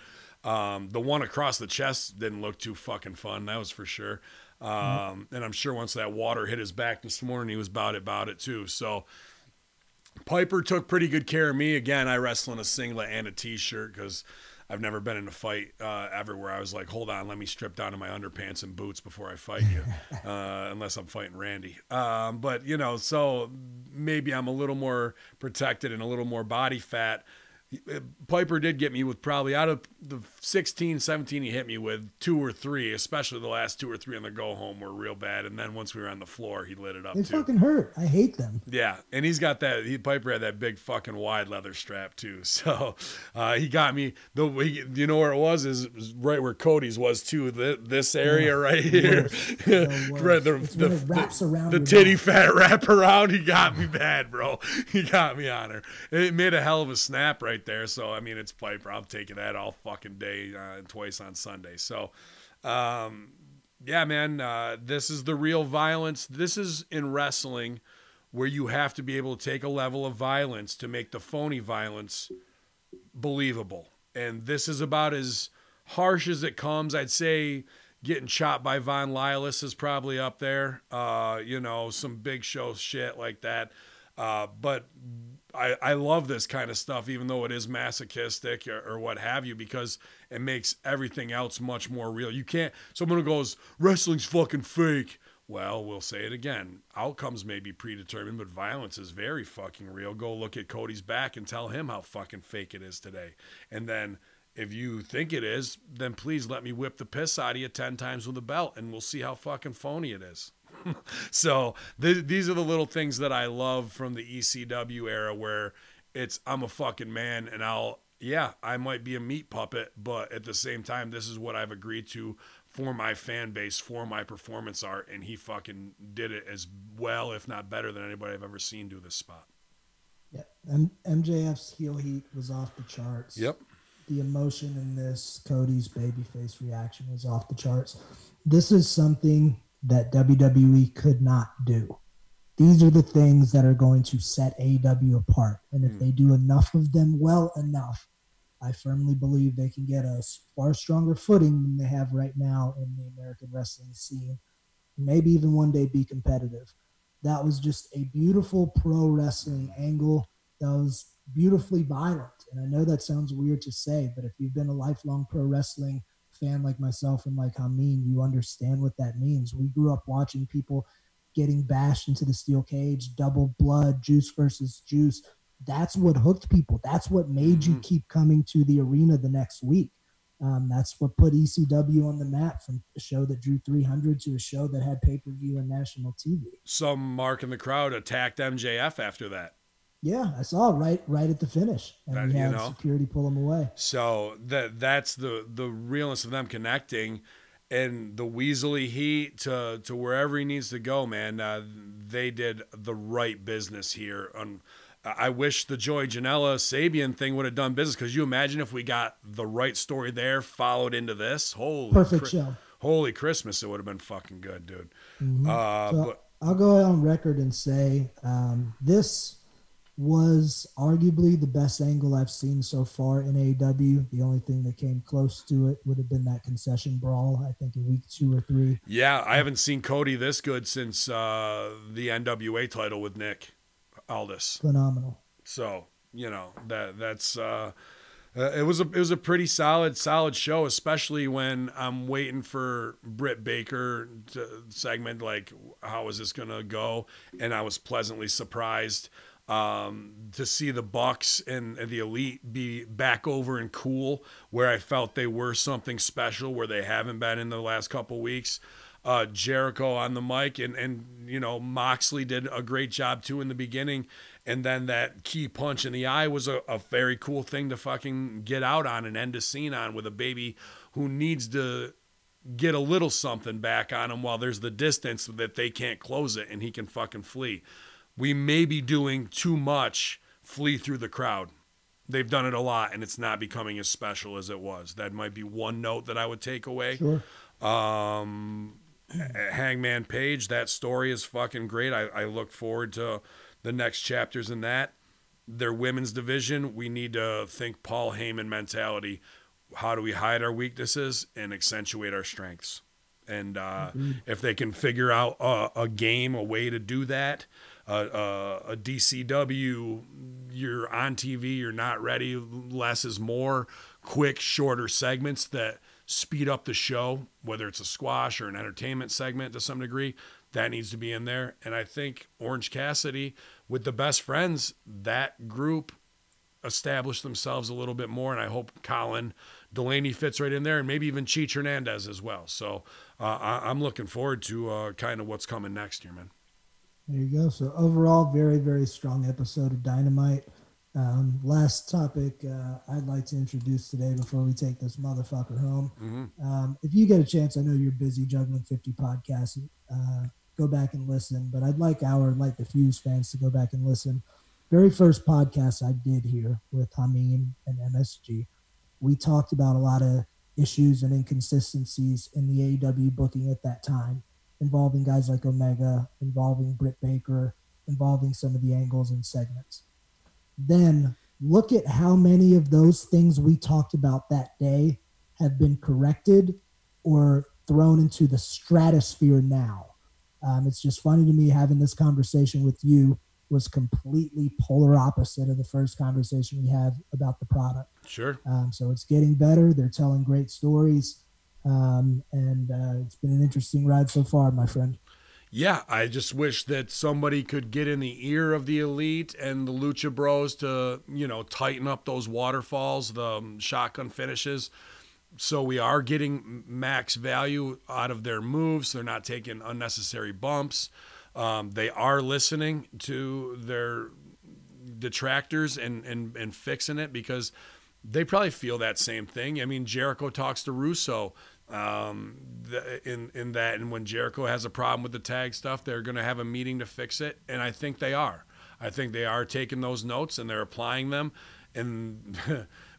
The one across the chest didn't look too fucking fun. That was for sure. And I'm sure once that water hit his back this morning, he was about it too. So Piper took pretty good care of me. Again, I wrestle in a singlet and a t-shirt because I've never been in a fight ever where I was like, hold on, let me strip down to my underpants and boots before I fight you, unless I'm fighting Randy. But, you know, so maybe I'm a little more protected and a little more body fat. Piper did get me with probably out of the 16, 17 he hit me with, 2 or 3, especially the last 2 or 3 on the go home were real bad. And then once we were on the floor, he lit it up They too. fucking hurt. I hate them. Yeah, and he's got that. Piper had that big fucking wide leather strap too. So he got me. You know where it was? Is right where Cody's was too. This area right here. It wraps around the titty fat wrap around. He got me bad, bro. He got me on her. It made a hell of a snap right there. So I mean, it's Piper. I'm taking that all fucking day, twice on Sunday. So. Yeah, man, this is the real violence. This is in wrestling where you have to be able to take a level of violence to make the phony violence believable. And this is about as harsh as it comes. I'd say getting chopped by Von Lilas is probably up there. You know, some big show shit like that. But I love this kind of stuff, even though it is masochistic or what have you, because it makes everything else much more real. You can't, someone who goes, wrestling's fucking fake. Well, we'll say it again. Outcomes may be predetermined, but violence is very fucking real. Go look at Cody's back and tell him how fucking fake it is today. And then if you think it is, then please let me whip the piss out of you 10 times with a belt, and we'll see how fucking phony it is. So these are the little things that I love from the ECW era, where it's, I'm a fucking man, and I might be a meat puppet, but at the same time, this is what I've agreed to for my fan base, for my performance art, and he fucking did it as well, if not better, than anybody I've ever seen do this spot. Yeah, MJF's heel heat was off the charts. Yep. The emotion in this, Cody's babyface reaction was off the charts. This is something that WWE could not do. These are the things that are going to set AEW apart. And if they do enough of them well enough, I firmly believe they can get a far stronger footing than they have right now in the American wrestling scene. Maybe even one day be competitive. That was just a beautiful pro wrestling angle that was beautifully violent. And I know that sounds weird to say, but if you've been a lifelong pro wrestling fan like myself and like Hamin, you understand what that means. We grew up watching people getting bashed into the steel cage, double blood, juice versus juice. That's what hooked people. That's what made you keep coming to the arena the next week. That's what put ECW on the map, from a show that drew 300 to a show that had pay-per-view and national TV. Some mark in the crowd attacked MJF after that. Yeah, I saw right at the finish, and we had security pull him away. So that's the realness of them connecting, and the Weasley heat to wherever he needs to go, man. They did the right business here. I wish the Joey Janela Sabian thing would have done business, because you imagine if we got the right story there followed into this. Perfect show. Holy Christmas, it would have been fucking good, dude. So I'll go on record and say this was arguably the best angle I've seen so far in AEW. The only thing that came close to it would have been that concession brawl, I think, in week 2 or 3. Yeah, I haven't seen Cody this good since the NWA title with Nick Aldis. Phenomenal. So, you know, that's it was a pretty solid show, especially when I'm waiting for Britt Baker segment, like, how is this gonna go? And I was pleasantly surprised to see the Bucks and the Elite be back over and cool, where I felt they were something special, where they haven't been in the last couple weeks. Jericho on the mic, and you know, Moxley did a great job too in the beginning, and then that key punch in the eye was a very cool thing to fucking get out on and end a scene on, with a baby who needs to get a little something back on him while there's the distance that they can't close it and he can fucking flee. We may be doing too much flee through the crowd. They've done it a lot, and it's not becoming as special as it was. That might be one note that I would take away. Sure. Hangman Page, that story is fucking great. I look forward to the next chapters in that. Their women's division, we need to think Paul Heyman mentality. How do we hide our weaknesses and accentuate our strengths? And if they can figure out a game, a way to do that, a DCW, you're on TV, you're not ready, less is more, quick, shorter segments that speed up the show, whether it's a squash or an entertainment segment to some degree, that needs to be in there. And I think Orange Cassidy, with the Best Friends, that group established themselves a little bit more, and I hope Colin Delaney fits right in there, and maybe even Cheech Hernandez as well. So I'm looking forward to kind of what's coming next year, man. There you go. So overall, very, very strong episode of Dynamite. Last topic I'd like to introduce today before we take this motherfucker home. Mm-hmm. If you get a chance, I know you're busy juggling 50 podcasts, go back and listen, but I'd like the Fuse fans to go back and listen. Very first podcast I did here with Hamin and MSG, we talked about a lot of issues and inconsistencies in the AEW booking at that time, involving guys like Omega, involving Britt Baker, involving some of the angles and segments. Then look at how many of those things we talked about that day have been corrected or thrown into the stratosphere now. It's just funny to me having this conversation with you was completely polar opposite of the first conversation we had about the product. Sure. So it's getting better. They're telling great stories. And it's been an interesting ride so far, my friend. Yeah, I just wish that somebody could get in the ear of the Elite and the Lucha Bros to, tighten up those waterfalls, the shotgun finishes. So we are getting max value out of their moves. They're not taking unnecessary bumps. They are listening to their detractors and fixing it, because they probably feel that same thing. I mean, Jericho talks to Russo in that, and when Jericho has a problem with the tag stuff, they're going to have a meeting to fix it, and I think they are. I think they are taking those notes and they're applying them. And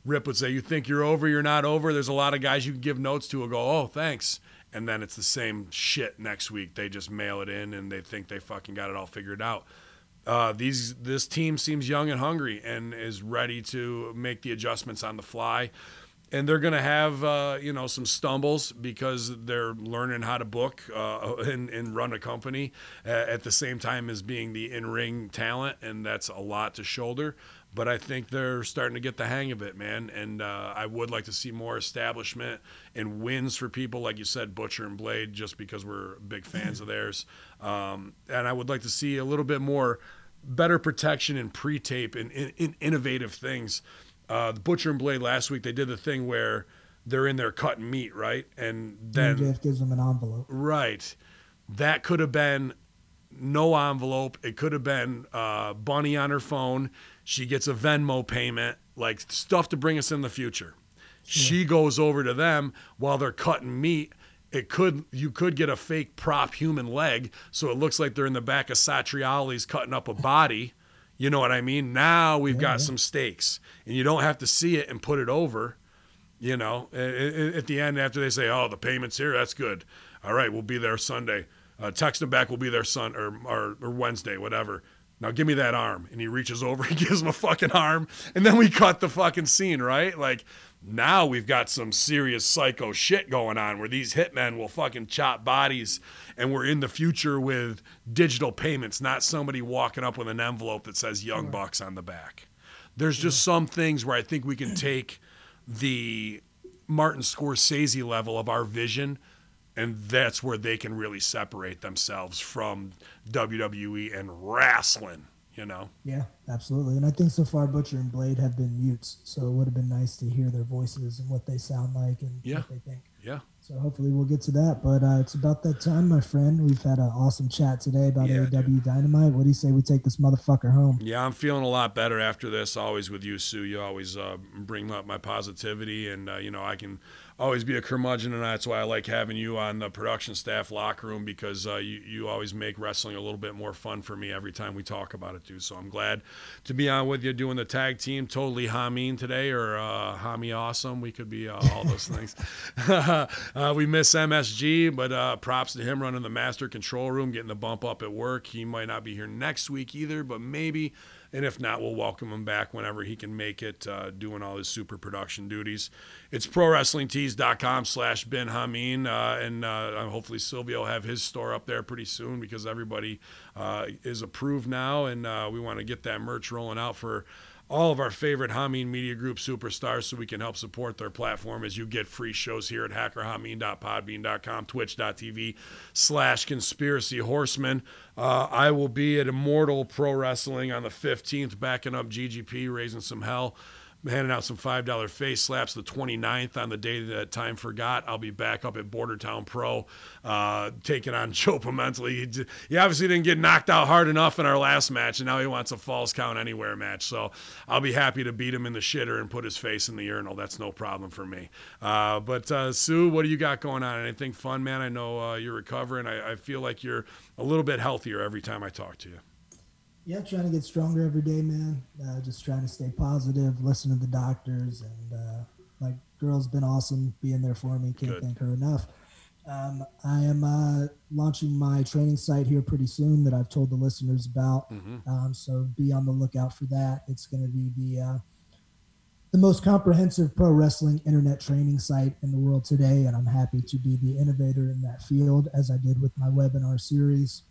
Rip would say, you think you're over, you're not over. There's a lot of guys you can give notes to who go, oh, thanks. And then it's the same shit next week. They just mail it in and they think they fucking got it all figured out. This team seems young and hungry and is ready to make the adjustments on the fly. And they're going to have, some stumbles because they're learning how to book and run a company at the same time as being the in-ring talent, and that's a lot to shoulder. But I think they're starting to get the hang of it, man. And I would like to see more establishment and wins for people, like you said, Butcher and Blade, just because we're big fans of theirs. And I would like to see a little bit more better protection and pre-tape and innovative things. The Butcher and Blade last week, they did the thing where they're in there cutting meat, right? And then MJF gives them an envelope. Right. That could have been no envelope. It could have been Bunny on her phone. She gets a Venmo payment, like stuff to bring us in the future. Sure. She goes over to them while they're cutting meat. You could get a fake prop human leg, so it looks like they're in the back of Satriali's cutting up a body. You know what I mean? Now we've got some stakes, and you don't have to see it and put it over. At the end, after they say, "Oh, the payment's here," that's good. All right, we'll be there Sunday. Text them back. We'll be there or Wednesday, whatever. Now give me that arm. And he reaches over, he gives him a fucking arm, and then we cut the fucking scene, right? Like, now we've got some serious psycho shit going on where these hitmen will fucking chop bodies, and we're in the future with digital payments, not somebody walking up with an envelope that says Young Bucks on the back. There's just some things where I think we can take the Martin Scorsese level of our vision, and that's where they can really separate themselves from WWE and wrestling, Yeah, absolutely. And I think so far Butcher and Blade have been mutes, so it would have been nice to hear their voices and what they sound like and what they think. Yeah. So hopefully we'll get to that. But it's about that time, my friend. We've had an awesome chat today about AEW Dynamite. What do you say we take this motherfucker home? Yeah, I'm feeling a lot better after this. Always with you, Sue. You always bring up my positivity, and, I can always be a curmudgeon, and that's why I like having you on the production staff locker room, because you always make wrestling a little bit more fun for me every time we talk about it, too. So I'm glad to be on with you doing the tag team. Totally Hamin today, or Hami Awesome. We could be all those things. We miss MSG, but props to him running the master control room, getting the bump up at work. He might not be here next week either, but maybe. And if not, we'll welcome him back whenever he can make it, doing all his super production duties. It's ProWrestlingTees.com/Ben Hamin, and hopefully Silvio will have his store up there pretty soon because everybody is approved now, and we want to get that merch rolling out for all of our favorite Hamin Media Group superstars so we can help support their platform as you get free shows here at hackerhamin.podbean.com, twitch.tv/Conspiracy Horseman. I will be at Immortal Pro Wrestling on the 15th, backing up GGP, raising some hell. Handing out some $5 face slaps the 29th on the day that time forgot. I'll be back up at Bordertown Pro, taking on Joe Pimentel. He obviously didn't get knocked out hard enough in our last match, and now he wants a Falls Count Anywhere match. So I'll be happy to beat him in the shitter and put his face in the urinal. That's no problem for me. But Sue, what do you got going on? Anything fun, man? I know you're recovering. I feel like you're a little bit healthier every time I talk to you. Yeah, trying to get stronger every day, man. Just trying to stay positive, listen to the doctors, and my girl's been awesome being there for me. Can't thank her enough. I am launching my training site here pretty soon that I've told the listeners about. So be on the lookout for that. It's going to be the most comprehensive pro wrestling internet training site in the world today, and I'm happy to be the innovator in that field, as I did with my webinar series.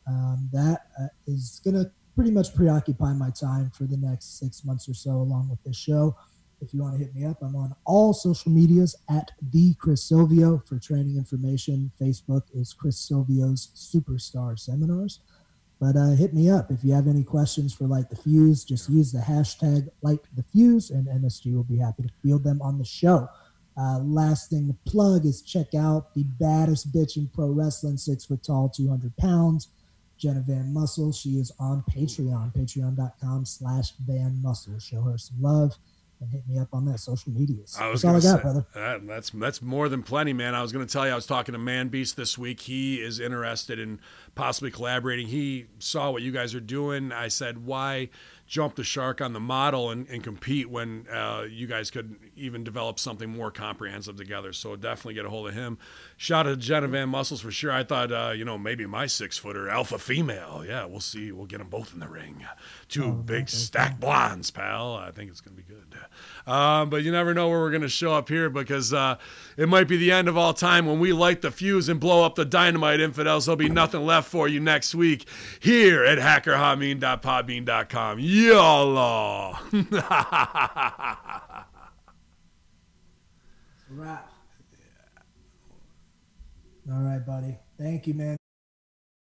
That is going to pretty much preoccupy my time for the next 6 months or so, along with this show. If you want to hit me up, I'm on all social medias at the Chris Silvio for training information. Facebook is Chris Silvio's Superstar Seminars. But hit me up if you have any questions for Light the Fuse. Just use the hashtag Light the Fuse, and MSG will be happy to field them on the show. Last thing to plug is check out the baddest bitch in pro wrestling, 6 foot tall, 200 pounds. Jenna Van Muscle. She is on Patreon, patreon.com/Van Muscle. Show her some love and hit me up on that social medias. That's all I got, brother. That's more than plenty, man. I was going to tell you, I was talking to Man Beast this week. He is interested in possibly collaborating. He saw what you guys are doing. I said, why jump the shark on the model and compete when you guys could even develop something more comprehensive together? So definitely get a hold of him. Shout out to Jenna Van Muscles for sure. I thought, maybe my 6-footer, alpha female. Yeah, we'll see. We'll get them both in the ring. Two big stacked blondes, pal. I think it's going to be good. But you never know where we're going to show up here because it might be the end of all time when we light the fuse and blow up the Dynamite infidels. There'll be nothing left for you next week here at hackerhamin.podbean.com. YOLO. Wrap. All right, buddy. Thank you, man.